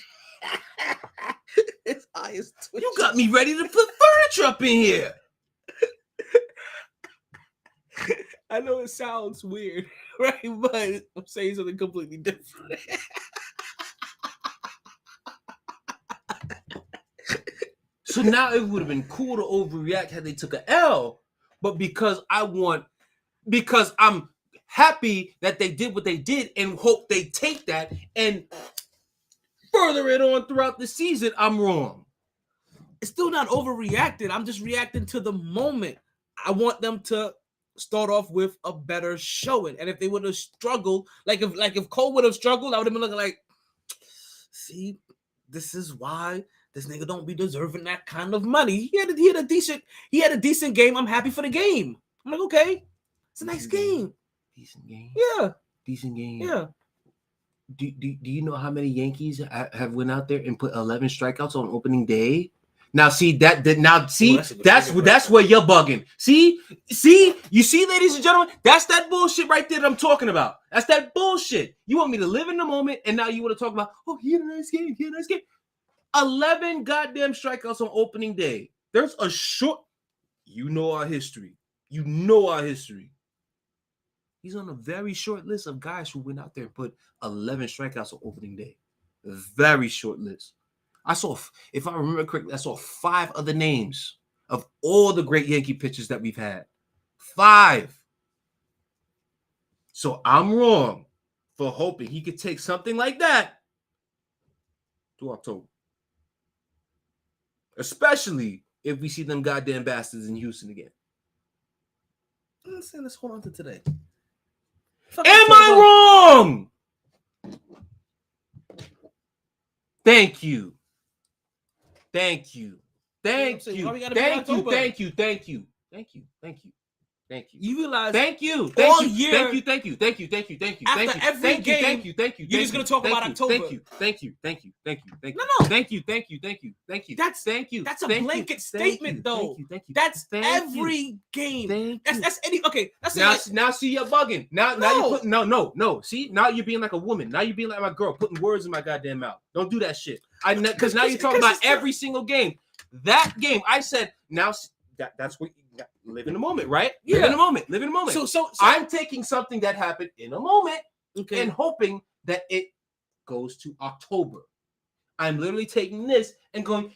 His eye is twitching. You got me ready to put furniture up in here. I know it sounds weird, right? But I'm saying something completely different. So now it would have been cool to overreact had they took a L, but because I'm happy that they did what they did and hope they take that and further it on throughout the season, I'm wrong. It's still not overreacting. I'm just reacting to the moment. I want them to start off with a better showing. And if they would have struggled, like if Cole would have struggled, I would have been looking like, see, this is why this nigga don't be deserving that kind of money. He had a decent game. I'm happy for the game. I'm like, okay, it's a nice game. Decent game. Yeah. Decent game. Yeah. Do you know how many Yankees have went out there and put 11 strikeouts on opening day? Now see that's where you're bugging. See, you see, ladies and gentlemen, that's that bullshit right there that I'm talking about. That's that bullshit. You want me to live in the moment, and now you want to talk about, oh, he had a nice game. 11 goddamn strikeouts on opening day. There's a short. You know our history. He's on a very short list of guys who went out there and put 11 strikeouts on opening day. A very short list. I saw, if I remember correctly, I saw 5 other names of all the great Yankee pitchers that we've had. 5. So I'm wrong for hoping he could take something like that to October. Especially if we see them goddamn bastards in Houston again. I'm saying let's hold on to today. Am I wrong? Thank you. You realize Thank you. All year. Thank you. After every game, you're just gonna talk about October. Thank you. No. Thank you. That's a blanket statement, though. That's every game. That's any. Okay. That's now. See, you're bugging. Now you're putting no. See, now you're being like a woman. Now you're being like my girl, putting words in my goddamn mouth. Don't do that shit. Because now you're talking about every single game. That game, I said. Now that's what. Live in the moment, right? Yeah. Live in the moment. So I'm taking something that happened in a moment and hoping that it goes to October. I'm literally taking this and going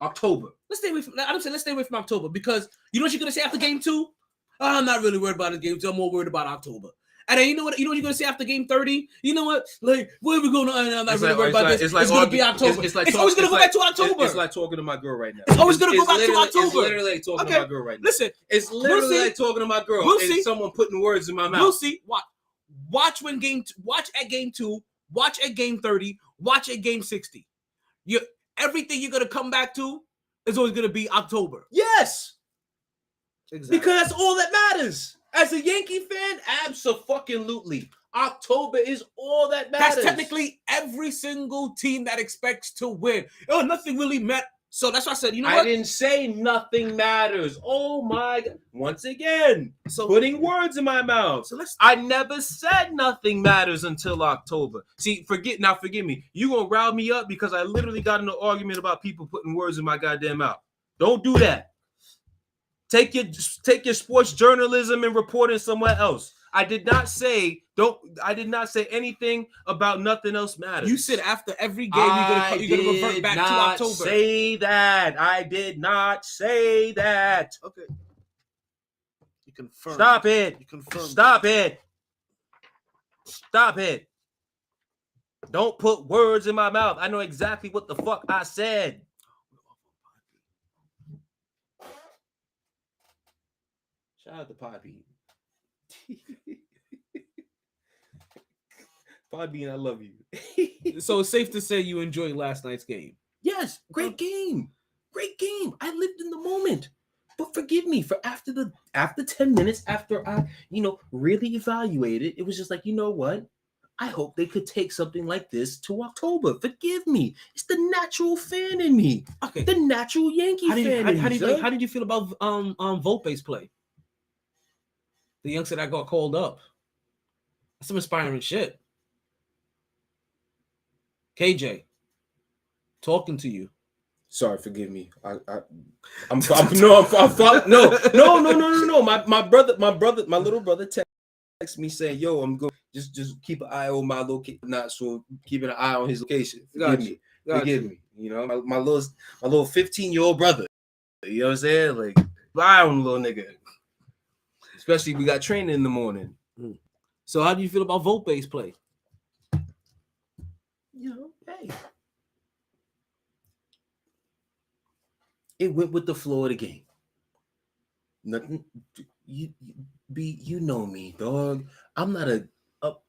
October. Let's stay away from. I'm saying let's stay away from October because you know what you're gonna say after game 2. I'm not really worried about the game 2. I'm more worried about October. And then you know what you're gonna say after game 30. You know what? Like where are we going? I'm not really worried about this. It's gonna be October. It's always gonna go back to October. It's like talking to my girl right now. It's always gonna go back to October. It's literally like talking to my girl right now. Listen, it's literally like talking to my girl and someone putting words in my mouth. We'll see. Watch at game 2. Watch at game 30. Watch at game 60. Everything you're gonna come back to is always gonna be October. Yes, exactly. Because that's all that matters. As a Yankee fan, abso-fucking-lutely. October is all that matters. That's technically every single team that expects to win. Oh, nothing really matters. So that's why I said, you know what? I didn't say nothing matters. Oh my God. Once again, putting words in my mouth. I never said nothing matters until October. See, forgive me. You gonna rile me up because I literally got in an argument about people putting words in my goddamn mouth. Don't do that. Take your sports journalism and reporting somewhere else. I did not say anything about nothing else matters. You said after every game you're gonna revert back to October. I did not say that. Okay. You confirm. Stop it. You confirm. Stop it. Don't put words in my mouth. I know exactly what the fuck I said. Shout out to Podbean. Podbean, I love you. So it's safe to say you enjoyed last night's game. Yes, great game. I lived in the moment. But forgive me for after 10 minutes after I, really evaluated, it was just like, you know what? I hope they could take something like this to October. Forgive me. It's the natural fan in me. Okay. The natural Yankee fan in me. How did you feel about Volpe's play? The youngster that got called up. That's some inspiring shit. KJ, talking to you. Sorry, forgive me. My little brother texted me saying, "Yo, I'm going. Just keep an eye on my location. Not so keeping an eye on his location. Forgive me. You know, my little 15-year-old brother. You know what I'm saying? Like, eye on little nigga. Especially we got training in the morning. So how do you feel about Volpe's play? You know, hey. It went with the flow of the game. Nothing. You know me, dog. I'm not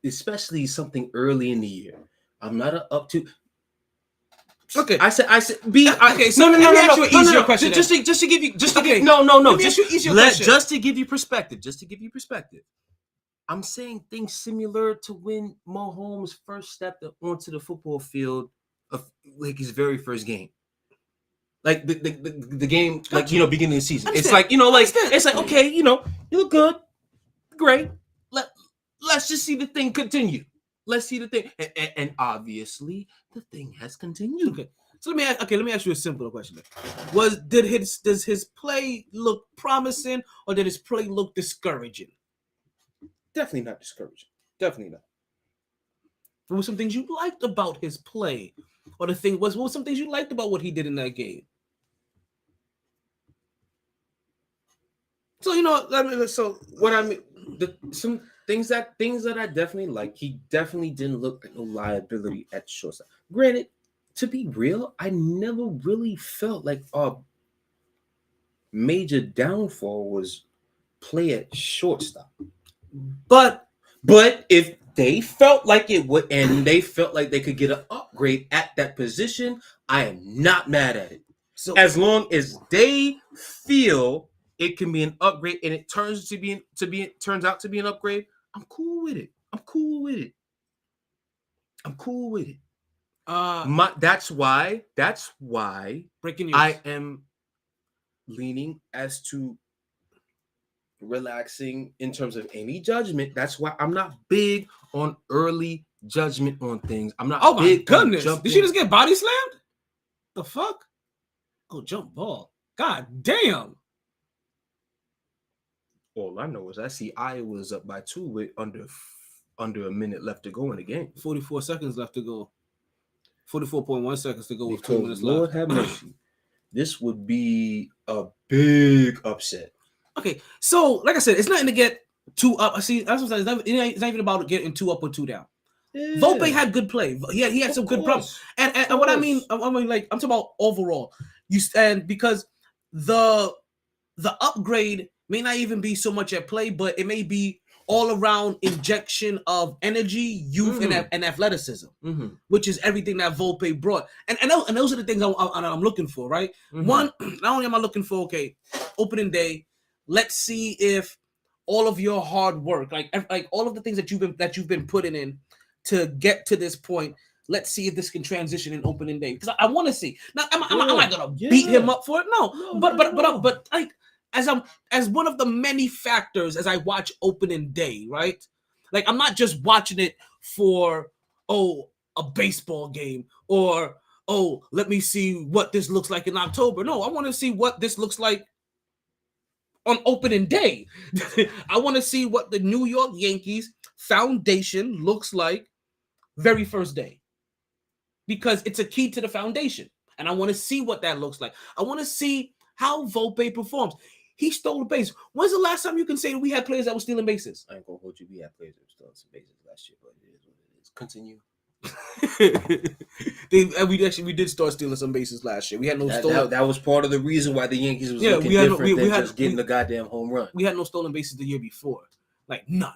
especially something early in the year. I'm not up to. Okay, I said. Okay, so let me ask you an easier question. Just to give you, Just to give you perspective. I'm saying things similar to when Mahomes first stepped onto the football field of like his very first game. Like the game, like, you know, beginning of the season. It's like, you know, like it's like, okay, you know, you look good, great. Let's just see the thing continue. Let's see the thing, and obviously the thing has continued. Okay, so let me ask you a simpler question. Does his play look promising, or did his play look discouraging? Definitely not discouraging. Definitely not. What were some things you liked about his play, or what were some things you liked about what he did in that game? So, you know, some things that I definitely like. He definitely didn't look like a liability at shortstop. Granted, to be real, I never really felt like a major downfall was play at shortstop. But if they felt like it would, and they felt like they could get an upgrade at that position, I am not mad at it. So as long as they feel it can be an upgrade and it turns out to be an upgrade, I'm cool with it. That's why breaking news. I am leaning as to relaxing in terms of any judgment. That's why I'm not big on early judgment on things. I'm not. Oh my big goodness! On Did she just get body slammed? The fuck? Oh, jump ball! God damn! All I know is I see Iowa's up by 2 with under a minute left to go in the game. 44 seconds left to go. 44.1 seconds to go with 2 minutes Lord left. Have mercy. This would be a big upset. Okay, so like I said, it's nothing to get too up. See, that's what I'm saying. It's not even about getting 2 up or 2 down. Yeah. Volpe had good play. He had some good problems. And what I mean, like, I'm talking about overall. Because the upgrade may not even be so much at play, but it may be all around injection of energy, youth, and athleticism, which is everything that Volpe brought. And those are the things I'm looking for, right? One, not only am I looking for, okay, opening day, let's see if all of your hard work, like all of the things that you've been putting in to get to this point, let's see if this can transition in opening day. Because I want to see. Now, I'm not gonna beat him up for it. No. But like, as one of the many factors as I watch opening day, right? Like, I'm not just watching it for a baseball game or let me see what this looks like in October. No, I want to see what this looks like on opening day. I want to see what the New York Yankees foundation looks like very first day, because it's a key to the foundation, and I want to see what that looks like. I want to see how Volpe performs. He stole a base. When's the last time you can say we had players that were stealing bases? I ain't gonna hold you. We had players that were stealing some bases last year, but it is what it is. Continue. We did start stealing some bases last year. We had no stolen. That was part of the reason why the Yankees was looking different than just getting the goddamn home run. We had no stolen bases the year before, like none.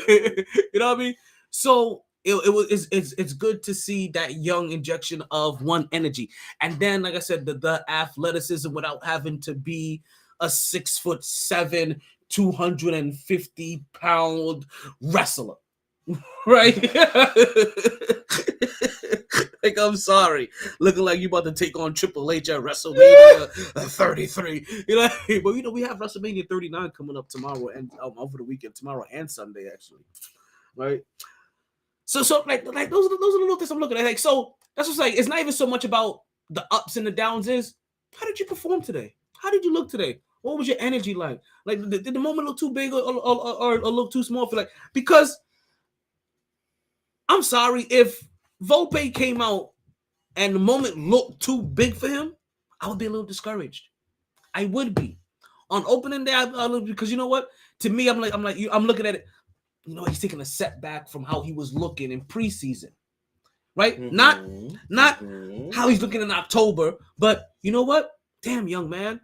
You know what I mean? So it's good to see that young injection of one energy, and then, like I said, the athleticism without having to be a 6'7", 250-pound wrestler. Right? Like, I'm sorry. Looking like you about to take on Triple H at WrestleMania 33. You know, but we have WrestleMania 39 coming up tomorrow and over the weekend, tomorrow and Sunday, actually. Right? So like those are the little things I'm looking at. Like, so that's what's like, it's not even so much about the ups and the downs, is how did you perform today? How did you look today? What was your energy like? Like, did the moment look too big or look too small for, like, because I'm sorry, if Volpe came out and the moment looked too big for him, I would be a little discouraged. I would be. On opening day, because you know what? To me, I'm looking at it. You know, he's taking a setback from how he was looking in preseason, right? Not how he's looking in October, but you know what? Damn, young man,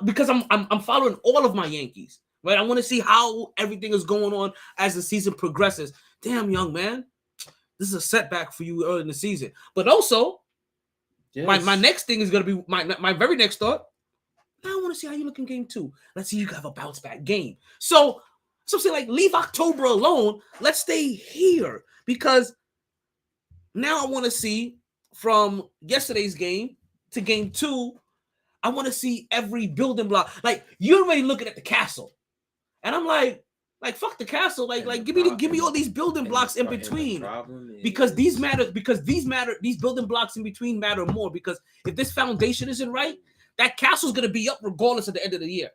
because I'm following all of my Yankees, right? I want to see how everything is going on as the season progresses. Damn, young man, this is a setback for you early in the season. But also, my next thing is gonna be my very next thought. Now I want to see how you look in game 2. Let's see you have a bounce back game. So I'm saying, like, leave October alone. Let's stay here, because now I want to see from yesterday's game to game 2. I want to see every building block. Like, you're already looking at the castle, and I'm like fuck the castle. Like give me all these building blocks in between, because these building blocks in between matter more. Because if this foundation isn't right, that castle's gonna be up regardless at the end of the year,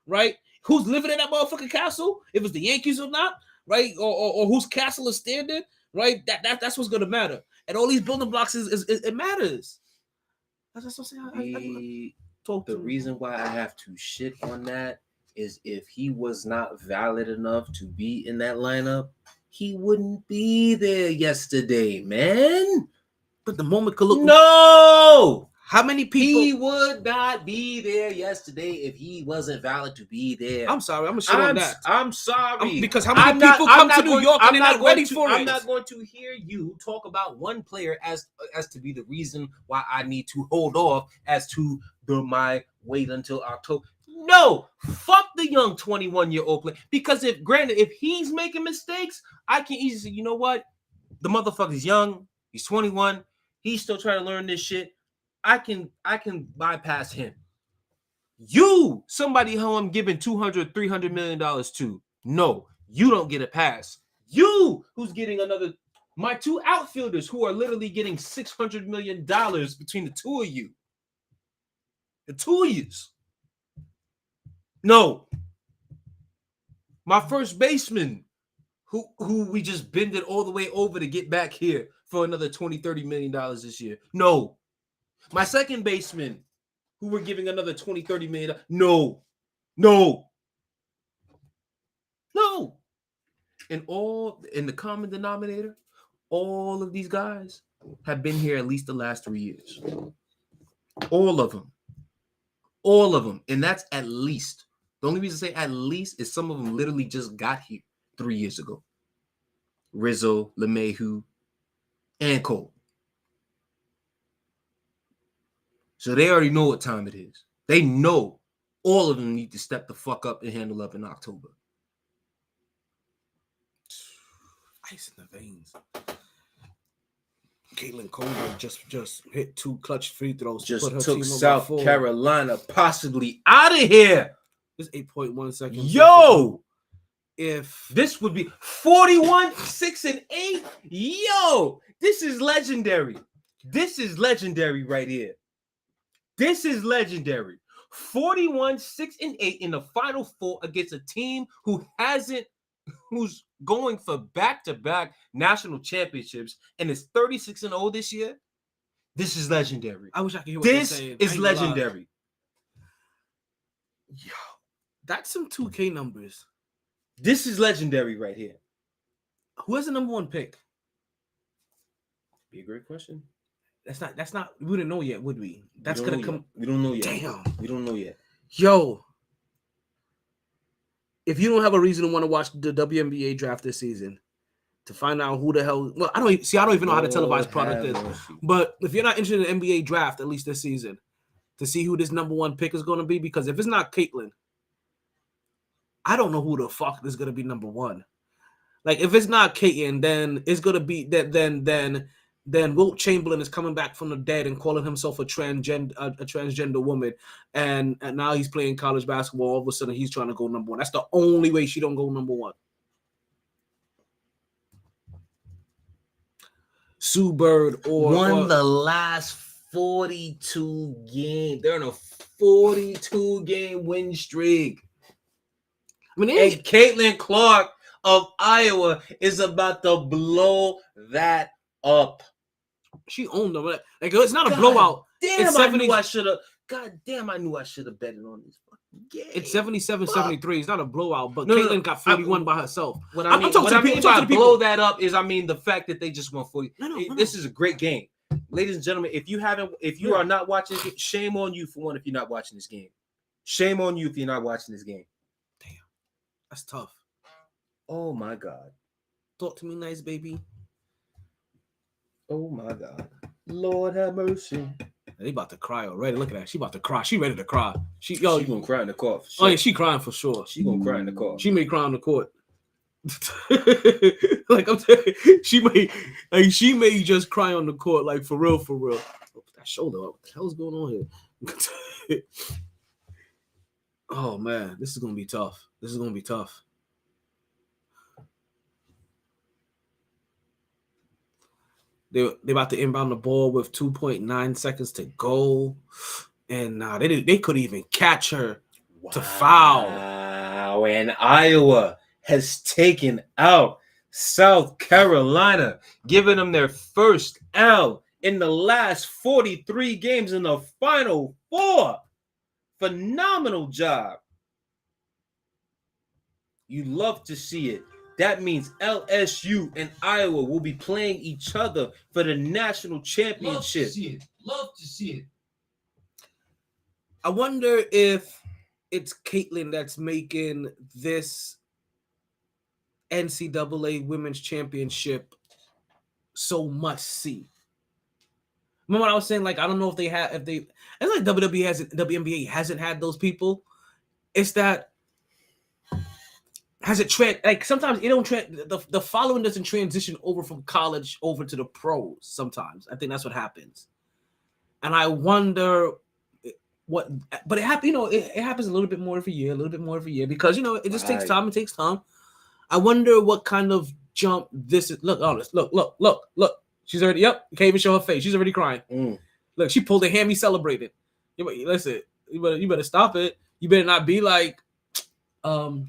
right? Who's living in that motherfucking castle? If it's the Yankees or not, right? Or whose castle is standing, right? That's what's gonna matter. And all these building blocks it matters. That's what I'm saying. The reason why I have to shit on that is if he was not valid enough to be in that lineup, he wouldn't be there yesterday, man. But the moment could look. No! How many people? He would not be there yesterday if he wasn't valid to be there. I'm sorry. I'm gonna shit on that. I'm sorry. Because how many people come to New York and they're not ready for it? I'm not going to hear you talk about one player as to be the reason why I need to hold off as to my wait until October. No, fuck the young 21-year-old player. Because if he's making mistakes, I can easily say, you know what? The motherfucker's young. He's 21. He's still trying to learn this shit. I can bypass him. You, somebody who I'm giving $200-300 million to, no, you don't get a pass. You, who's getting my 2 outfielders who are literally getting $600 million between the 2 of you. The 2 of you. No. My first baseman, who we just bended all the way over to get back here for another $20-30 million this year. No. My second baseman, who we're giving another $20-30 million. No. And in the common denominator, all of these guys have been here at least the last 3 years. All of them. And that's at least. The only reason I say at least is some of them literally just got here 3 years ago. Rizzo, LeMahieu, and Cole. So they already know what time it is. They know all of them need to step the fuck up and handle up in October. Ice in the veins. Caitlin Colbert just hit 2 clutch free throws. Just took South Carolina possibly out of here. It's 8.1 seconds. Yo! If this would be 41, 6, and 8. Yo! This is legendary. This is legendary right here. This is legendary. 41, 6, and 8 in the Final Four against a team who's going for back-to-back national championships and is 36-0 this year. This is legendary. I wish I could hear what they're saying. This is legendary. Yo, that's some 2K numbers. This is legendary right here. Who has the number 1 pick? Be a great question. That's not. We didn't know yet, would we? That's gonna come. We don't know yet. Damn. We don't know yet. Yo, if you don't have a reason to want to watch the WNBA draft this season to find out who the hell, well, I don't even know how the televised product is. But if you're not interested in the NBA draft, at least this season, to see who this number 1 pick is going to be, because if it's not Caitlin, I don't know who the fuck is going to be number 1. Like, if it's not Caitlin, then it's going to be then then Wilt Chamberlain is coming back from the dead and calling himself a transgender woman, and now he's playing college basketball. All of a sudden, he's trying to go number one. That's the only way she don't go number one. Sue Bird won the last 42 games. They're on a 42 game win streak. I mean, and Caitlin Clark of Iowa is about to blow that up. She owned them. Like, it's not a blowout. Damn, it's I knew I should have. God damn, I knew I should have betted on this fucking game. It's 77-73. It's not a blowout, but Caitlin got 41 by herself. What I mean by blow that up is, the fact that they just won 40. No. This is a great game, ladies and gentlemen. If you are not watching, shame on you for one. If you're not watching this game, shame on you if you're not watching this game. Damn, that's tough. Oh my God, talk to me nice, baby. Oh my God, Lord have mercy. They about to cry already. Look at that. She about to cry. She ready to cry. She gonna cry in the court. Sure. Oh yeah, she crying for sure. She gonna cry in the court. She may cry on the court. Like I'm telling you, she may just cry on the court, like for real, for real. Oh, that shoulder. What the hell's going on here? Oh man, this is gonna be tough. This is gonna be tough. They about to inbound the ball with 2.9 seconds to go, and they couldn't even catch her to foul. Wow, and Iowa has taken out South Carolina, giving them their first L in the last 43 games in the Final Four. Phenomenal job. You love to see it. That means LSU and Iowa will be playing each other for the national championship. Love to see it. I wonder if it's Caitlin that's making this NCAA Women's Championship so much see. Remember what I was saying? Like, I don't know if it's like WNBA hasn't had those people. It's that sometimes it don't the following doesn't transition over from college over to the pros. Sometimes I think that's what happens, and I wonder what. But it happens, it happens a little bit more every year, because it just takes time. It takes time. I wonder what kind of jump this is. Look, honest. Look. She's already. Yep. Can't even show her face. She's already crying. Look, she pulled a hammy, celebrated. Listen, you better stop it. You better not be like, damn.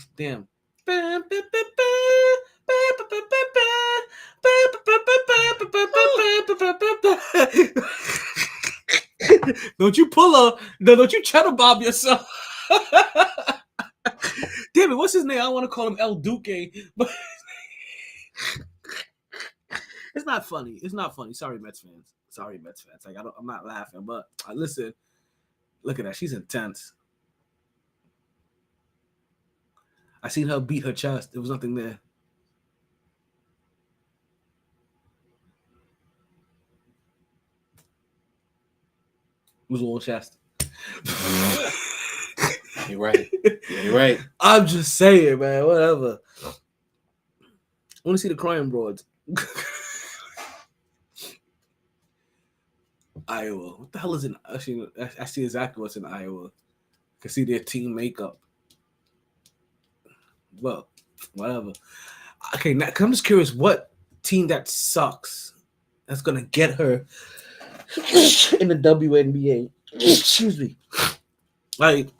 Don't you pull her? Don't you cheddar bob yourself? Damn it, what's his name? I want to call him El Duque, but it's not funny. It's not funny. Sorry, Mets fans. Like I'm not laughing, but listen. Look at that. She's intense. I seen her beat her chest. There was nothing there. It was a little chest. You're right. You're right. I'm just saying, man. Whatever. I want to see the crying broads. Iowa. What the hell is in? I see exactly what's in Iowa. I can see their team makeup. Well, whatever. Okay, now I'm just curious what team that sucks that's gonna get her in the WNBA. Excuse me. Like,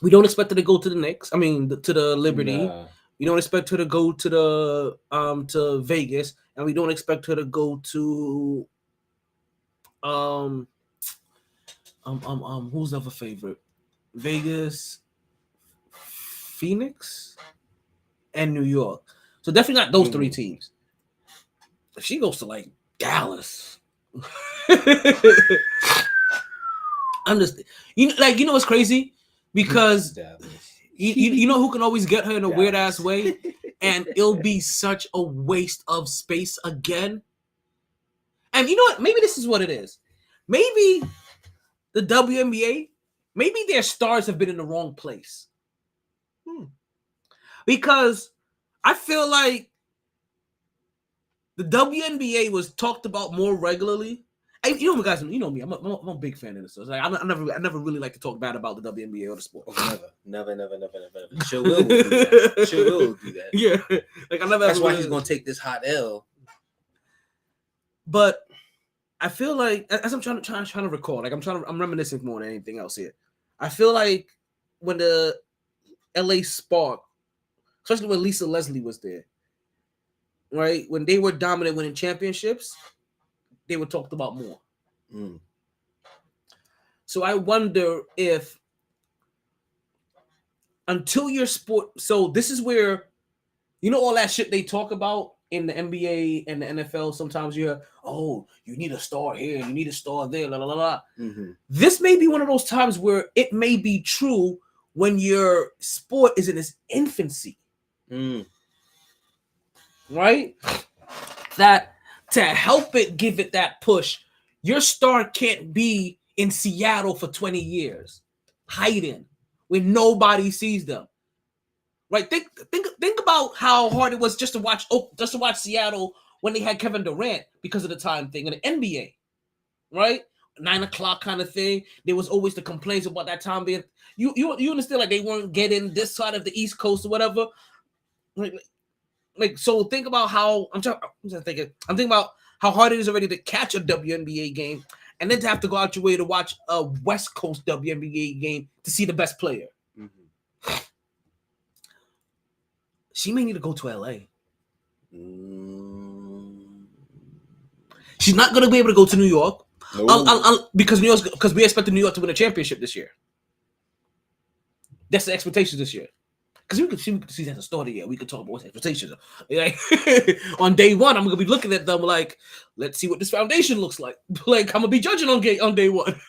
we don't expect her to go to the Knicks. I mean, to the Liberty. Nah. We don't expect her to go to the to Vegas, and we don't expect her to go to who's the other favorite? Vegas, Phoenix, and New York. So definitely not those three teams. If she goes to like Dallas, understand? You know what's crazy? Because you know who can always get her in a weird ass way, and it'll be such a waste of space again. And you know what? Maybe this is what it is. Maybe the WNBA, maybe their stars have been in the wrong place. Because I feel like the WNBA was talked about more regularly. You know, guys, you know me. I'm a big fan of this. So like, I never really like to talk bad about the WNBA or the sport. Oh, never. Sure will do that. Sure will do that. Yeah, like I never. That's why he's gonna take this hot L. But I feel like, as I'm trying to recall, like I'm reminiscing more than anything else here. I feel like when the LA Spark, especially when Lisa Leslie was there, right, when they were dominant, winning championships, they were talked about more. Mm. So I wonder if until your sport, so this is where, you know, all that shit they talk about in the NBA and the NFL. Sometimes you hear, oh, you need a star here, you need a star there, la la la. Mm-hmm. This may be one of those times where it may be true when your sport is in its infancy, right? That to help it give it that push, your star can't be in Seattle for 20 years, hiding when nobody sees them. Right? Think about how hard it was just to watch Seattle when they had Kevin Durant because of the time thing in the NBA. Right? 9 o'clock kind of thing. There was always the complaints about that time being. You understand, like they weren't getting this side of the East Coast or whatever. Like so, think about how I'm thinking about how hard it is already to catch a WNBA game, and then to have to go out your way to watch a West Coast WNBA game to see the best player. Mm-hmm. She may need to go to LA. She's not going to be able to go to New York. No. Because we expected New York to win a championship this year. That's the expectation this year. Because we could see that start of the year. We could talk about what's expectations. Like, on day one, I'm going to be looking at them like, let's see what this foundation looks like. Like, I'm going to be judging on day one.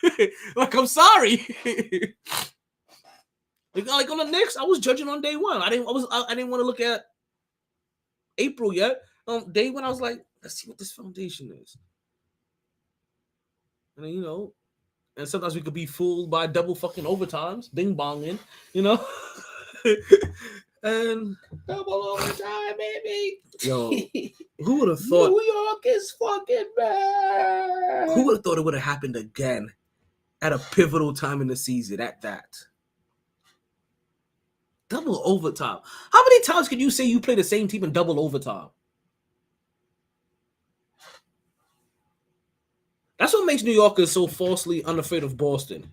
Like, I'm sorry. Like on the Knicks, I was judging on day one. I didn't want to look at April yet. Day one, I was like, let's see what this foundation is. And then, you know, and sometimes we could be fooled by double fucking overtimes, bing bonging, you know. And double overtime, baby. Yo, who would have thought New York is fucking bad? Who would have thought it would have happened again at a pivotal time in the season at that? Double overtime. How many times can you say you play the same team in double overtime? That's what makes New Yorkers so falsely unafraid of Boston.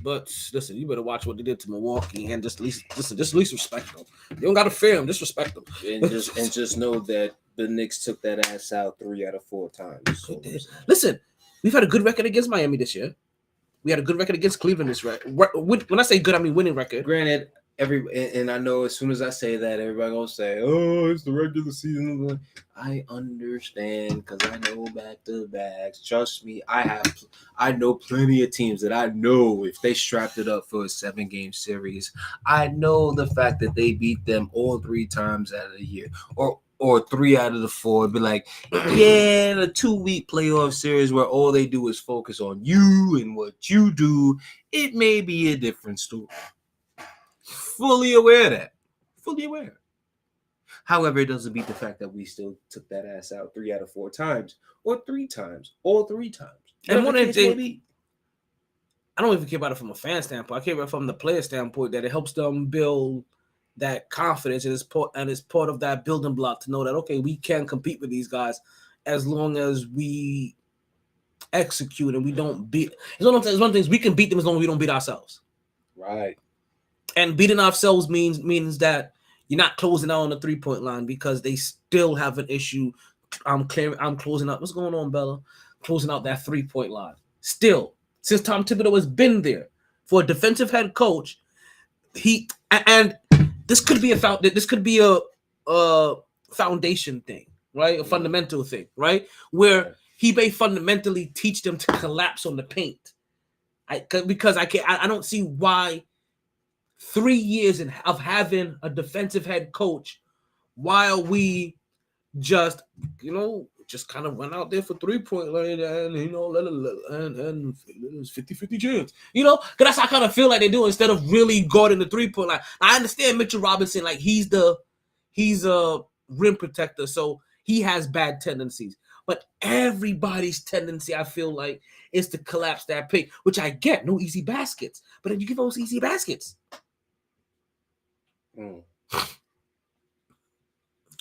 But listen, you better watch what they did to Milwaukee and just at least respect them. You don't gotta fear them, just respect them. And just know that the Knicks took that ass out 3 out of 4 times. So. Listen, we've had a good record against Miami this year. We had a good record against Cleveland this year. When I say good, I mean winning record. Granted, and I know as soon as I say that, everybody gonna say, "Oh, it's the regular season." I understand because I know back to backs. Trust me, I know plenty of teams that I know if they strapped it up for a 7-game series, I know the fact that they beat them all 3 times out of the year, or 3 out of the 4. Be like, yeah, the 2-week playoff series where all they do is focus on you and what you do. It may be a different story. Fully aware of that. Fully aware. However, it doesn't beat the fact that we still took that ass out 3 out of 4 times, or 3 times, all 3 times. And one of the things, I don't even care about it from a fan standpoint. I care about it from the player standpoint that it helps them build that confidence, and it's part of that building block to know that, okay, we can compete with these guys as long as we execute and we don't beat. It's one of the things we can beat them as long as we don't beat ourselves. Right. And beating ourselves means that you're not closing out on the 3-point line because they still have an issue. I'm closing out. What's going on, Bella? Closing out that 3-point line. Still, since Tom Thibodeau has been there for a defensive head coach, this could be a foundation thing, right? A fundamental thing, right? Where he may fundamentally teach them to collapse on the paint. I don't see why 3 years of having a defensive head coach while we just kind of run out there for 3-point line and, and it's 50-50 chance, because that's how I kind of feel like they do instead of really guarding the 3-point line. I understand Mitchell Robinson, like he's a rim protector. So he has bad tendencies. But everybody's tendency, I feel like, is to collapse that pick, which I get. No easy baskets. But then you give those easy baskets.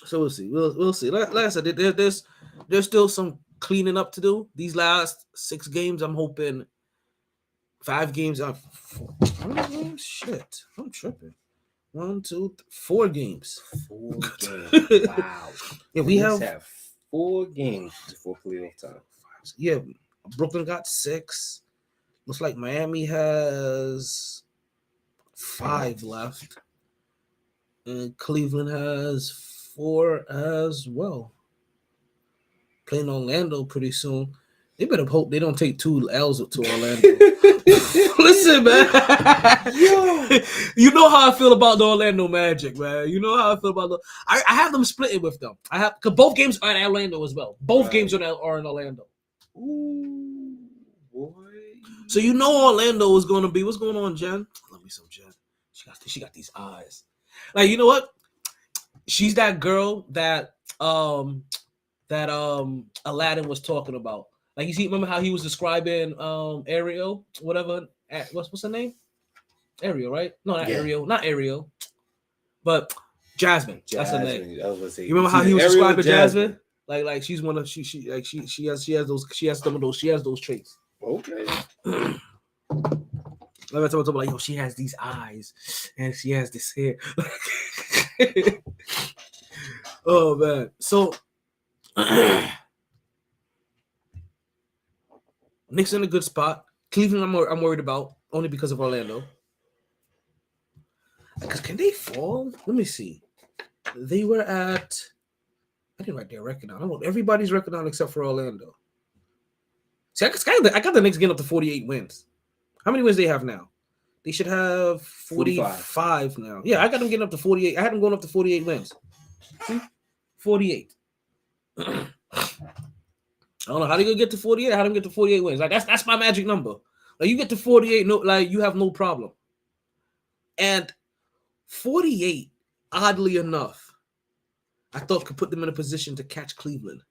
So we'll see. We'll see. Like I said, there's still some cleaning up to do. These last 6 games, I'm hoping 5 games are 4 games. Shit, I'm tripping. 1, 2, 4 games. 4 games. Wow. Yeah, we Knicks have 4 games before playoff time. Yeah, Brooklyn got 6. Looks like Miami has 5 left. And Cleveland has 4 as well. Playing Orlando pretty soon. They better hope they don't take 2 L's to Orlando. Listen, man. Yo. You know how I feel about the Orlando Magic, man. You know how I feel about the. I have them splitting with them. Because both games are in Orlando as well. Both games are in Orlando. Ooh, boy. So you know Orlando is going to be. What's going on, Jen? Let me some Jen. She got these eyes. Like, you know what? She's that girl that Aladdin was talking about. Like, you see, remember how he was describing Ariel, whatever. What's her name? Ariel, right? No, not Ariel. Not Ariel. But Jasmine. That's her name. I was gonna say, you remember how he was describing Jasmine? Like she's one of she has those traits. Okay. Like I told like, yo, she has these eyes and she has this hair. Oh man. So Knicks in a good spot. Cleveland, I'm worried about only because of Orlando. Because can they fall? Let me see. They were at. I didn't write their record down. I wrote everybody's record down except for Orlando. See, I got the Knicks getting up to 48 wins. How many wins they have now? They should have 45 now. Yeah, I got them getting up to 48. I had them going up to 48 wins. See? 48. I don't know how they gonna get to 48. How they get to 48 wins? Like that's my magic number. Like you get to 48, no, like you have no problem. And 48, oddly enough, I thought could put them in a position to catch Cleveland.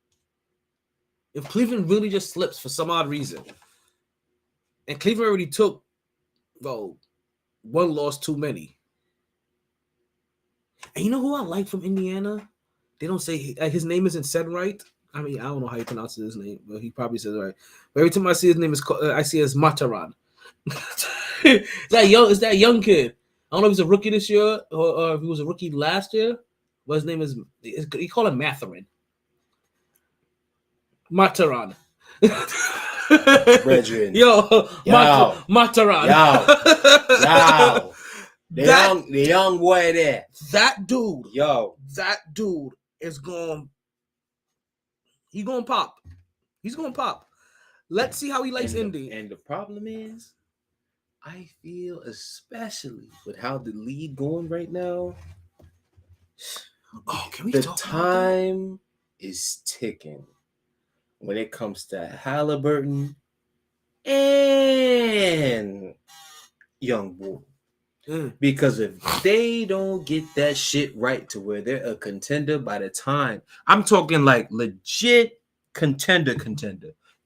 If Cleveland really just slips for some odd reason, and Cleveland already took, well, 1 loss too many. And you know who I like from Indiana? They don't say his name isn't said right. I mean, I don't know how he pronounces his name, but he probably says it right. But every time I see his name, I see it as Mataran. It's that young kid. I don't know if he's a rookie this year or if he was a rookie last year. But his name is, he call him Mathurin. Mataran. Brethren. Mataran. The young boy there. That dude. That dude is going. He's going to pop. He's going to pop. Let's see how he likes Indy. And the problem is, I feel especially with how the league going right now. Oh, can we the talk time is ticking when it comes to Halliburton and Young Bull. Because if they don't get that shit right to where they're a contender by the time, I'm talking like legit contender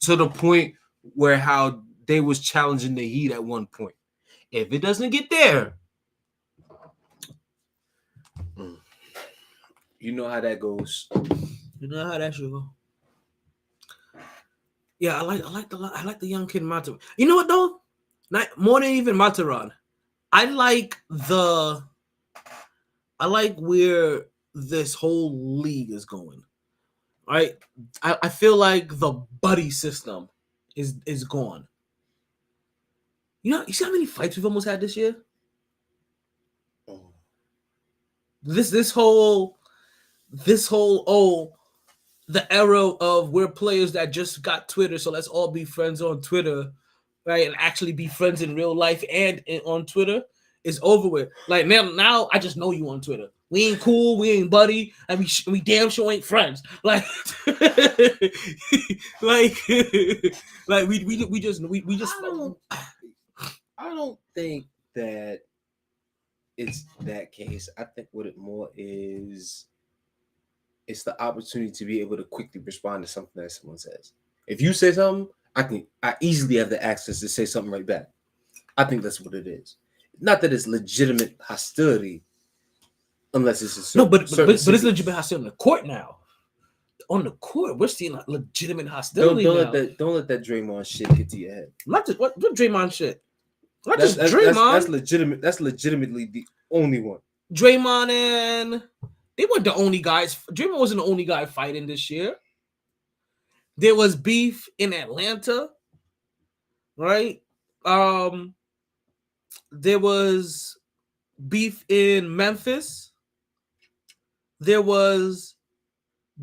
to the point where how they was challenging the Heat at one point. If it doesn't get there, you know how that goes. You know how that should go. Yeah, I like the young kid Mataran. You know what though? Not more than even Mataran. I like where this whole league is going. Right? I feel like the buddy system is gone. You see how many fights we've almost had this year? This whole the era of we're players that just got Twitter, so let's all be friends on Twitter, right? And actually be friends in real life and on Twitter is over with. Like now I just know you on Twitter. We ain't cool, we ain't buddy, and we damn sure ain't friends. Like, like we just. I don't think that it's that case. I think what it more is it's the opportunity to be able to quickly respond to something that someone says. If you say something, I easily have the access to say something right back. I think that's what it is. Not that it's legitimate hostility, unless it's a certain, but it's legitimate hostility on the court now. On the court, we're seeing like legitimate hostility. Don't now. let that Draymond shit get to your head. Not just what Draymond shit. Not That's just Draymond. That's legitimate. That's legitimately the only one. Draymond and they weren't the only guys. Draymond wasn't the only guy fighting this year. There was beef in Atlanta, right? There was beef in Memphis. There was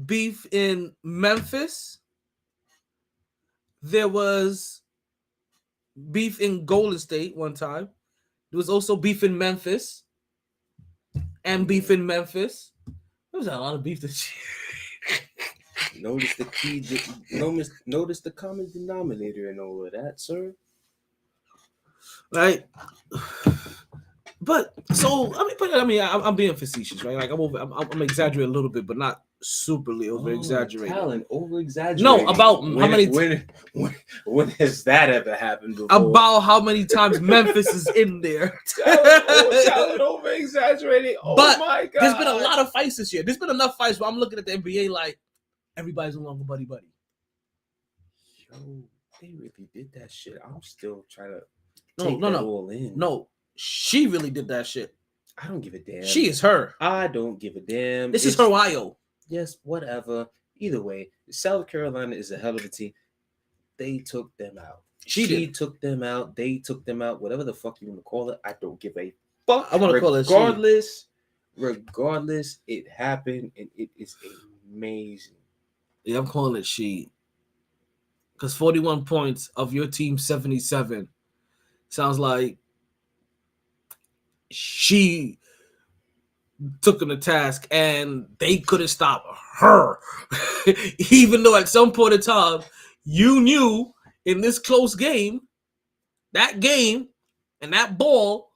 beef in Memphis. There was beef in Golden State one time. There was also beef in Memphis and beef in Memphis. There was a lot of beef this year. Notice the common denominator and all of that, sir. Right? But so I'm being facetious, right? Like I'm exaggerating a little bit, but not superly over exaggerating. Talent over exaggerating. No, about how many when has that ever happened before? About how many times Memphis is in there. Talent over exaggerating. Oh but my god. There's been a lot of fights this year. There's been enough fights where I'm looking at the NBA like everybody's no longer buddy. Yo, they really did that shit. I'm still trying to all in. No, she really did that shit. I don't give a damn. She is her. I don't give a damn. This is her IO. Yes, whatever. Either way, South Carolina is a hell of a team. They took them out. She took them out. They took them out. Whatever the fuck you want to call it, I don't give a fuck. I want to call it regardless, it happened and it is amazing. Yeah, I'm calling it she. Because 41 points of your team 77 sounds like she took them to task and they couldn't stop her. Even though at some point in time, you knew in this close game and that ball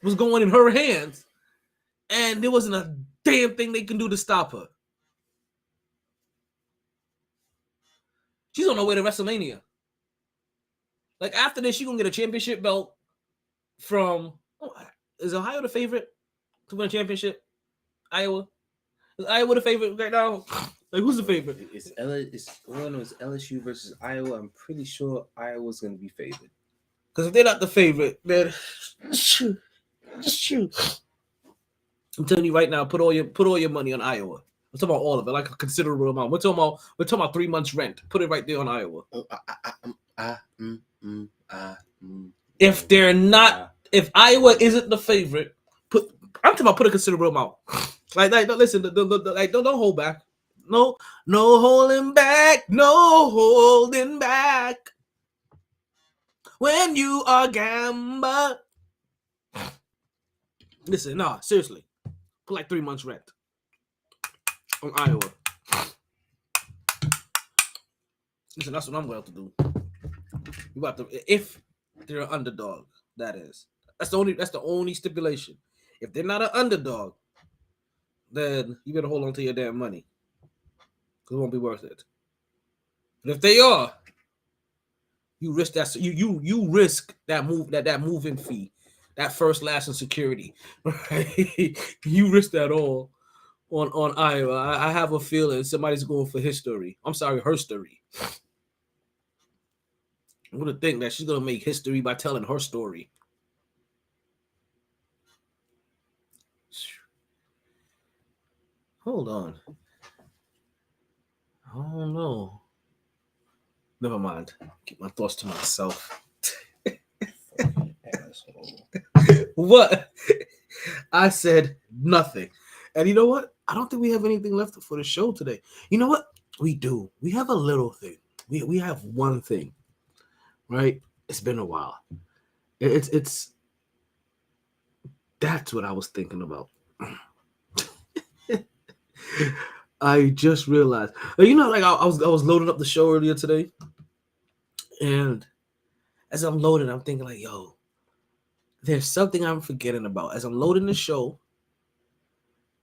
was going in her hands and there wasn't a damn thing they can do to stop her. She's on her way to WrestleMania. Like after this, she's gonna get a championship belt from. Is Ohio the favorite to win a championship? Iowa. Is Iowa the favorite right now? Like who's the favorite? It's LSU versus Iowa. I'm pretty sure Iowa's gonna be favored. Because if they're not the favorite, then shoot. I'm telling you right now, put all your money on Iowa. I'm talking about all of it, like a considerable amount. We're talking about 3 months rent. Put it right there on Iowa. If they're not, if Iowa isn't the favorite, I'm talking about put a considerable amount. Like listen, don't hold back. No holding back. No holding back. When you are gambler. Listen, seriously. Put like 3 months rent on Iowa. Listen, that's what I'm going to do. You got to, if they're an underdog, that is. That's the only stipulation. If they're not an underdog, then you better hold on to your damn money. Because it won't be worth it. But if they are, you risk that you risk that moving fee, that first, last, and security. Right? You risk that all on Iowa. I have a feeling somebody's going for her story. I'm gonna think that she's gonna make history by telling her story. Hold on. Oh no. Never mind. Keep my thoughts to myself. Asshole. What? I said nothing. And you know what? I don't think we have anything left for the show today. You know what? We do. We have a little thing. We have one thing. Right? It's been a while. It's that's what I was thinking about. I just realized. You know, like I was loading up the show earlier today. And as I'm loading, I'm thinking like, yo, there's something I'm forgetting about. As I'm loading the show,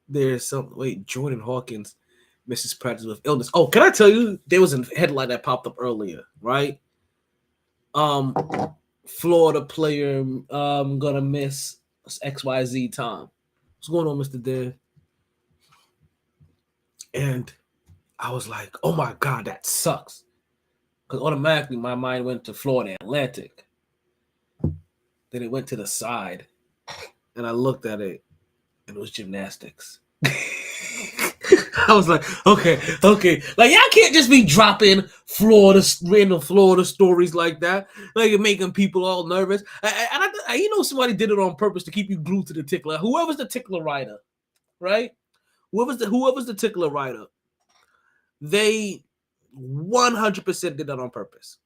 there's some Jordan Hawkins. Mrs. Predators with illness. Oh, can I tell you? There was a headline that popped up earlier, right? Florida player gonna miss XYZ time. What's going on, Mr. Dev? And I was like, oh my God, that sucks. Because automatically my mind went to Florida Atlantic. Then it went to the side. And I looked at it, and it was gymnastics. I was like, okay. Like, y'all can't just be dropping random Florida stories like that. Like, you're making people all nervous. And somebody did it on purpose to keep you glued to the tickler. Whoever's the tickler writer, right? Whoever's the tickler writer, they 100% did that on purpose.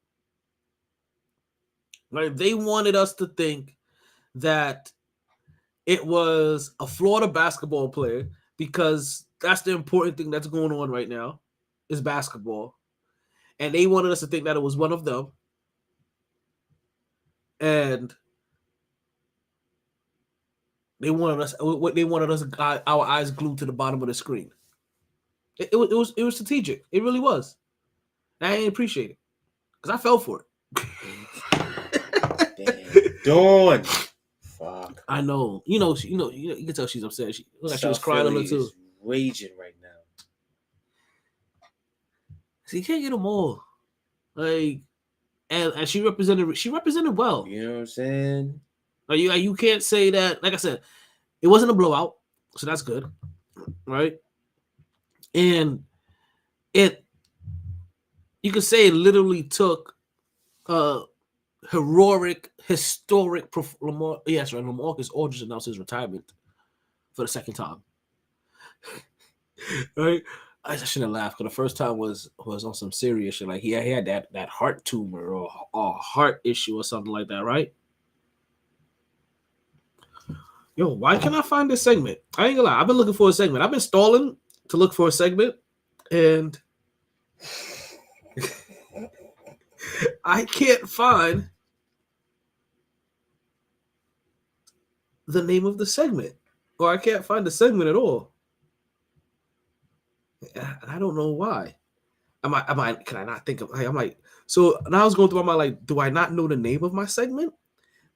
Right? They wanted us to think that it was a Florida basketball player because that's the important thing that's going on right now is basketball. And they wanted us to think that it was one of them. And they wanted us our eyes glued to the bottom of the screen. It was strategic. It really was. And I didn't appreciate it because I fell for it. Damn. Dawn. Fuck. I know. You can tell she's upset. She looked like she was crying a little too. Raging right now. So you can't get them all. Like, and she represented well. You know what I'm saying? You can't say that. Like I said, it wasn't a blowout, so that's good, right? And you could say it literally took historic. Lamarcus Aldridge announced his retirement for the second time. Right? I shouldn't have laughed because the first time was on some serious shit. Like he had that heart tumor or a heart issue or something like that, right? Yo, why can't I find this segment? I ain't gonna lie. I've been looking for a segment. I've been stalling to look for a segment, and I can't find the name of the segment, or I can't find the segment at all. I don't know why. Can I not think of? So now I was going through my mind, like, do I not know the name of my segment?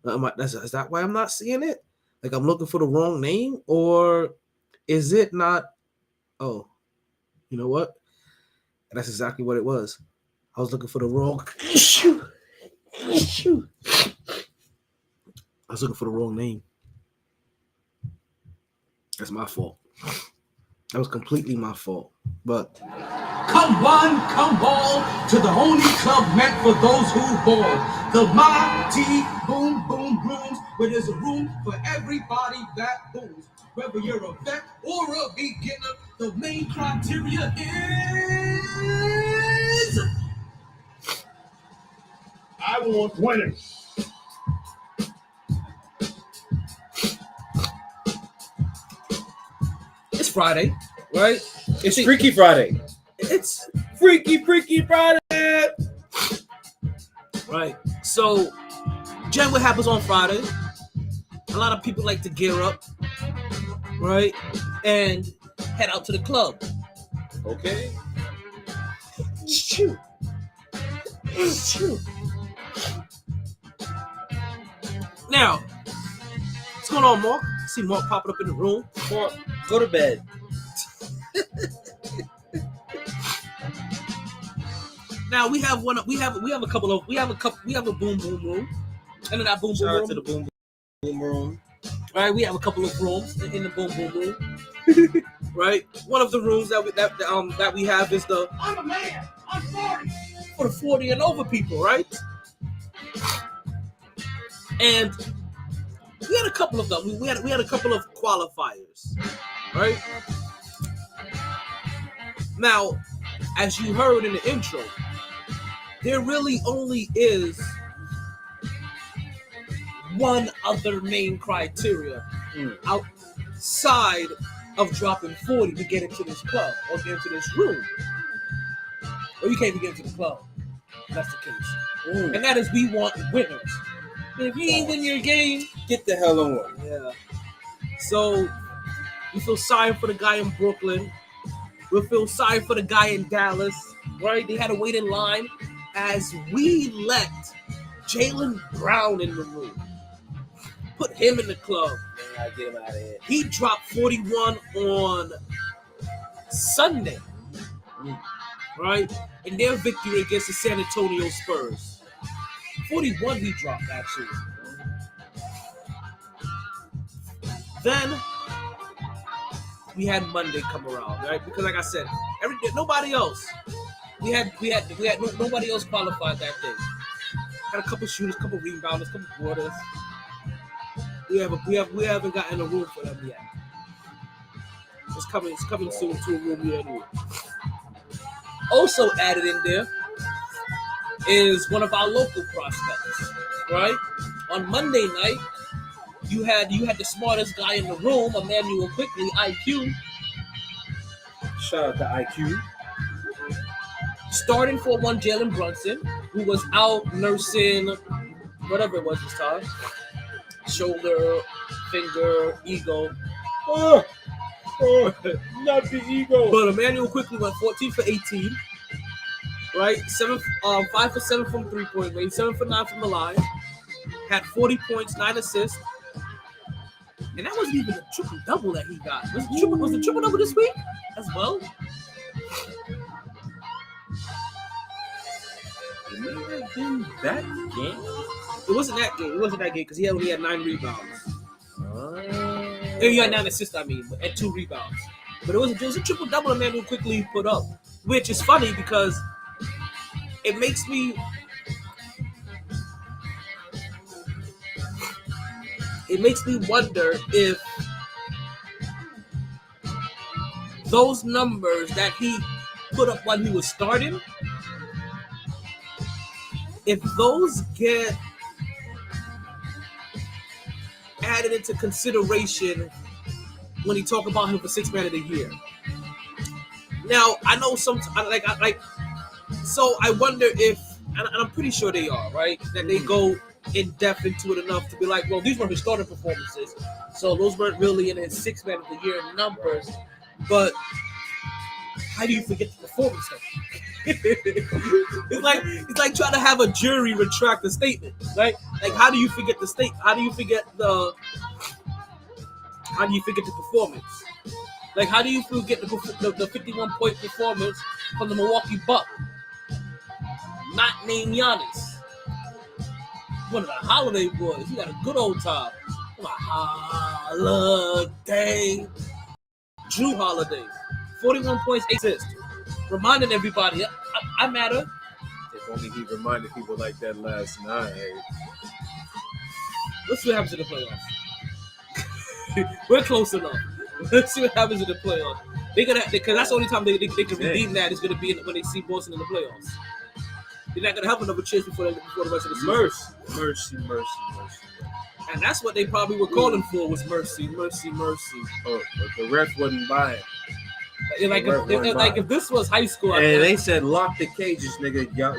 Is that why I'm not seeing it? Like I'm looking for the wrong name, or is it not? Oh, you know what? And that's exactly what it was. I was looking for the wrong. Shoot. I was looking for the wrong name. That's my fault. That was completely my fault. But come one, come all to the only club meant for those who ball. The MyT Boom Boom Rooms, where there's a room for everybody that booms. Whether you're a vet or a beginner, the main criteria is I want winners. it's Friday, right? It's Freaky Friday. It's Freaky Friday. right. So, Jen, what happens on Friday? A lot of people like to gear up, right, and head out to the club. Okay. Shoot. Now, what's going on, Mark? I see Mark popping up in the room. Mark, go to bed. Now we have a boom boom room, and in that boom Shout boom out room, to the boom room. right? We have a couple of rooms in the boom boom room, right? One of the rooms that we have is I'm a man. I'm 40. for the 40 and over people, right? And we had a couple of them. We had a couple of qualifiers, right? Now, as you heard in the intro, there really only is one other main criteria outside of dropping 40 to get into this club or get into this room. Or you can't even get into the club. That's the case. And that is we want winners. If you ain't win your game, Get the hell on. yeah. So we feel sorry for the guy in Brooklyn We'll feel sorry for the guy in Dallas, right? They had to wait in line as we let Jaylen Brown in the room. Put him in the club. Man, I get him out of here. He dropped 41 on Sunday, right? In their victory against the San Antonio Spurs. 41 he dropped, actually. Then we had Monday come around, right? Because like I said, nobody else. We had nobody else qualified that day. Had a couple shooters, couple rebounders, couple boarders. We haven't gotten a room for them yet. It's coming soon to a room here anyway. Also added in there is one of our local prospects, right? On Monday night, you had the smartest guy in the room, Emmanuel Quickly, IQ. Shout out to IQ. Starting for one Jalen Brunson, who was out nursing whatever it was this time. Shoulder, finger, ego. Not the ego. But Emmanuel Quickly went 14 for 18. Right? 5 for 7 from 3-point range, 7 for 9 from the line. Had 40 points, 9 assists. And that wasn't even a triple-double that he got. Was the triple-double this week as well? It may have been that game. It wasn't that game because he only had 9 rebounds. He had 9 assists, and 2 rebounds. But it was a triple-double Emmanuel Quickly put up, which is funny because it makes me wonder if those numbers that he put up when he was starting, if those get added into consideration when he talk about him for 6th man of the year. Now, I know so I wonder if, and I'm pretty sure they are, right? That they go in depth into it enough to be like, well, these were his starting performances, so those weren't really in his 6th man of the year numbers. But how do you forget the performance though? It's like trying to have a jury retract a statement, right? Like, how do you forget the state? How do you forget the performance? Like, how do you forget the 51-point performance from the Milwaukee Bucks? Not named Giannis. One of the Holiday boys. He had a good old time. Holiday. Drew Holiday. 41 points, 8 assists. Reminding everybody, I matter. If only he reminded people like that last night. Let's see what happens in the playoffs. We're close enough. Let's see what happens in the playoffs. Because that's the only time they can redeem that is going to be when they see Boston in the playoffs. They're not going to have another chance before the rest of the season. Mercy. And that's what they probably were calling for was mercy. Oh, but the ref wasn't buying. If this was high school, and they said lock the cages, nigga. Y'all,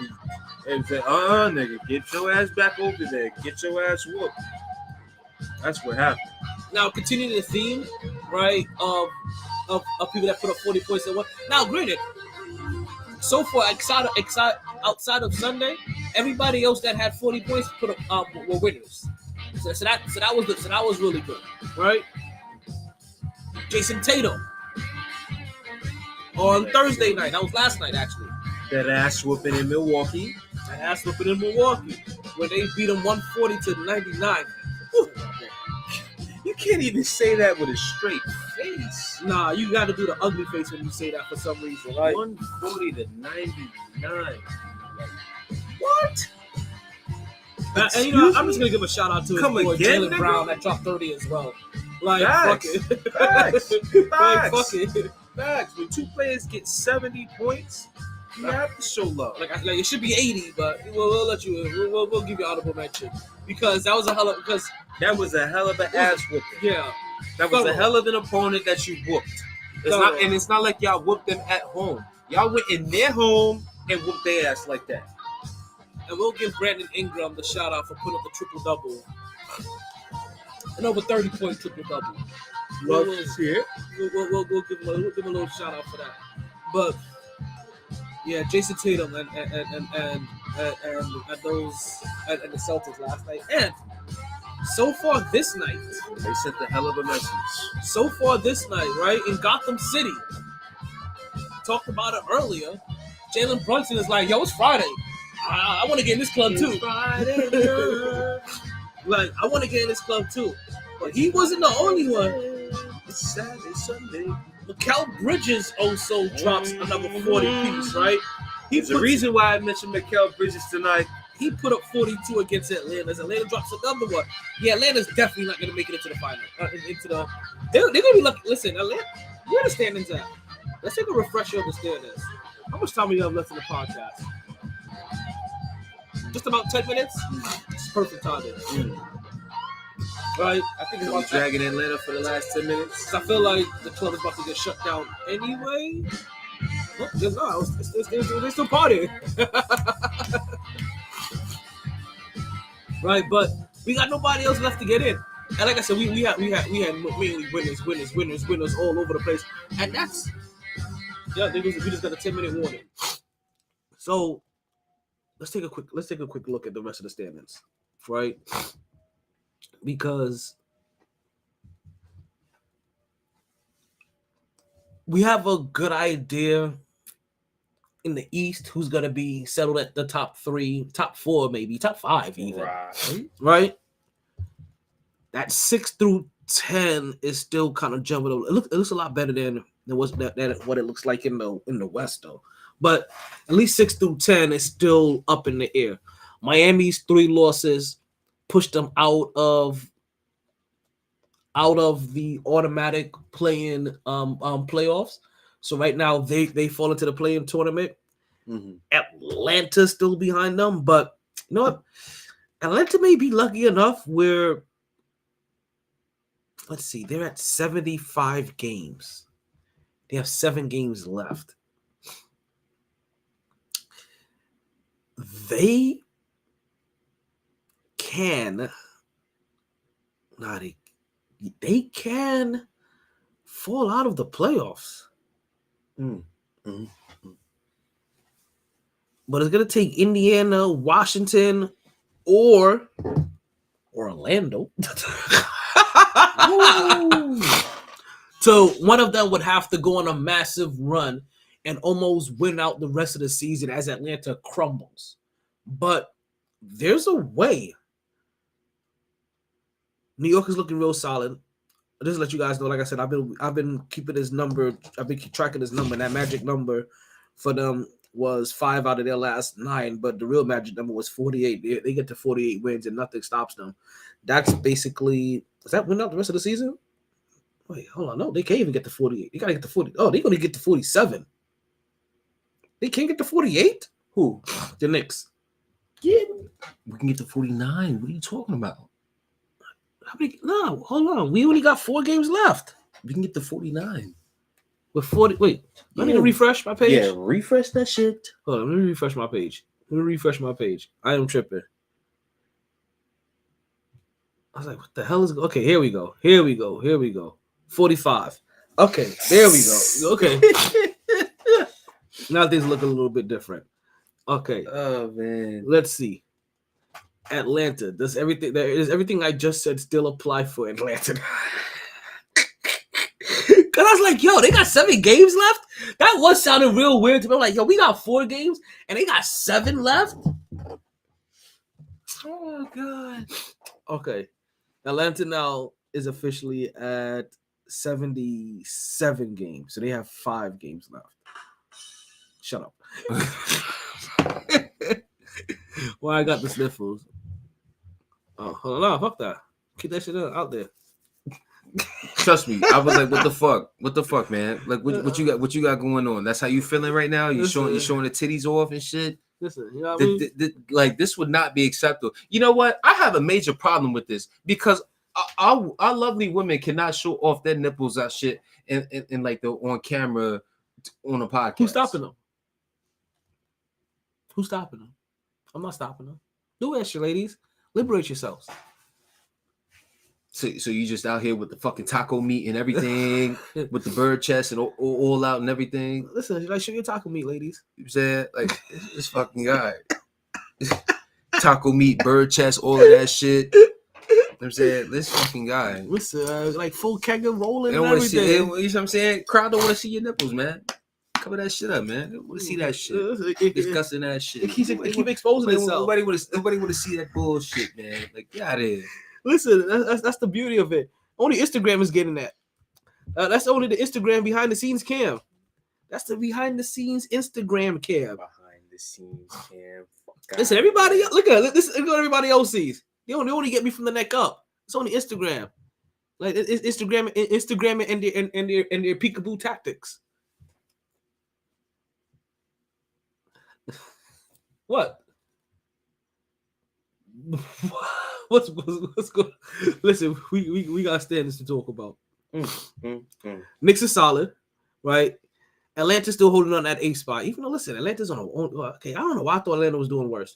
and said, nigga, get your ass back over there. Get your ass whooped. That's what happened. Now, continuing the theme, right, of people that put up 40 points and what. Now, granted, so far outside of Sunday, everybody else that had 40 points put up were winners. So that was really good, right? Jason Tatum on Thursday night. That was last night, actually. That ass whooping in Milwaukee. Where they beat them 140-99. You can't even say that with a straight face. Nah, you got to do the ugly face when you say that for some reason, right? 140-99. What? And I'm just gonna give a shout out to Jaylen Brown that dropped 30 as well. Like, fuck it. Facts. Fuck it. Facts. When two players get 70 points, you have to show love. Like it should be 80, but we'll let you. We'll give you honorable mention because that was a hell of an ass whooping. Yeah, that was a hell of an opponent that you whooped. It's not like y'all whooped them at home. Y'all went in their home and whooped their ass like that. And we'll give Brandon Ingram the shout out for putting up the triple double, an over 30-point triple double. Love to see it. We'll give him a little shout out for that. But yeah, Jason Tatum and those and the Celtics last night, and so far this night, They sent the hell of a message. so far this night, right in Gotham City. Talked about it earlier. Jalen Brunson is like, yo, it's Friday. I want to get in this club too. Like, I want to get in this club too. But he wasn't the only one. It's Saturday, Sunday. Mikal Bridges also drops another 40 piece, right? There's a reason why I mentioned Mikal Bridges tonight. He put up 42 against Atlanta. As Atlanta drops another one. Yeah, Atlanta's definitely not going to make it into the final. They're going to be lucky. Listen, Atlanta, where the standings at? Let's take a refresher of the standings. How much time we have left in the podcast? Just about 10 minutes? It's perfect timing. Right? I think it's about dragging Atlanta for the last 10 minutes. I feel like the club is about to get shut down anyway. Oh, there's not. They're still partying. Right, but we got nobody else left to get in. And like I said, we had mainly winners all over the place. And that's we just got a 10-minute warning. So let's take a quick look at the rest of the standings, right? Because we have a good idea in the East who's gonna be settled at the top 3, top 4, maybe top 5 even. Right? That 6 through 10 is still kind of jumping over. It looks a lot better than what it looks like in the West though. But at least 6 through 10 is still up in the air. Miami's 3 losses pushed them out of the automatic play-in playoffs. So right now they fall into the play-in tournament. Mm-hmm. Atlanta's still behind them, but you know what? Atlanta may be lucky enough where, let's see, they're at 75 games. They have 7 games left. They can fall out of the playoffs. But it's going to take Indiana, Washington, or Orlando. So one of them would have to go on a massive run and almost win out the rest of the season as Atlanta crumbles. But there's a way. New York is looking real solid. Just to let you guys know, like I said, I've been keeping this number. I've been tracking this number. And that magic number for them was 5 out of their last 9, but the real magic number was 48. They get to 48 wins and nothing stops them. That's basically, does that win out the rest of the season? Wait, hold on. No, they can't even get to 48. They gotta get to 40. Oh, they're gonna get to 47. They can't get to 48? Who? The Knicks. Yeah, we can get to 49. What are you talking about? How many? No, hold on. We only got 4 games left. We can get to 49. With 40. Wait, I need to refresh my page. Yeah, refresh that shit. Hold on, let me refresh my page. I am tripping. I was like, what the hell is... Okay, here we go. 45. Okay, there we go. Okay. Now things look a little bit different. Okay. Oh, man. Let's see. Atlanta. Does everything I just said still apply for Atlanta? Because I was like, yo, they got 7 games left? That was sounding real weird to me. I'm like, yo, we got 4 games and they got 7 left? Oh, God. Okay. Atlanta now is officially at 77 games. So they have 5 games left. Shut up. Well, I got the sniffles. Oh, hold on. Fuck that. Keep that shit out there. Trust me, I was like, "What the fuck? What the fuck, man? Like, what you got? What you got going on? That's how you feeling right now? You showing the titties off and shit. Listen, you know what I mean? Like, this would not be acceptable. You know what? I have a major problem with this because our lovely women cannot show off their nipples and shit and like the on camera on a podcast. Who's stopping them? I'm not stopping them. Do that shit, ladies. Liberate yourselves. So you just out here with the fucking taco meat and everything, with the bird chest and all out and everything. Listen, like, show your taco meat, ladies. You know what I'm saying? Like, this fucking guy. Taco meat, bird chest, all of that shit. You know what I'm saying? This fucking guy. Listen, like full keg of rolling They and don't want to see, everything. you know what I'm saying? Crowd don't want to see your nipples, man. Cover that shit up, man. They want to see that shit. Disgusting ass shit. It keeps exposing itself. Nobody want to see that bullshit, man. Like, get out of here. Listen, that's the beauty of it. Only Instagram is getting that. That's only the Instagram behind the scenes cam. That's the behind the scenes Instagram cam. Behind the scenes cam. Listen, everybody, look at this. Look what everybody else sees. They only get me from the neck up. It's only Instagram. Like it's Instagram and their peekaboo tactics. What? What's going? Listen, we got standards to talk about. Knicks is solid, right? Atlanta's still holding on that 8th spot. Even though, listen, Atlanta's on a okay. I don't know why I thought Atlanta was doing worse.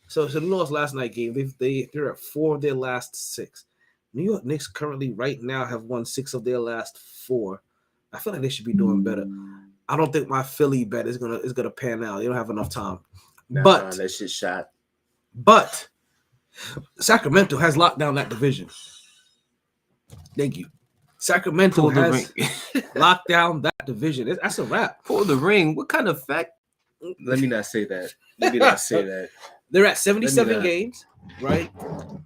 So they lost last night game. They're at 4 of their last 6. New York Knicks currently right now have won 6 of their last 4. I feel like they should be doing better. I don't think my Philly bet is gonna pan out. They don't have enough time. But that shit shot. But Sacramento has locked down that division. Thank you. Sacramento has locked down that division. That's a wrap. Pull the ring. What kind of fact? Let me not say that. Let me not say that. They're at 77 games, right?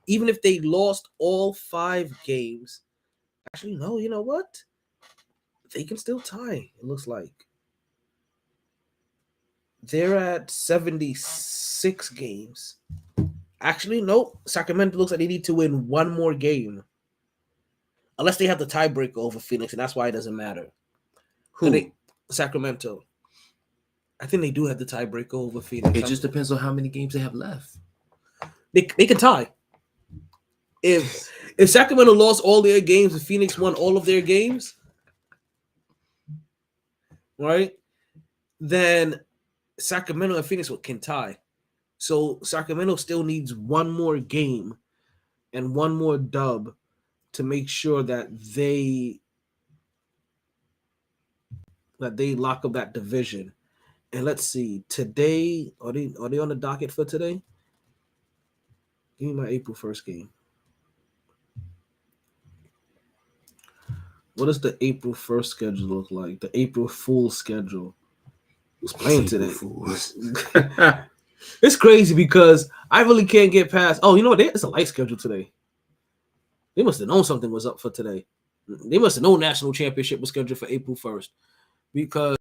Even if they lost all 5 games, actually, no, you know what? They can still tie, it looks like. They're at 76 games. Actually, nope. Sacramento looks like they need to win 1 more game. Unless they have the tiebreaker over Phoenix, and that's why it doesn't matter. Who? Sacramento. I think they do have the tiebreaker over Phoenix. It just depends on how many games they have left. They can tie. If Sacramento lost all their games and Phoenix won all of their games, right, then Sacramento and Phoenix can tie. So Sacramento still needs 1 more game and 1 more dub to make sure that they lock up that division. And let's see, today, are they on the docket for today? Give me my April 1st game. What does the April 1st schedule look like? The April Fool's schedule. Who's playing today? It's crazy because I really can't get past. Oh, you know what? It's a light schedule today. They must have known something was up for today. They must have known national championship was scheduled for April 1st. Because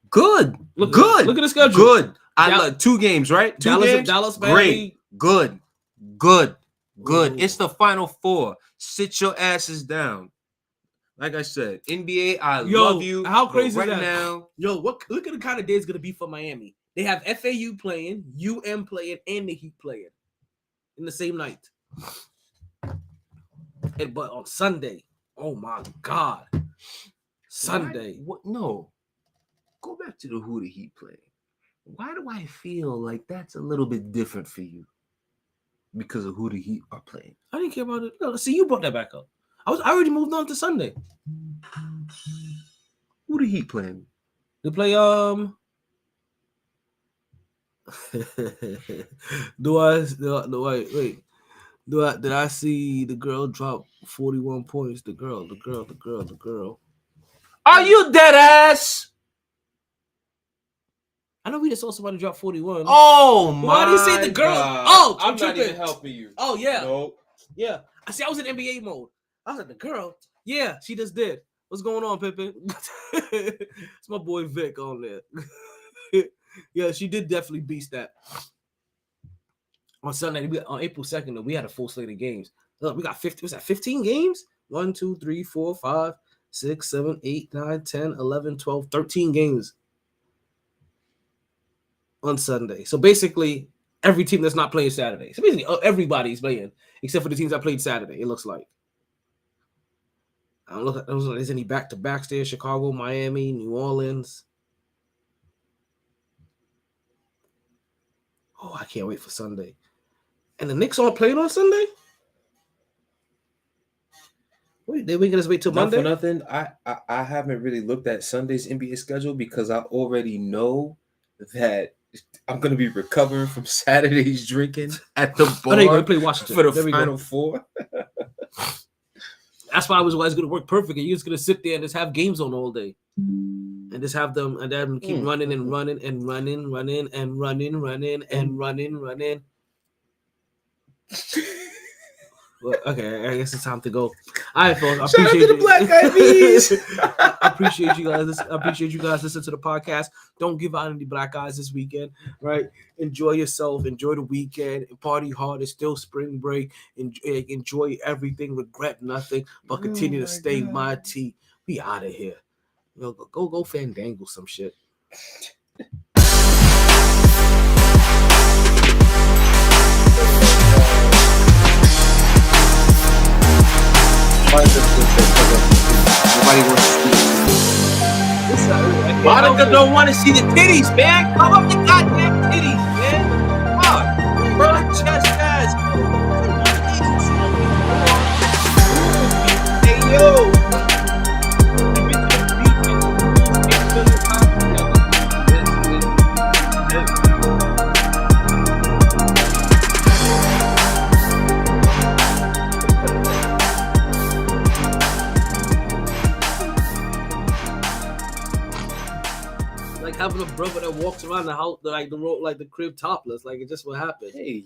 good. Look at the schedule. Good. I like 2 games, right? 2 games. Dallas, great. Good. Ooh. It's the Final 4. Sit your asses down. Like I said, NBA, I love you. How crazy right is that? now? Look at the kind of day it's gonna be for Miami. They have FAU playing, UM playing, and the Heat playing in the same night. But on Sunday, oh my God, Sunday. What? No, go back to who the Heat playing. Why do I feel like that's a little bit different for you? Because of who the Heat are playing. I didn't care about it. No, see, you brought that back up. I already moved on to Sunday. Who the Heat playing? They play Did I see the girl drop 41 points? The girl. Are you dead ass? I know we just saw somebody drop 41. Oh my! Why did you say the girl? God. Oh, I'm not tripping. even helping you. Oh yeah. Nope. Yeah. I was in NBA mode. I was like, the girl. Yeah, she just did. What's going on, Pippin? It's my boy Vic on there. Yeah, she did definitely beast that. On Sunday, on April 2nd, we had a full slate of games. Look, we got 15 games? 1, 2, 3, 4, 5, 6, 7, 8, 9, 10, 11, 12, 13 games on Sunday. So basically, every team that's not playing Saturday. So basically, everybody's playing, except for the teams that played Saturday, it looks like. I don't look like there's any back-to-backs there. Chicago, Miami, New Orleans. Oh, I can't wait for Sunday. And the Knicks aren't playing on Sunday? Wait, they making us wait till Not Monday? for nothing. I haven't really looked at Sunday's NBA schedule because I already know that I'm gonna be recovering from Saturday's drinking at the Oh, there you go. bar You play Washington for the There we go. Final Four. That's why I was going to work perfect. And you're just going to sit there and just have games on all day, and just have them and then keep running and running and running and running. Well, okay, I guess it's time to go. All right, folks. I Shout out to the Black Eyed Peas. I appreciate you guys. I appreciate you guys listening to the podcast. Don't give out any black eyes this weekend, right? Enjoy yourself. Enjoy the weekend. Party hard. It's still spring break. Enjoy everything. Regret nothing. But continue to stay MyT. We out of here. You know, go fandangle some shit. Nobody wants to see. Monica don't want to see the titties, man. Come up the goddamn titties, man. Come on. Bro, chest ass. Hey, yo. Having a brother that walks around the house, like the road, like the crib topless, like it just what happened. Hey.